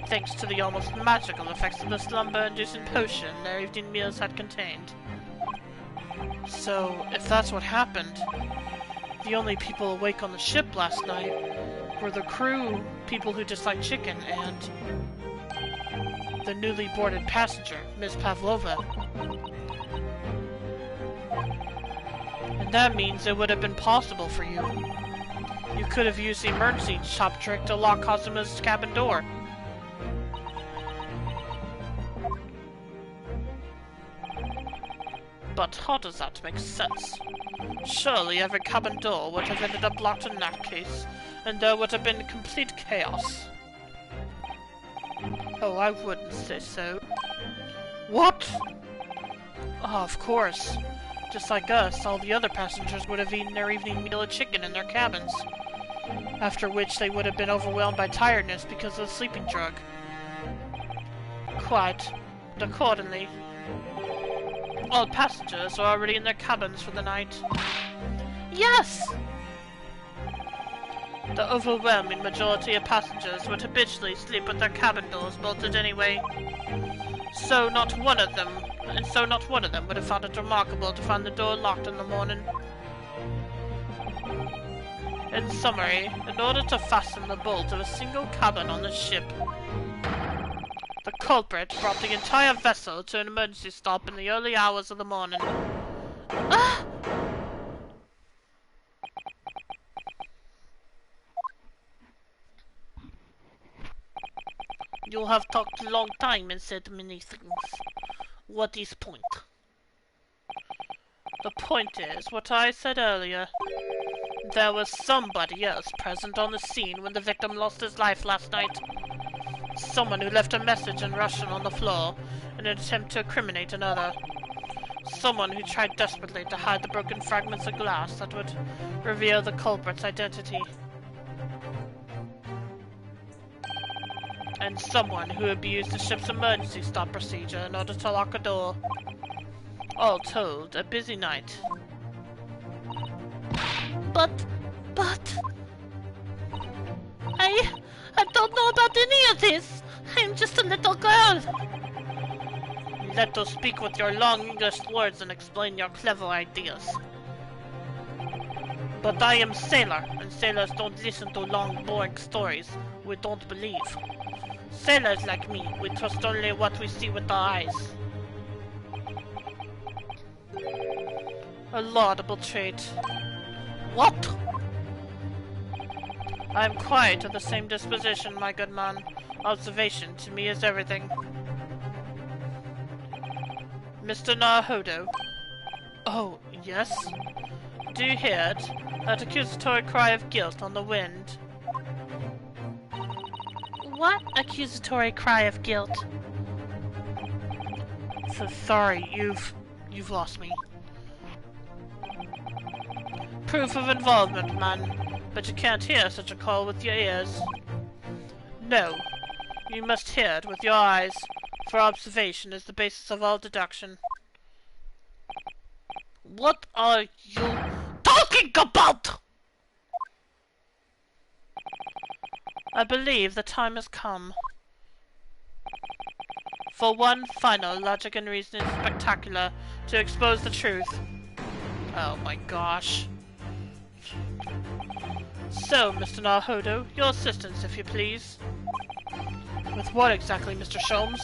A: thanks to the almost magical effects of the slumber-inducing potion their evening meals had contained. So, if that's what happened, the only people awake on the ship last night were the crew, people who dislike chicken, and the newly boarded passenger, Miss Pavlova. And that means it would have been possible for you. You could have used the emergency shop trick to lock Cosima's cabin door. But how does that make sense? Surely every cabin door would have ended up locked in that case, and there would have been complete chaos. Oh, I wouldn't say so. What? Oh, of course. Just like us, all the other passengers would have eaten their evening meal of chicken in their cabins, after which they would have been overwhelmed by tiredness because of the sleeping drug. Quite. But accordingly, all passengers are already in their cabins for the night.
B: Yes!
A: The overwhelming majority of passengers would habitually sleep with their cabin doors bolted anyway. So not one of them would have found it remarkable to find the door locked in the morning. In summary, in order to fasten the bolt of a single cabin on the ship, the culprit brought the entire vessel to an emergency stop in the early hours of the morning.
B: Ah!
A: You have talked a long time and said many things. What is point?
B: The point is, what I said earlier. There was somebody else present on the scene when the victim lost his life last night. Someone who left a message in Russian on the floor in an attempt to incriminate another. Someone who tried desperately to hide the broken fragments of glass that would reveal the culprit's identity. And someone who abused the ship's emergency stop procedure in order to lock a door. All told, a busy night. But... I don't know about any of this. I'm just a little girl. Let us speak with your long English words and explain your clever ideas. But I am sailor, and sailors don't listen to long, boring stories we don't believe. Sailors like me, we trust only what we see with our eyes. A laudable trait. What? I am quite of the same disposition, my good man. Observation to me is everything. Mr. Naruhodo. Oh, yes? Do you hear it? That accusatory cry of guilt on the wind.
A: What accusatory cry of guilt?
B: So sorry, you've lost me. Proof of involvement, man. But you can't hear such a call with your ears. No, you must hear it with your eyes, for observation is the basis of all deduction. What are you talking about? I believe the time has come for one final logic and reasoning spectacular to expose the truth. Oh my gosh. So, Mr. Naruhodo, your assistance, if you please. With what exactly, Mr. Sholmes?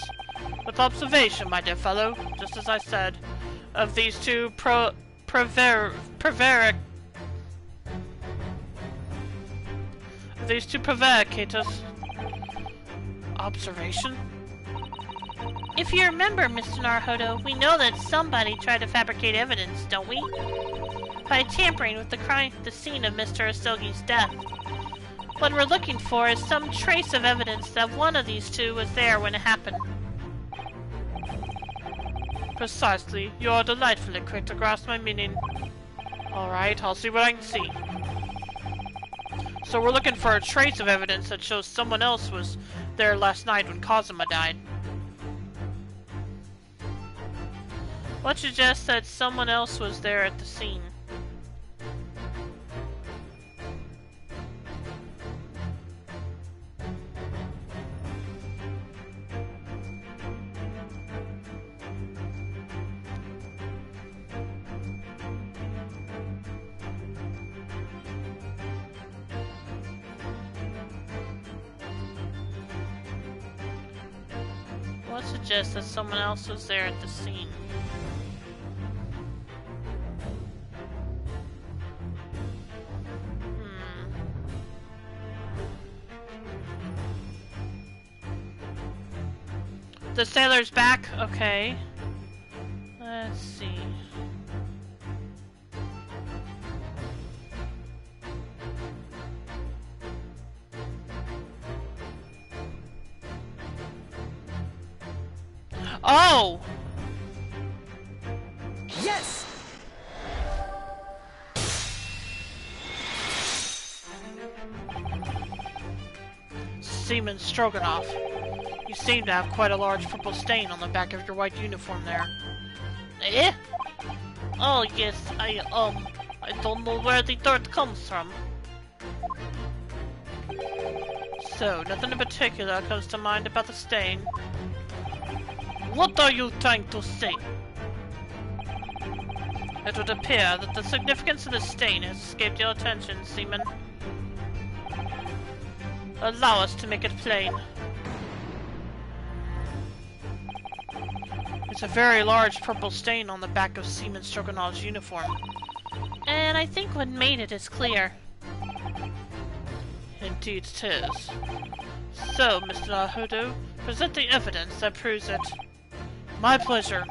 B: With observation, my dear fellow, just as I said, of these two prevaricators. Observation?
A: If you remember, Mr. Naruhodo, we know that somebody tried to fabricate evidence, don't we? By tampering with the scene of Mr. Asogi's death. What we're looking for is some trace of evidence that one of these two was there when it happened.
B: Precisely. You're delightfully quick to grasp my meaning. Alright, I'll see what I can see. So we're looking for a trace of evidence that shows someone else was there last night when Kazuma died.
A: What suggests that someone else was there at the scene? What suggests that someone else was there at the scene? The sailor's back? Okay. Let's see. Oh!
C: Yes!
B: Seaman Stroganoff. You seem to have quite a large purple stain on the back of your white uniform there.
A: Eh? Oh yes, I don't know where the dirt comes from.
B: So, nothing in particular comes to mind about the stain. What are you trying to say? It would appear that the significance of the stain has escaped your attention, Seaman. Allow us to make it plain. It's a very large purple stain on the back of Seaman Stroganoff's uniform.
A: And I think what made it is clear.
B: Indeed it is. So, Mr. Naruhodo, present the evidence that proves it. My pleasure.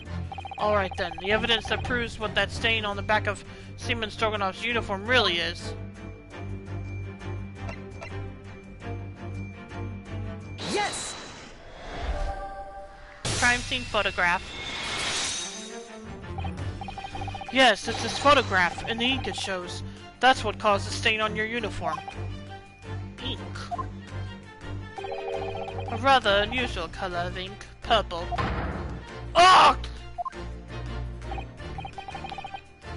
B: Alright then, the evidence that proves what that stain on the back of Seaman Stroganoff's uniform really is.
C: Yes!
B: Crime scene photograph. Yes, it's this photograph, and the ink it shows. That's what caused the stain on your uniform. Ink. A rather unusual color of ink. Purple. Oh!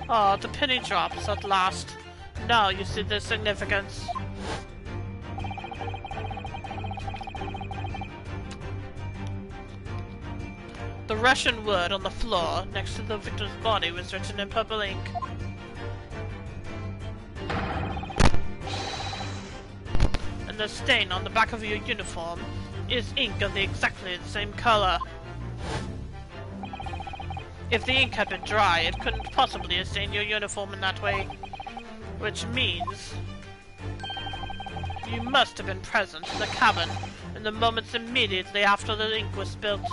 B: Oh, the penny drops at last. Now you see the significance. The Russian word on the floor next to the victim's body was written in purple ink. And the stain on the back of your uniform is ink of exactly the same color. If the ink had been dry, it couldn't possibly have stained your uniform in that way. Which means you must have been present in the cabin in the moments immediately after the ink was spilled.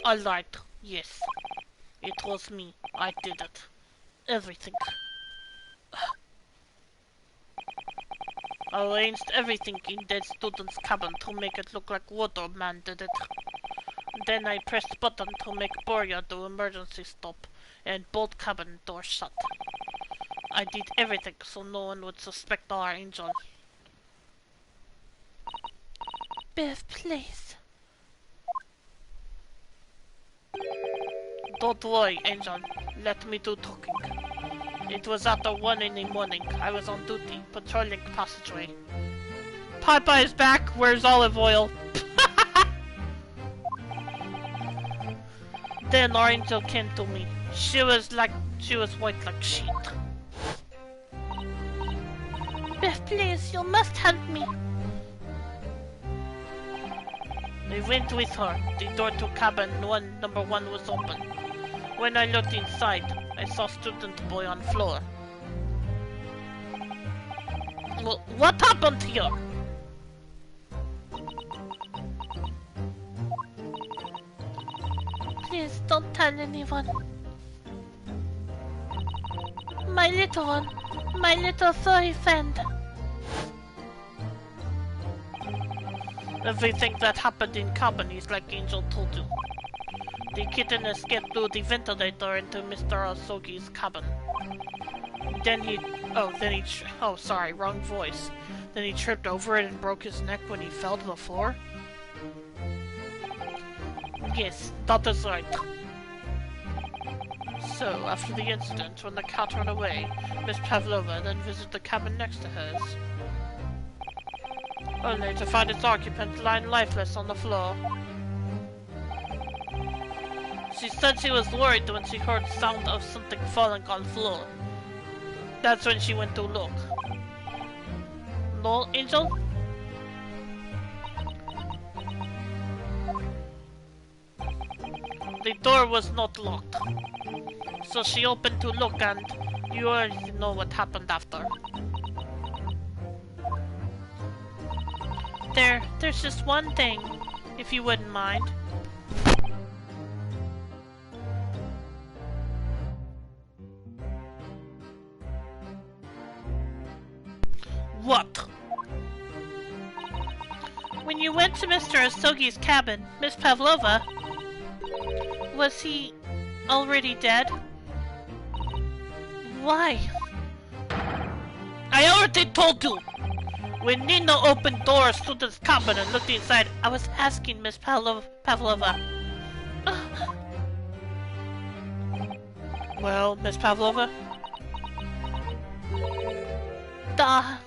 B: Alright, yes. It was me. I did it. Everything. I arranged everything in that student's cabin to make it look like Waterman did it. Then I pressed button to make Boria do emergency stop and bolt cabin door shut. I did everything so no one would suspect our angel. Biff, please. Don't worry, Angel. Let me do talking. It was after 1 in the morning. I was on duty, patrolling passageway. Popeye is back. Where's olive oil? Then our angel came to me. She was white like sheet. Beth, please, you must help me. I went with her. The door to cabin number 1 was open. When I looked inside, I saw student boy on floor. Well, what happened here? Please don't tell anyone. My little one, my little furry friend. Everything that happened in cabin is like Angel told you. The kitten escaped through the ventilator into Mr. Asogi's cabin. Oh, sorry, wrong voice. Then he tripped over it and broke his neck when he fell to the floor? Yes, that is right. So, after the incident, when the cat ran away, Miss Pavlova then visited the cabin next to hers. Only to find its occupant lying lifeless on the floor. She said she was worried when she heard the sound of something falling on the floor. That's when she went to look. No, Angel? The door was not locked. So she opened to look and you already know what happened after. There's just one thing, if you wouldn't mind. What? When you went to Mr. Asogi's cabin, Miss Pavlova, was he already dead? Why? I already told you! When Nina opened doors to the cabin and looked inside, I was asking Miss Pavlova. Well, Miss Pavlova? Duh.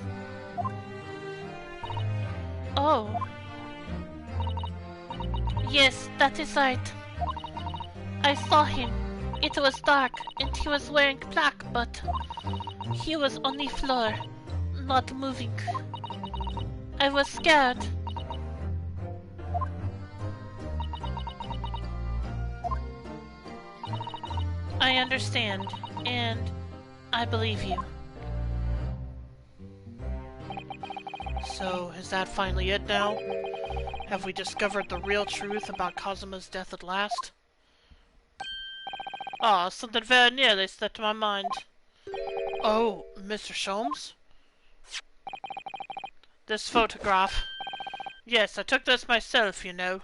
B: Oh. Yes, that is right. I saw him. It was dark, and he was wearing black, but he was on the floor, not moving. I was scared. I understand, and I believe you. So, is that finally it now? Have we discovered the real truth about Kazuma's death at last? Ah, something very nearly slipped my mind. Oh, Mr. Sholmes? This photograph. Yes, I took this myself, you know.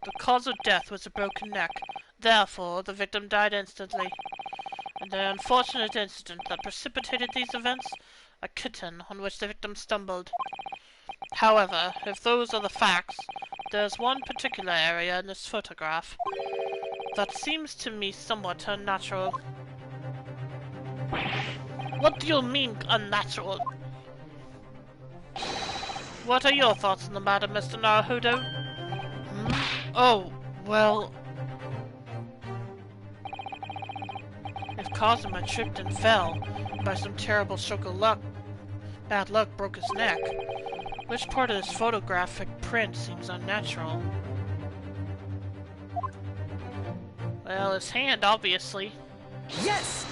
B: The cause of death was a broken neck. Therefore, the victim died instantly. And the unfortunate incident that precipitated these events, a kitten on which the victim stumbled. However, if those are the facts, there's one particular area in this photograph that seems to me somewhat unnatural. What do you mean, unnatural? What are your thoughts on the matter, Mr. Naruhodo? Oh, well... If Kazuma tripped and fell, and by some terrible stroke of luck, bad luck broke his neck, which part of this photographic print seems unnatural? Well, his hand, obviously.
C: Yes!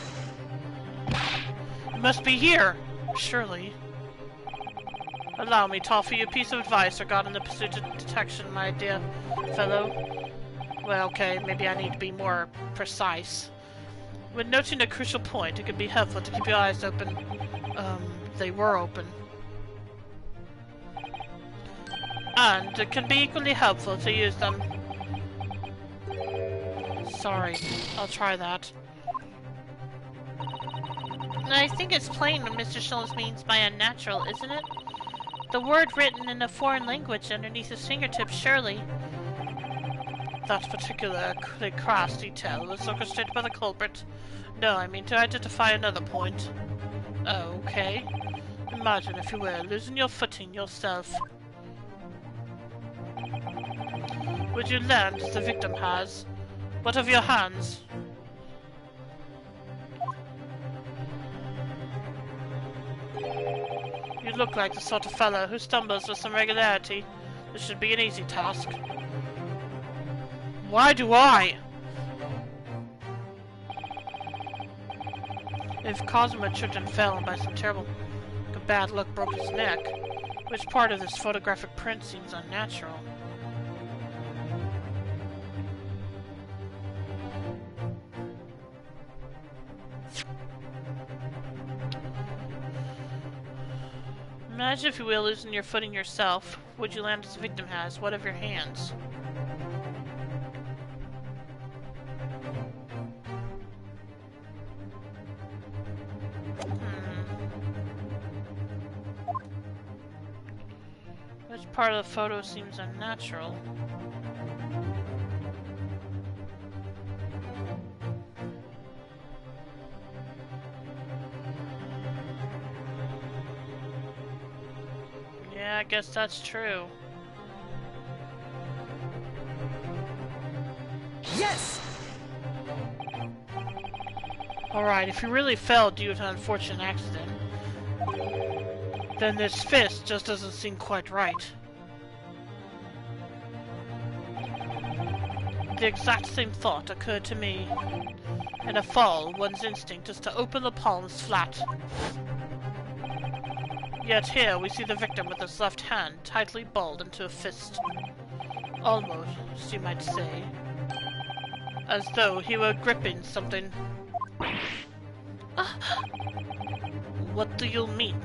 B: It must be here! Surely. Allow me to offer you a piece of advice regarding the pursuit of detection, my dear fellow. Well, okay, maybe I need to be more precise. When noting a crucial point, it can be helpful to keep your eyes open. They were open. And it can be equally helpful to use them. Sorry, I'll try that.
A: I think it's plain what Mr. Sholmes means by unnatural, isn't it? The word written in a foreign language underneath his fingertips, surely.
B: That particular crass detail was orchestrated by the culprit. No, I mean to identify another point. Oh, okay. Imagine, if you will, losing your footing yourself. Would you land as the victim has? What of your hands? You look like the sort of fellow who stumbles with some regularity. This should be an easy task. Why do I? If Kazuma tripped and fell and by some terrible bad luck broke his neck, which part of this photographic print seems unnatural? Imagine, if you will, losing your footing yourself. Would you land as the victim has? What of your hands? Which part of the photo seems unnatural? Yeah, I guess that's true.
C: Yes!
B: Alright, if you really fell due to an unfortunate accident, then this fist just doesn't seem quite right. The exact same thought occurred to me. In a fall, one's instinct is to open the palms flat. Yet here we see the victim with his left hand tightly balled into a fist. Almost, you might say, as though he were gripping something. What do you mean?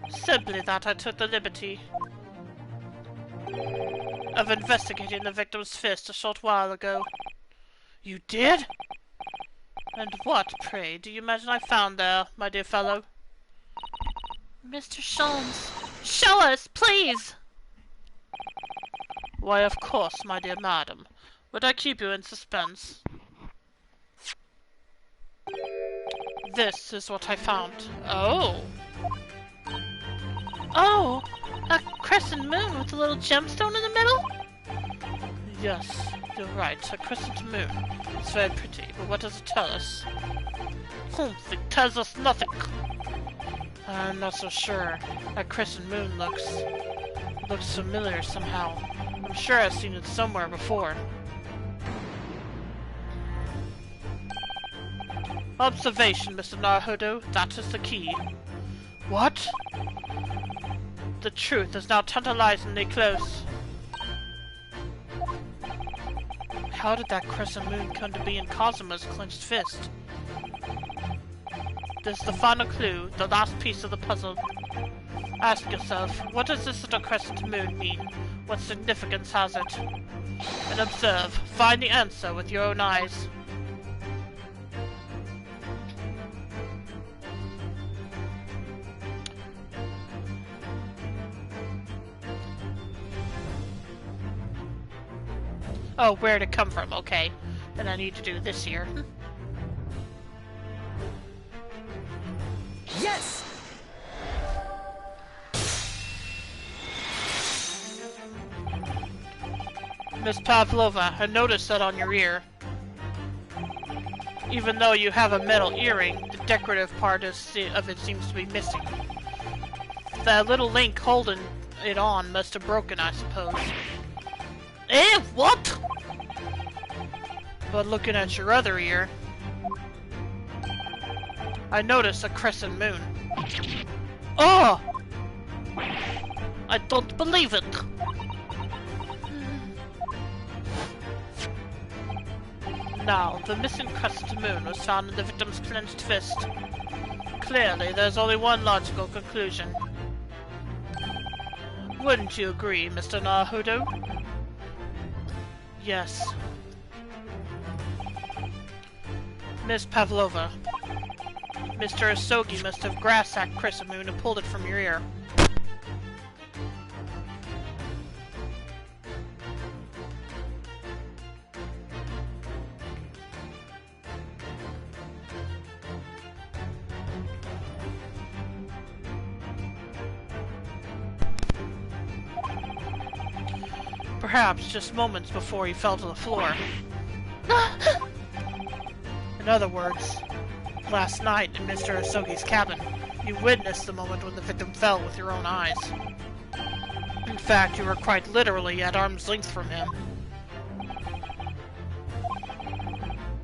B: Simply that I took the liberty of investigating the victim's fist a short while ago. You did? And what, pray, do you imagine I found there, my dear fellow?
A: Mr. Sholmes, show us, please!
B: Why, of course, my dear madam. Would I keep you in suspense? This is what I found. Oh!
A: Oh! A crescent moon with a little gemstone in the middle?
B: Yes, you're right, a crescent moon. It's very pretty, but what does it tell us? Humph, it tells us nothing. I'm not so sure. That crescent moon looks familiar somehow. I'm sure I've seen it somewhere before. Observation, Mr. Naruhodo. That is the key. What? The truth is now tantalizingly close. How did that crescent moon come to be in Kazuma's clenched fist? This is the final clue, the last piece of the puzzle. Ask yourself, what does this little crescent moon mean? What significance has it? And observe, find the answer with your own eyes. Oh, where'd it come from? Okay. Then I need to do this here.
C: Yes!
B: Miss Pavlova, I noticed that on your ear. Even though you have a metal earring, the decorative part of it seems to be missing. That little link holding it on must have broken, I suppose. Eh, what? But looking at your other ear, I noticed a crescent moon. Oh! I don't believe it! Now, the missing crescent moon was found in the victim's clenched fist. Clearly, there's only one logical conclusion. Wouldn't you agree, Mr. Naruto? Yes. Miss Pavlova, Mr. Asogi must have grasped that crescent moon and pulled it from your ear. Perhaps just moments before he fell to the floor. In other words, last night in Mr. Asogi's cabin, you witnessed the moment when the victim fell with your own eyes. In fact, you were quite literally at arm's length from him.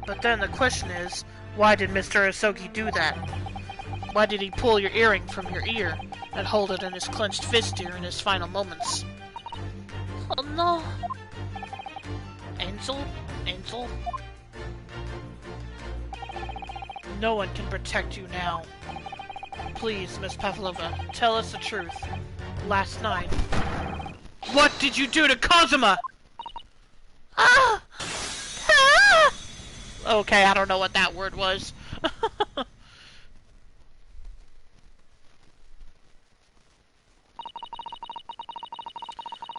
B: But then the question is, why did Mr. Asogi do that? Why did he pull your earring from your ear and hold it in his clenched fist during his final moments? Oh no! Angel? Angel? No one can protect you now. Please, Miss Pavlova, tell us the truth. Last night... What did you do to Kazuma? Ah! Ah! Okay, I don't know what that word was.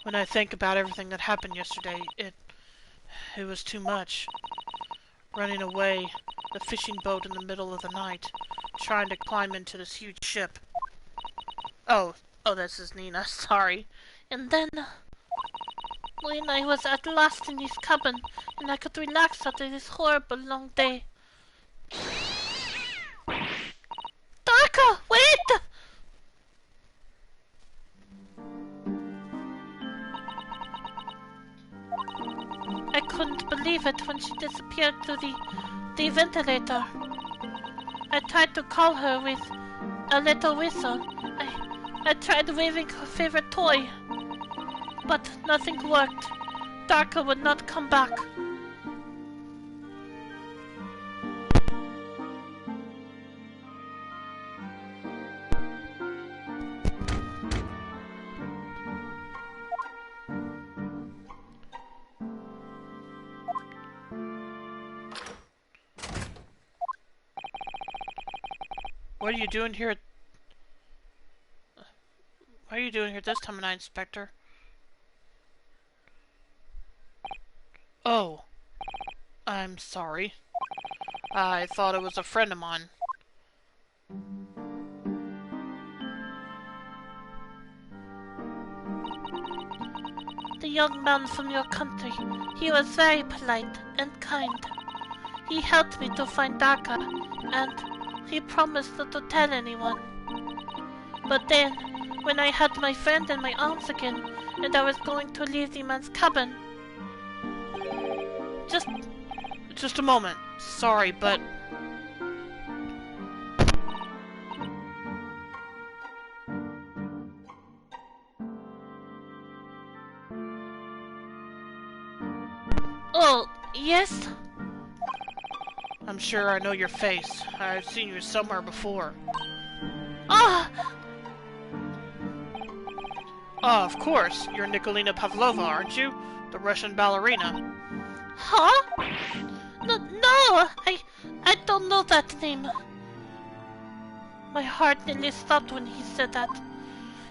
B: When I think about everything that happened yesterday, it was too much. Running away, the fishing boat in the middle of the night, trying to climb into this huge ship. Oh, this is Nina, sorry. And then, when I was at last in his cabin, and I could relax after this horrible long day. Darko, wait! I couldn't believe it when she disappeared through the ventilator. I tried to call her with a little whistle. I tried waving her favorite toy, but nothing worked. Darko would not come back. What are you doing here? What are you doing here this time of night, Inspector? Oh, I'm sorry. I thought it was a friend of mine. The young man from your country, he was very polite and kind. He helped me to find Daka, and he promised not to tell anyone. But then, when I had my friend in my arms again, and I was going to leave the man's cabin... Just a moment. Sorry, but... Oh, yes?
A: I'm sure I know your face. I've seen you somewhere before.
B: Ah!
A: Oh, of course. You're Nikolina Pavlova, aren't you? The Russian ballerina.
B: Huh? No, I don't know that name. My heart nearly stopped when he said that.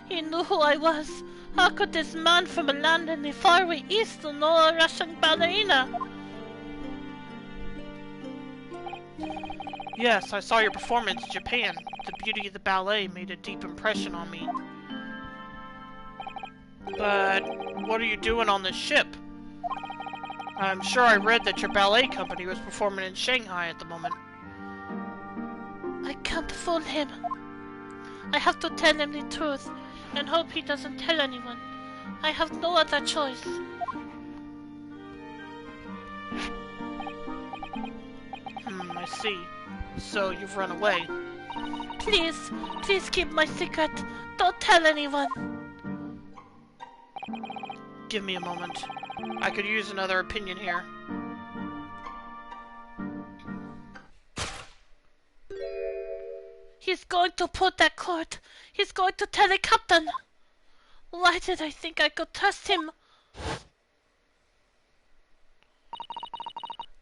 B: He knew who I was. How could this man from a land in the faraway east know a Russian ballerina?
A: Yes, I saw your performance in Japan. The beauty of the ballet made a deep impression on me. But what are you doing on this ship? I'm sure I read that your ballet company was performing in Shanghai at the moment.
B: I can't fool him. I have to tell him the truth and hope he doesn't tell anyone. I have no other choice.
A: I see. So you've run away.
B: Please, please keep my secret. Don't tell anyone.
A: Give me a moment. I could use another opinion here.
B: He's going to put that court. He's going to tell the captain. Why did I think I could trust him?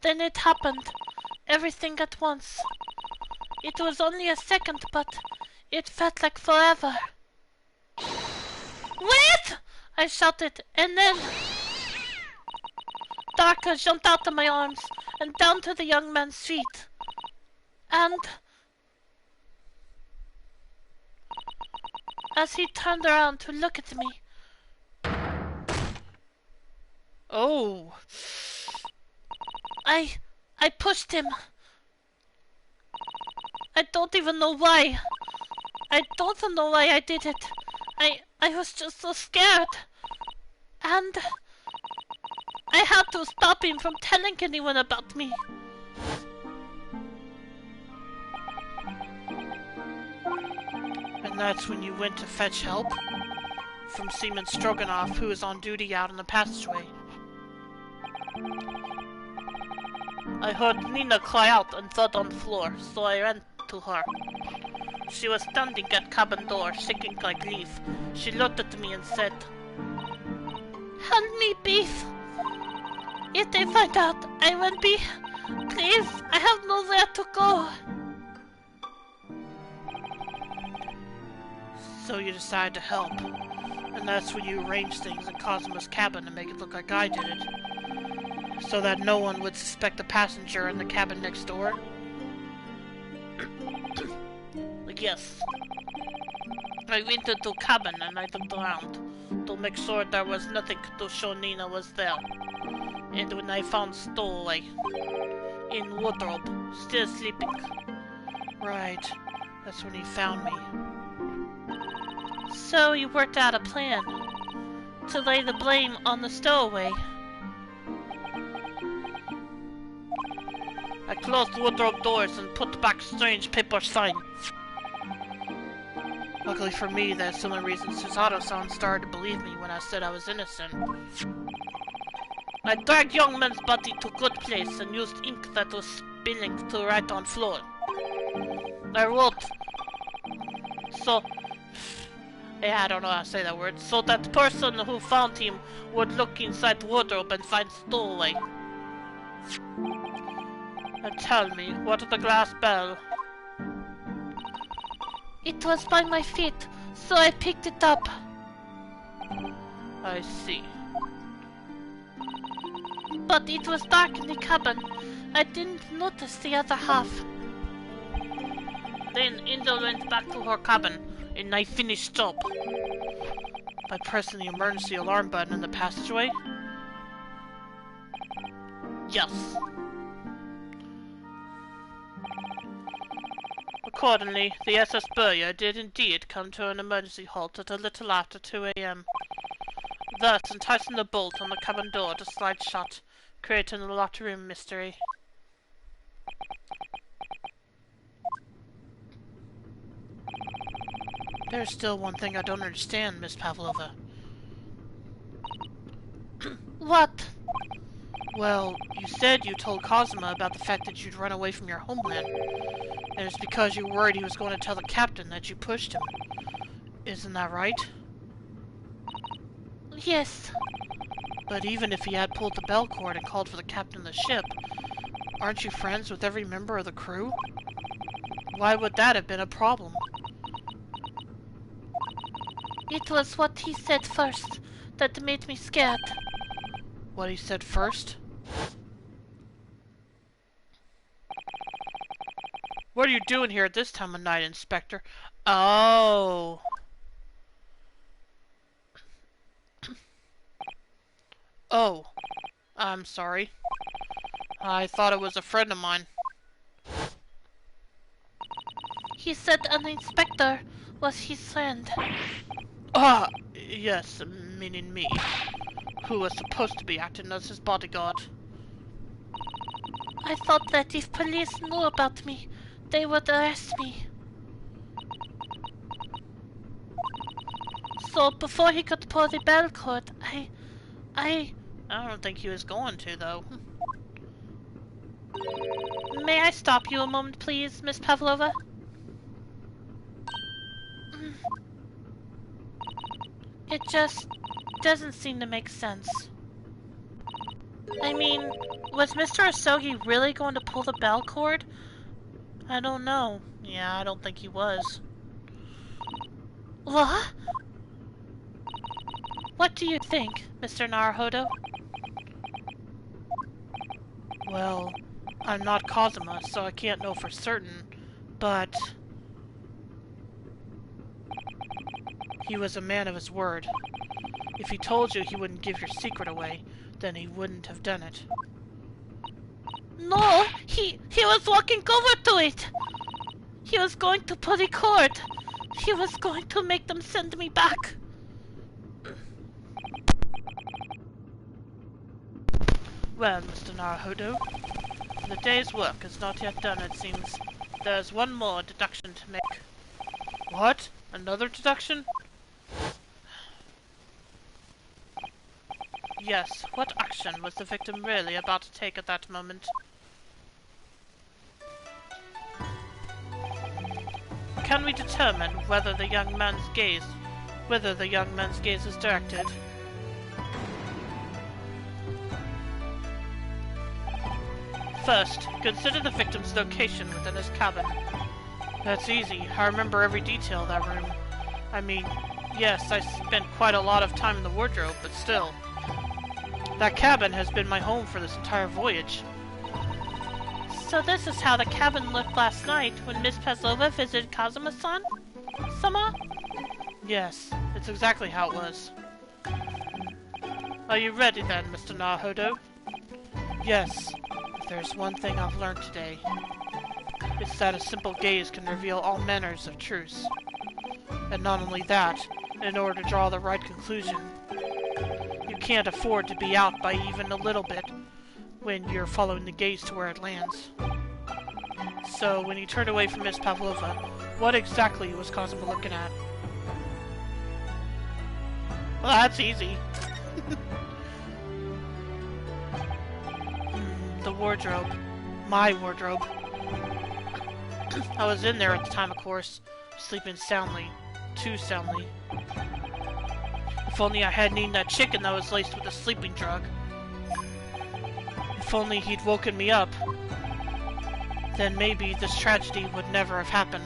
B: Then it happened. Everything at once. It was only a second, but it felt like forever. Wait! I shouted, and then Darka jumped out of my arms and down to the young man's feet. And as he turned around to look at me,
A: Oh!
B: I pushed him. I don't even know why. I don't know why I did it. I was just so scared. And I had to stop him from telling anyone about me.
A: And that's when you went to fetch help? From Seaman Stroganoff, who was on duty out in the passageway.
B: I heard Nina cry out and thud on the floor, so I ran to her. She was standing at cabin door, shaking like leaf. She looked at me and said, "Help me, Beef. If they find out, I will be... Please, I have nowhere to go."
A: So you decided to help. And that's when you arranged things in Cosmo's cabin to make it look like I did it. So that no one would suspect the passenger in the cabin next door?
B: Yes. I went into cabin and I looked around to make sure there was nothing to show Nina was there. And when I found Stowaway in wardrobe, still sleeping.
A: Right. That's when he found me.
B: So you worked out a plan to lay the blame on the Stowaway. I closed wardrobe doors and put back strange paper sign.
A: Luckily for me, that's the only reason Susato-san started to believe me when I said I was innocent.
B: I dragged young man's body to good place and used ink that was spilling to write on floor. I wrote, so... Yeah, I don't know how to say that word. So that person who found him would look inside the wardrobe and find Stowaway. And tell me, what of the glass bell? It was by my feet, so I picked it up.
A: I see.
B: But it was dark in the cabin. I didn't notice the other half. Then Angel went back to her cabin, and I finished job.
A: By pressing the emergency alarm button in the passageway?
B: Yes.
A: Accordingly, the SS Burya did indeed come to an emergency halt at a little after 2 a.m. thus enticing the bolt on the cabin door to slide shut, creating a locked room mystery. There's still one thing I don't understand, Miss Pavlova.
B: What? Well, you said you told Kazuma about the fact that you'd run away from your homeland. And it's because you were worried he was going to tell the captain that you pushed him. Isn't that right?
A: Yes.
B: But even if he had pulled the bell cord and called for the captain of the ship, aren't you friends with every member of the crew? Why would that have been a problem?
A: It was what he said first that made me scared.
B: What he said first? What are you doing here at this time of night, Inspector? Oh. Oh. I'm sorry. I thought it was a friend of mine.
A: He said an inspector was his friend.
B: Ah, yes, meaning me, who was supposed to be acting as his bodyguard.
A: I thought that if police knew about me, they would arrest me. So before he could pull the bell cord, I
B: don't think he was going to, though.
A: May I stop you a moment, please, Miss Pavlova? It just doesn't seem to make sense. I mean, was Mr. Asogi really going to pull the bell cord? I don't know.
B: Yeah, I don't think he was.
A: What? What do you think, Mr. Naruhodo?
B: Well, I'm not Kazuma, so I can't know for certain, but he was a man of his word. If he told you he wouldn't give your secret away, then he wouldn't have done it.
A: No, he was walking over to it. He was going to pull the cord. He was going to make them send me back.
B: Well, Mr. Naruhodo, the day's work is not yet done, it seems. There's one more deduction to make. What? Another deduction? Yes, what action was the victim really about to take at that moment? Can we determine whether the young man's gaze is directed? First, consider the victim's location within his cabin. That's easy. I remember every detail of that room. I mean, yes, I spent quite a lot of time in the wardrobe, but still. That cabin has been my home for this entire voyage.
A: So this is how the cabin looked last night when Miss Pavlova visited Kazuma-san? Sama?
B: Yes, it's exactly how it was. Are you ready then, Mr. Naruhodo? Yes. If there's one thing I've learned today, it's that a simple gaze can reveal all manners of truths. And not only that, in order to draw the right conclusion, you can't afford to be out by even a little bit when you're following the gaze to where it lands. So, when he turned away from Miss Pavlova, what exactly was Kazuma looking at? Well, that's easy. The wardrobe. My wardrobe. I was in there at the time, of course, sleeping soundly. Too soundly. If only I hadn't eaten that chicken that was laced with a sleeping drug. If only he'd woken me up, then maybe this tragedy would never have happened.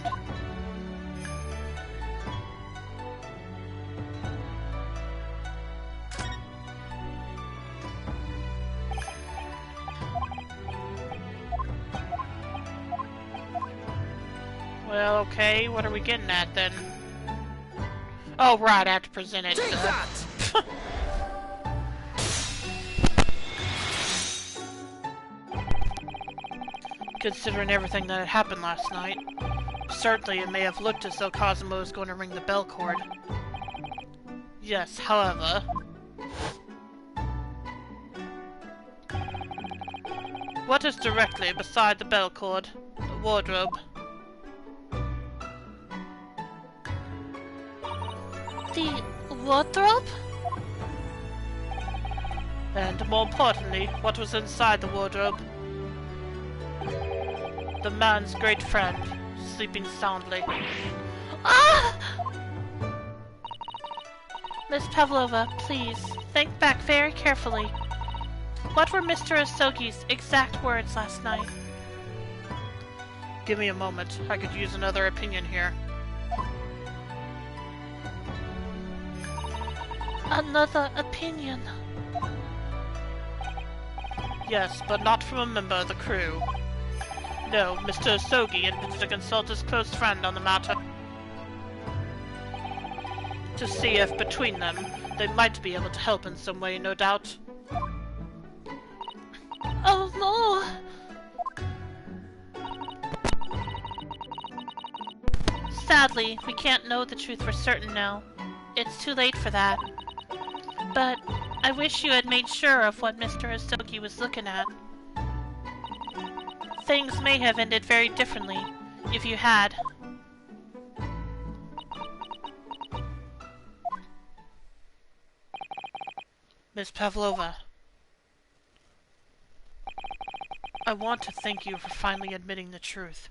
B: Well, okay, what are we getting at then? Oh, right, I have to present it.
C: Take that!
B: Considering everything that had happened last night, certainly it may have looked as though Kazuma was going to ring the bell cord. Yes, however... what is directly beside the bell cord? The wardrobe.
A: The wardrobe?
B: And more importantly, what was inside the wardrobe? The man's great friend, sleeping soundly.
A: Ah! Miss Pavlova, please, think back very carefully. What were Mr. Asogi's exact words last night?
B: Give me a moment. I could use another opinion here.
A: Another opinion?
B: Yes, but not from a member of the crew. No, Mr. Asogi intends to consult his close friend on the matter. To see if, between them, they might be able to help in some way, no doubt.
A: Oh no! Sadly, we can't know the truth for certain now. It's too late for that. But I wish you had made sure of what Mr. Asogi was looking at. Things may have ended very differently if you had.
B: Miss Pavlova, I want to thank you for finally admitting the truth.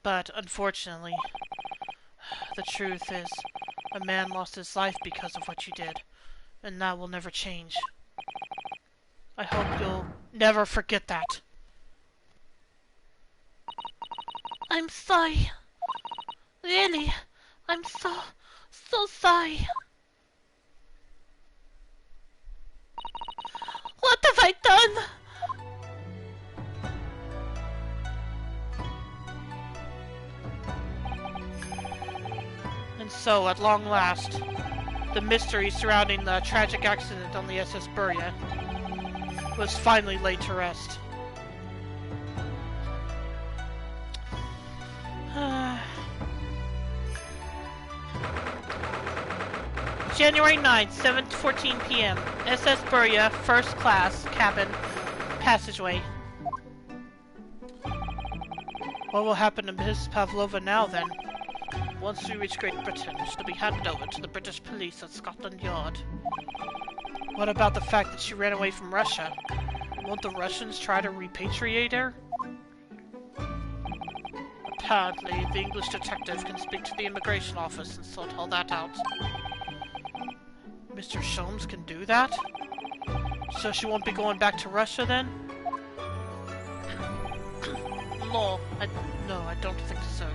B: But, unfortunately, the truth is, a man lost his life because of what you did, and that will never change. I hope you'll never forget that.
A: I'm sorry. Really, I'm so sorry. What have I done?
B: And so, at long last, the mystery surrounding the tragic accident on the SS Burya was finally laid to rest. January 9th, 7:14 p.m. SS Burya, first class, cabin, passageway. What will happen to Miss Pavlova now, then? Once we reach Great Britain, she'll be handed over to the British police at Scotland Yard. What about the fact that she ran away from Russia? Won't the Russians try to repatriate her? Apparently, the English detective can speak to the immigration office and sort all that out. Mr. Sholmes can do that? So she won't be going back to Russia, then? No, I don't think so.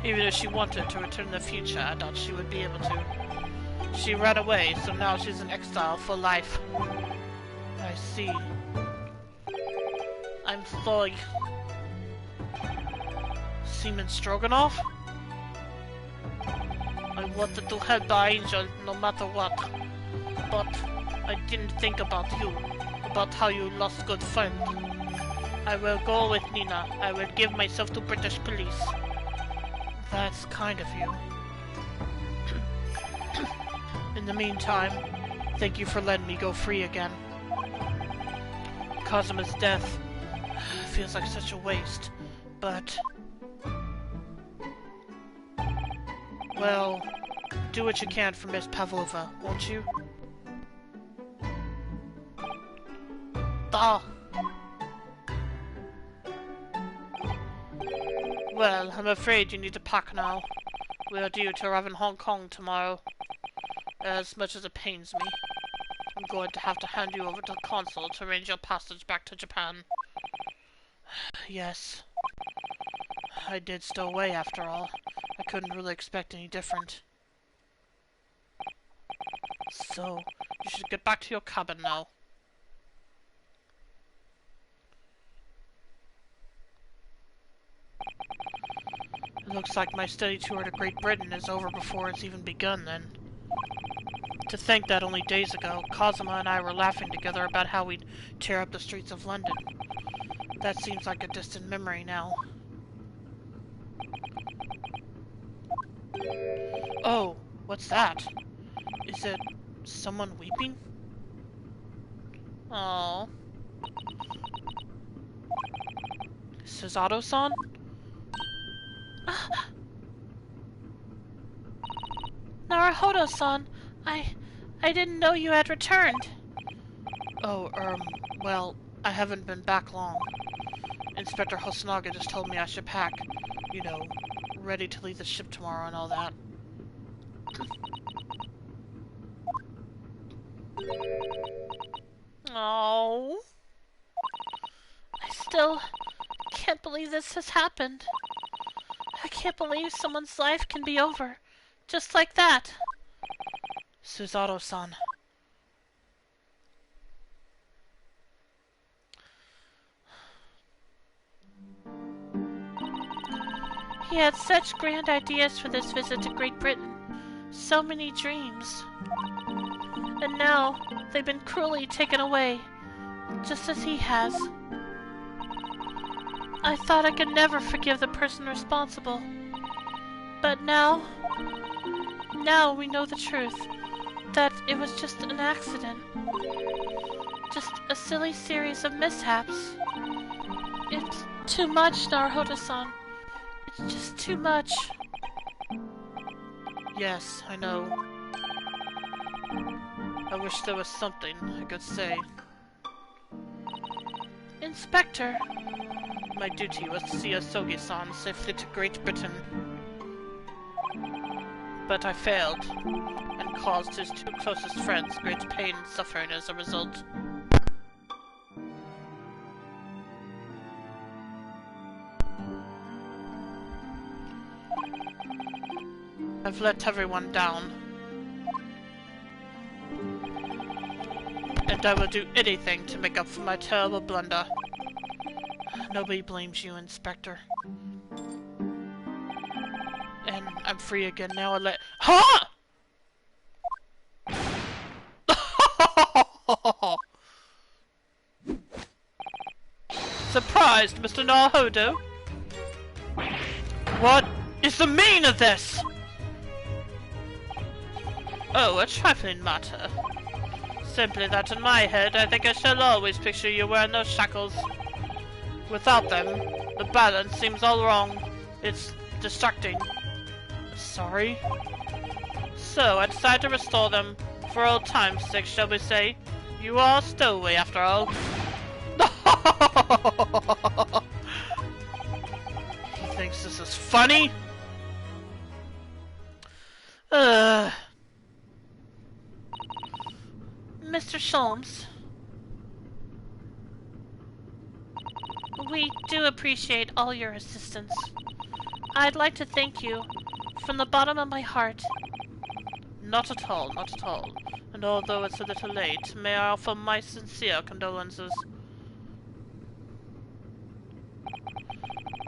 B: Even if she wanted to return in the future, I doubt she would be able to. She ran away, so now she's in exile for life. I see. I'm sorry. Seaman Stroganoff? I wanted to help the angel no matter what. But I didn't think about you. About how you lost good friend. I will go with Nina. I will give myself to British police. That's kind of you. In the meantime, thank you for letting me go free again. Kazuma's death feels like such a waste, but... well, do what you can for Miss Pavlova, won't you? Da! Well, I'm afraid you need to pack now. We are due to arrive in Hong Kong tomorrow. As much as it pains me, I'm going to have to hand you over to the consul to arrange your passage back to Japan. Yes. I did stow away after all. I couldn't really expect any different. So, you should get back to your cabin now. It looks like my study tour to Great Britain is over before it's even begun, then. To think that only days ago, Kazuma and I were laughing together about how we'd tear up the streets of London. That seems like a distant memory now. Oh, what's that? Is it someone weeping? Oh. Susato-san?
A: Naruhodo-san,
B: I didn't know you had returned.
A: Oh, well, I haven't been back long. Inspector Hosonaga just told me I should pack, you know, ready to leave the ship tomorrow and all that.
B: Oh. I still can't believe this has happened. I can't believe someone's life can be over. Just like that.
A: Suzato-san.
B: He had such grand ideas for this visit to Great Britain. So many dreams. And now, they've been cruelly taken away. Just as he has. I thought I could never forgive the person responsible. But now we know the truth. That it was just an accident. Just a silly series of mishaps. It's too much, Naruhodo-san. It's just too much.
A: Yes, I know. I wish there was something I could say.
B: Inspector.
A: My duty was to see Asogi-san safely to Great Britain. But I failed, and caused his two closest friends great pain and suffering as a result. I've let everyone down. And I will do anything to make up for my terrible blunder. Nobody blames you, Inspector. And I'm free again now. Huh?! Surprised, Mr. Naruhodo? What is the meaning of this? Oh, a trifling matter. Simply that in my head, I think I shall always picture you wearing those shackles. Without them, the balance seems all wrong. It's distracting. Sorry? So, I decided to restore them. For old time's sake, shall we say. You are a stowaway, after all. He thinks this is funny?
B: Mr. Sholmes. We do appreciate all your assistance. I'd like to thank you from the bottom of my heart.
A: Not at all, not at all. And although it's a little late, may I offer my sincere condolences.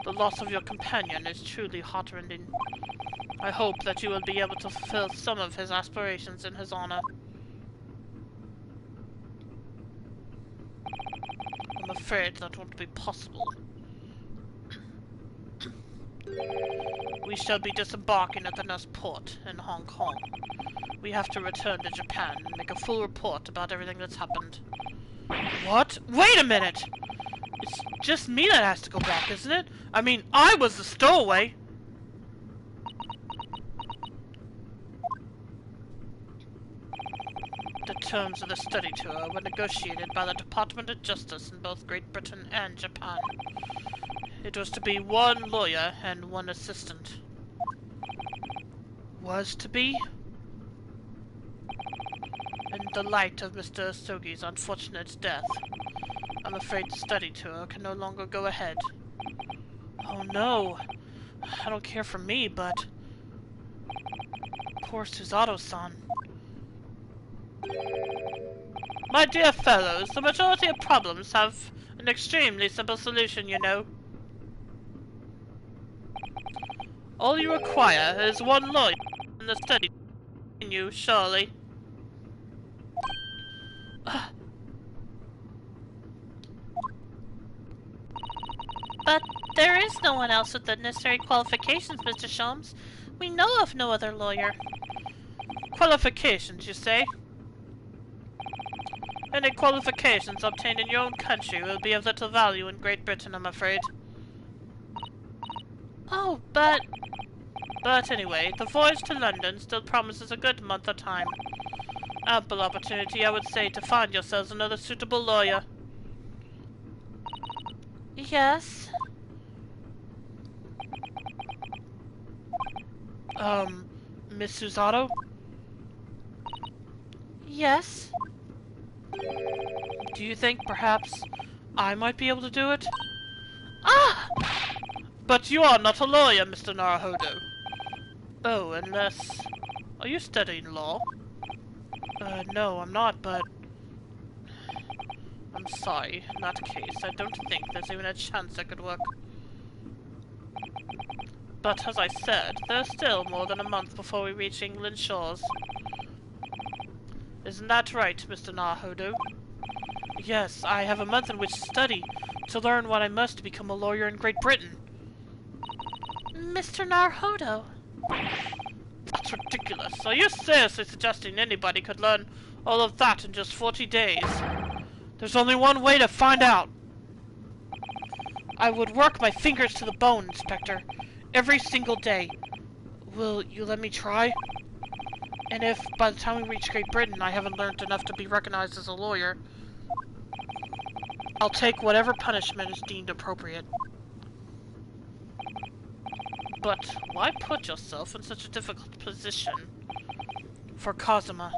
A: The loss of your companion is truly heartrending. I hope that you will be able to fulfill some of his aspirations in his honor. I'm afraid that won't be possible. We shall be disembarking at the next port in Hong Kong. We have to return to Japan and make a full report about everything that's happened. What? Wait a minute! It's just me that has to go back, isn't it? I mean, I was the stowaway! The terms of the study tour were negotiated by the Department of Justice in both Great Britain and Japan. It was to be one lawyer and one assistant. Was to be? In the light of Mr. Asogi's unfortunate death, I'm afraid the study tour can no longer go ahead. Oh no! I don't care for me, but... Poor Suzato-san. My dear fellows, the majority of problems have an extremely simple solution, you know. All you require is one lawyer in the study in you, surely.
B: But there is no one else with the necessary qualifications, Mr. Sholmes. We know of no other lawyer.
A: Qualifications, you say? Any qualifications obtained in your own country will be of little value in Great Britain, I'm afraid.
B: Oh, but...
A: But anyway, the voyage to London still promises a good month of time.
B: Ample opportunity, I would say, to find yourselves another suitable lawyer.
A: Yes?
B: Miss Susato?
A: Yes?
B: Do you think perhaps I might be able to do it?
A: Ah!
B: But you are not a lawyer, Mr. Naruhodo. Oh, unless... Are you studying law? No, I'm not, but... I'm sorry. In that case, I don't think there's even a chance I could work. But as I said, there's still more than a month before we reach England's shores. Isn't that right, Mr. Naruhodo? Yes, I have a month in which to study, to learn what I must to become a lawyer in Great Britain.
A: Mr. Naruhodo.
B: That's ridiculous. Are you seriously suggesting anybody could learn all of that in just 40 days? There's only one way to find out. I would work my fingers to the bone, Inspector, every single day. Will you let me try? And if, by the time we reach Great Britain, I haven't learned enough to be recognized as a lawyer, I'll take whatever punishment is deemed appropriate. But why put yourself in such a difficult position? For Kazuma.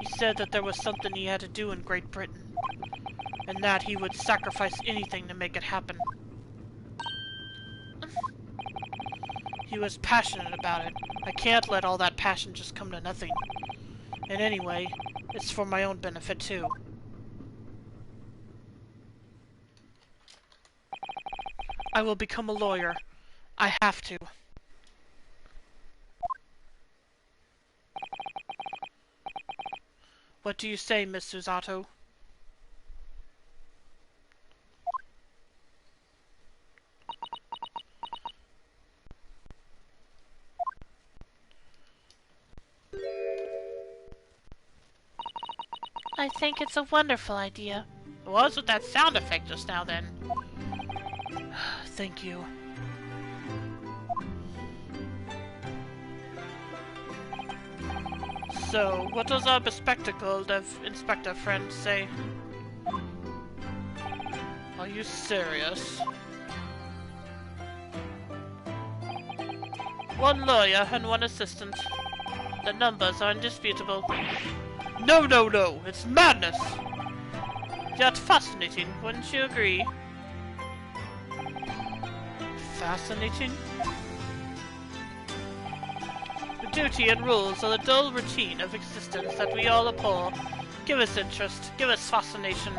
B: He said that there was something he had to do in Great Britain, and that he would sacrifice anything to make it happen. He was passionate about it. I can't let all that passion just come to nothing. And anyway, it's for my own benefit too. I will become a lawyer. I have to. What do you say, Miss Susato?
A: I think it's a wonderful idea.
B: What was with that sound effect just now, then? Thank you. So, what does our bespectacled inspector friend say? Are you serious? One lawyer and one assistant. The numbers are indisputable. No, no, no! It's madness! Yet fascinating, wouldn't you agree? Fascinating? The duty and rules are the dull routine of existence that we all abhor. Give us interest, give us fascination.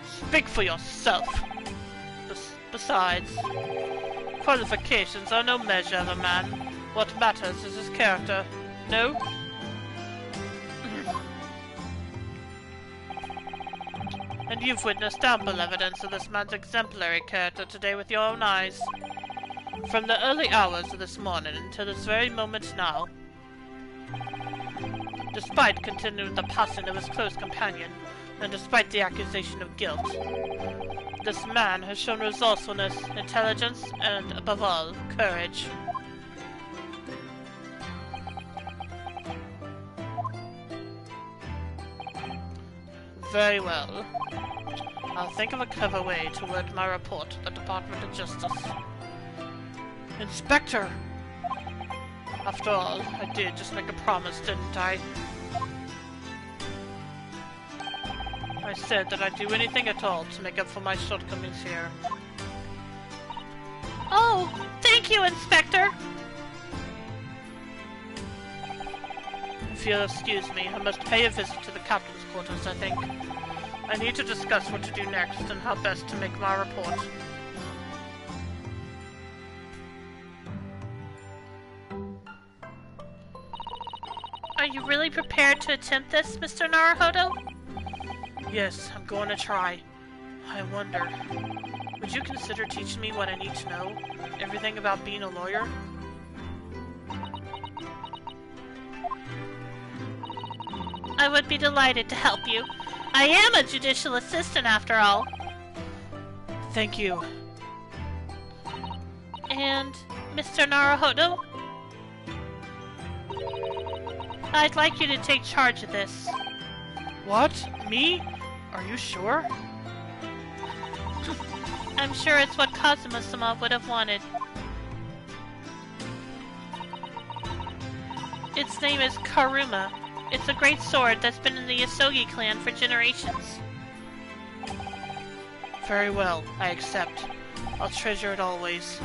B: Speak for yourself! Besides, qualifications are no measure of a man. What matters is his character. No? And you've witnessed ample evidence of this man's exemplary character today with your own eyes. From the early hours of this morning until this very moment now. Despite continuing the passing of his close companion, and despite the accusation of guilt, this man has shown resourcefulness, intelligence, and, above all, courage. Very well. I'll think of a clever way to word my report to the Department of Justice. Inspector! After all, I did just make a promise, didn't I? I said that I'd do anything at all to make up for my shortcomings here.
A: Oh, thank you, Inspector!
B: If you'll excuse me, I must pay a visit to the captain's quarters, I think. I need to discuss what to do next and how best to make my report.
A: Are you really prepared to attempt this, Mr. Naruhodo?
B: Yes, I'm going to try. I wonder, would you consider teaching me what I need to know? Everything about being a lawyer?
A: I would be delighted to help you. I am a judicial assistant, after all.
B: Thank you.
A: And Mr. Naruhodo?
B: I'd like you to take charge of this.
A: What? Me? Are you sure?
B: I'm sure it's what Kazuma-sama would have wanted. Its name is Karuma. It's a great sword that's been in the Yasogi clan for generations.
A: Very well, I accept. I'll treasure it always.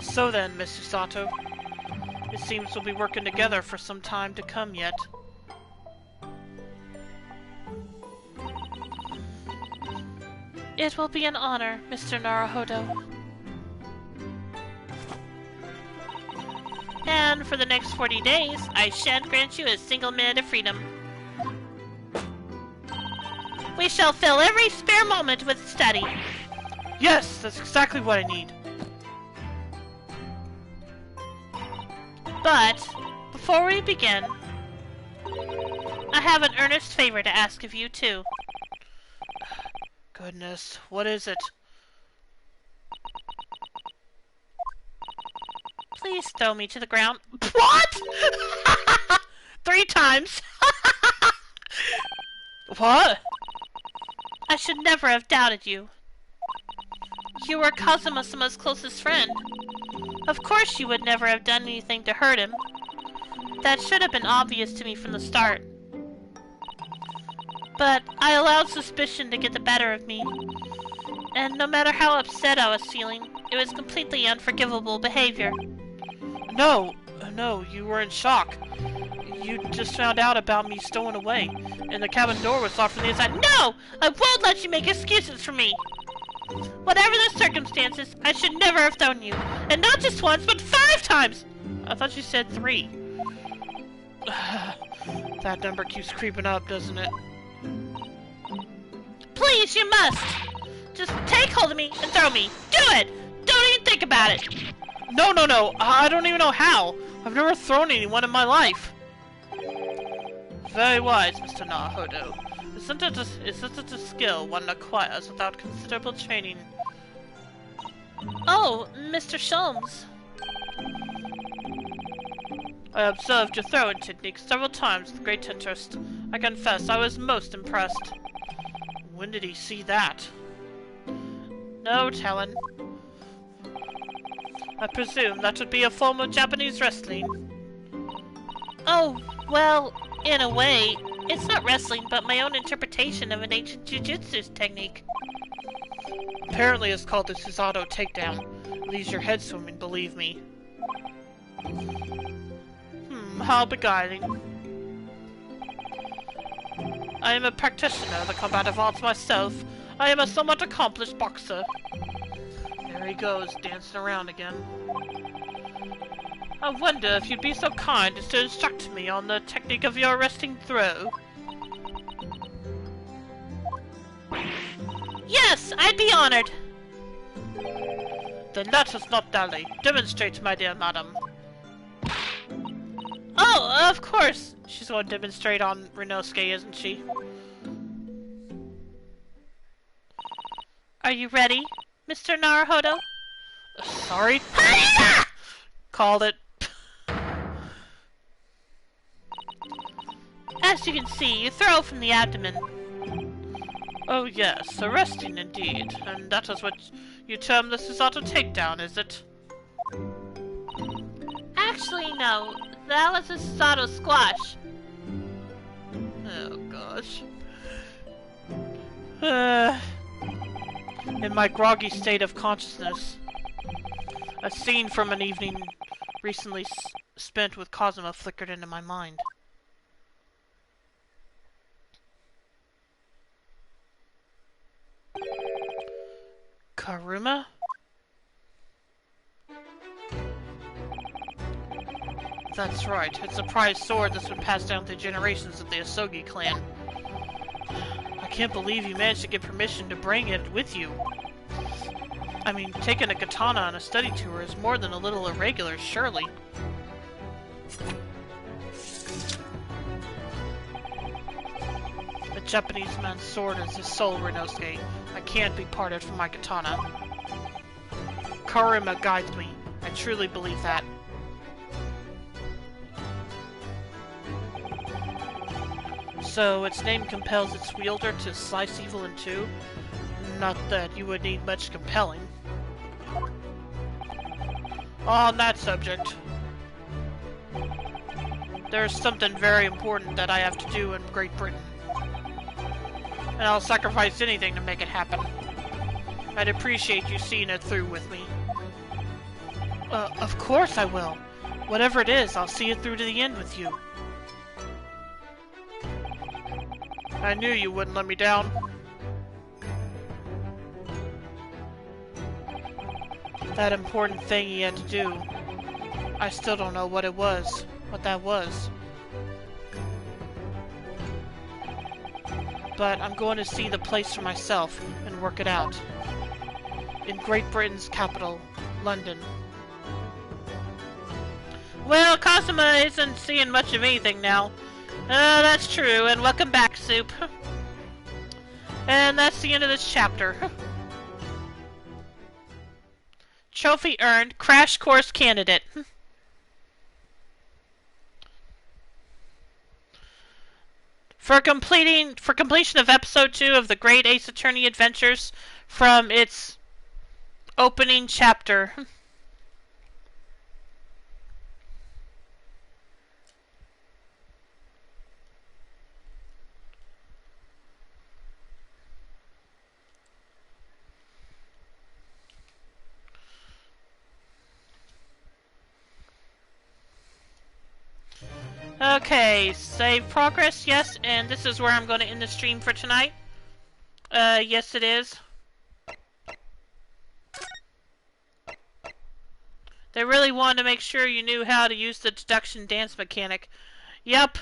A: So then, Mr. Sato, it seems we'll be working together for some time to come yet.
B: It will be an honor, Mr. Naruhodo. And for the next 40 days, I shan't grant you a single minute of freedom. We shall fill every spare moment with study.
A: Yes, that's exactly what I need.
B: But, before we begin, I have an earnest favor to ask of you, too.
A: Goodness, what is it?
B: Please throw me to the ground.
A: What? 3 times? What?
B: I should never have doubted you. You were Kazuma-sama's closest friend. Of course you would never have done anything to hurt him. That should have been obvious to me from the start. But I allowed suspicion to get the better of me. And no matter how upset I was feeling, it was completely unforgivable behavior.
A: No, you were in shock. You just found out about me stowing away, and the cabin door was locked from the inside.
B: No! I won't let you make excuses for me! Whatever the circumstances, I should never have thrown you. And not just once, but 5 times!
A: I thought you said 3. That number keeps creeping up, doesn't it?
B: Please, you must! Just take hold of me and throw me. Do it! Don't even think about it!
A: No, I don't even know how. I've never thrown anyone in my life. Very wise, Mr. Naruhodo. Isn't it a skill one acquires without considerable training?
B: Oh, Mr. Sholmes.
A: I observed your throwing technique several times with great interest. I confess I was most impressed. When did he see that? No telling. I presume that would be a form of Japanese wrestling.
B: Oh, well, in a way. It's not wrestling, but my own interpretation of an ancient jujutsu technique.
A: Apparently it's called the Susato takedown. It leaves your head swimming, believe me. How beguiling. I am a practitioner of the combative arts myself. I am a somewhat accomplished boxer. There he goes, dancing around again. I wonder if you'd be so kind as to instruct me on the technique of your arresting throw.
B: Yes, I'd be honored.
A: Then let us not dally. Demonstrate, my dear madam.
B: Oh, of course.
A: She's going to demonstrate on Rinosuke, isn't she?
B: Are you ready, Mr. Naruhodo?
A: Sorry? Called it.
B: As you can see, you throw from the abdomen.
A: Oh yes, arresting indeed. And that is what you term the Susato takedown, is it?
B: Actually, no. That was a Susato squash.
A: Oh gosh. In my groggy state of consciousness, a scene from an evening recently spent with Kazuma flickered into my mind. Karuma? That's right, it's a prized sword that's been passed down through generations of the Asogi clan. I can't believe you managed to get permission to bring it with you. I mean, taking a katana on a study tour is more than a little irregular, surely. A Japanese man's sword is his soul, Rinosuke. I can't be parted from my katana.
B: karma guides me. I truly believe that. So, its name compels its wielder to slice evil in two? Not that you would need much compelling. On that subject, there's something very important that I have to do in Great Britain. And I'll sacrifice anything to make it happen. I'd appreciate you seeing it through with me. Of course I will. Whatever it is, I'll see it through to the end with you. I knew you wouldn't let me down. That important thing he had to do. I still don't know what it was. What that was. But I'm going to see the place for myself and work it out. In Great Britain's capital, London. Well, Cosima isn't seeing much of anything now. That's true, and welcome back, Soup. And that's the end of this chapter. Trophy earned, Crash Course candidate. For completion of episode 2 of the Great Ace Attorney Adventures from its opening chapter. Okay, save progress, yes, and this is where I'm going to end the stream for tonight. Yes it is. They really wanted to make sure you knew how to use the deduction dance mechanic. Yep.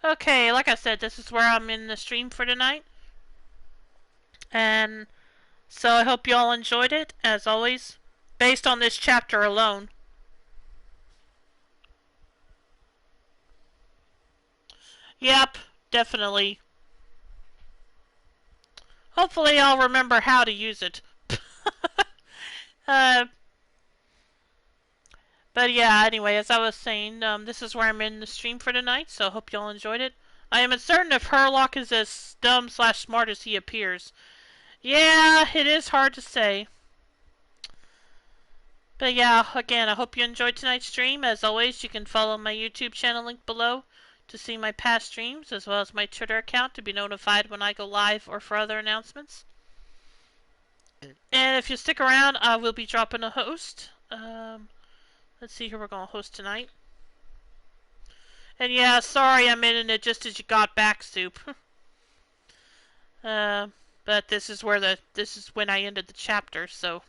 B: Okay, like I said, this is where I'm in the stream for tonight. And so I hope you all enjoyed it, as always, based on this chapter alone. Yep, definitely. Hopefully I'll remember how to use it. But yeah, anyway, as I was saying, this is where I'm in the stream for tonight, so I hope you all enjoyed it. I am uncertain if Herlock is as dumb/smart as he appears. Yeah, it is hard to say. But yeah, again, I hope you enjoyed tonight's stream. As always, you can follow my YouTube channel link below to see my past streams, as well as my Twitter account to be notified when I go live or for other announcements. And if you stick around, I will be dropping a host. Let's see who we're going to host tonight. And yeah, sorry I'm in it just as you got back, Soup. But this is when I ended the chapter, so.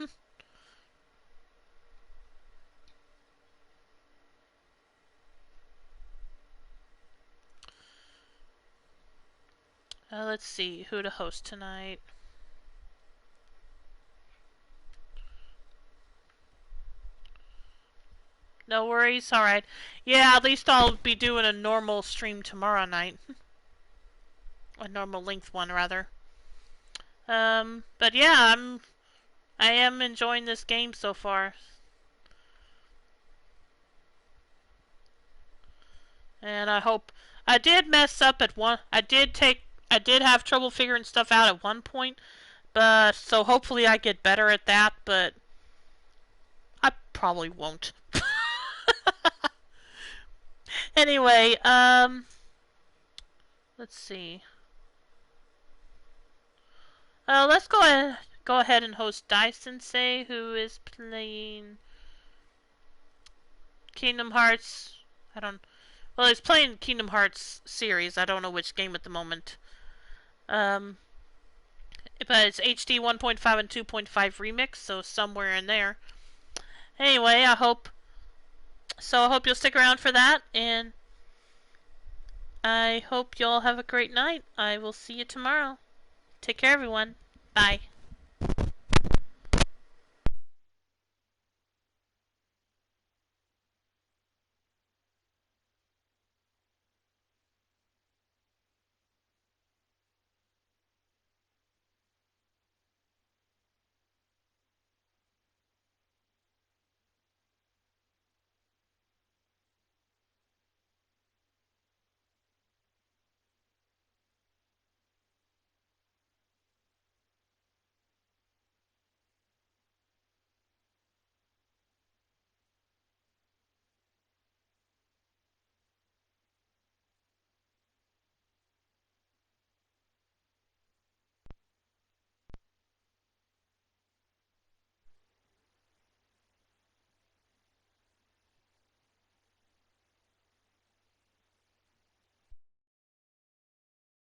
B: Let's see who to host tonight. No worries, alright. Yeah, at least I'll be doing a normal stream tomorrow night. A normal length one, rather. But yeah, I am enjoying this game so far. And I hope I did mess up at one. I did have trouble figuring stuff out at one point, but so hopefully I get better at that, but I probably won't. Anyway, let's see. Let's go ahead and host Dai Sensei, who is playing Kingdom Hearts. Well, he's playing Kingdom Hearts series. I don't know which game at the moment. But it's HD 1.5 and 2.5 remix, so somewhere in there. Anyway, I hope you'll stick around for that, and I hope you all have a great night. I will see you tomorrow. Take care, everyone. Bye.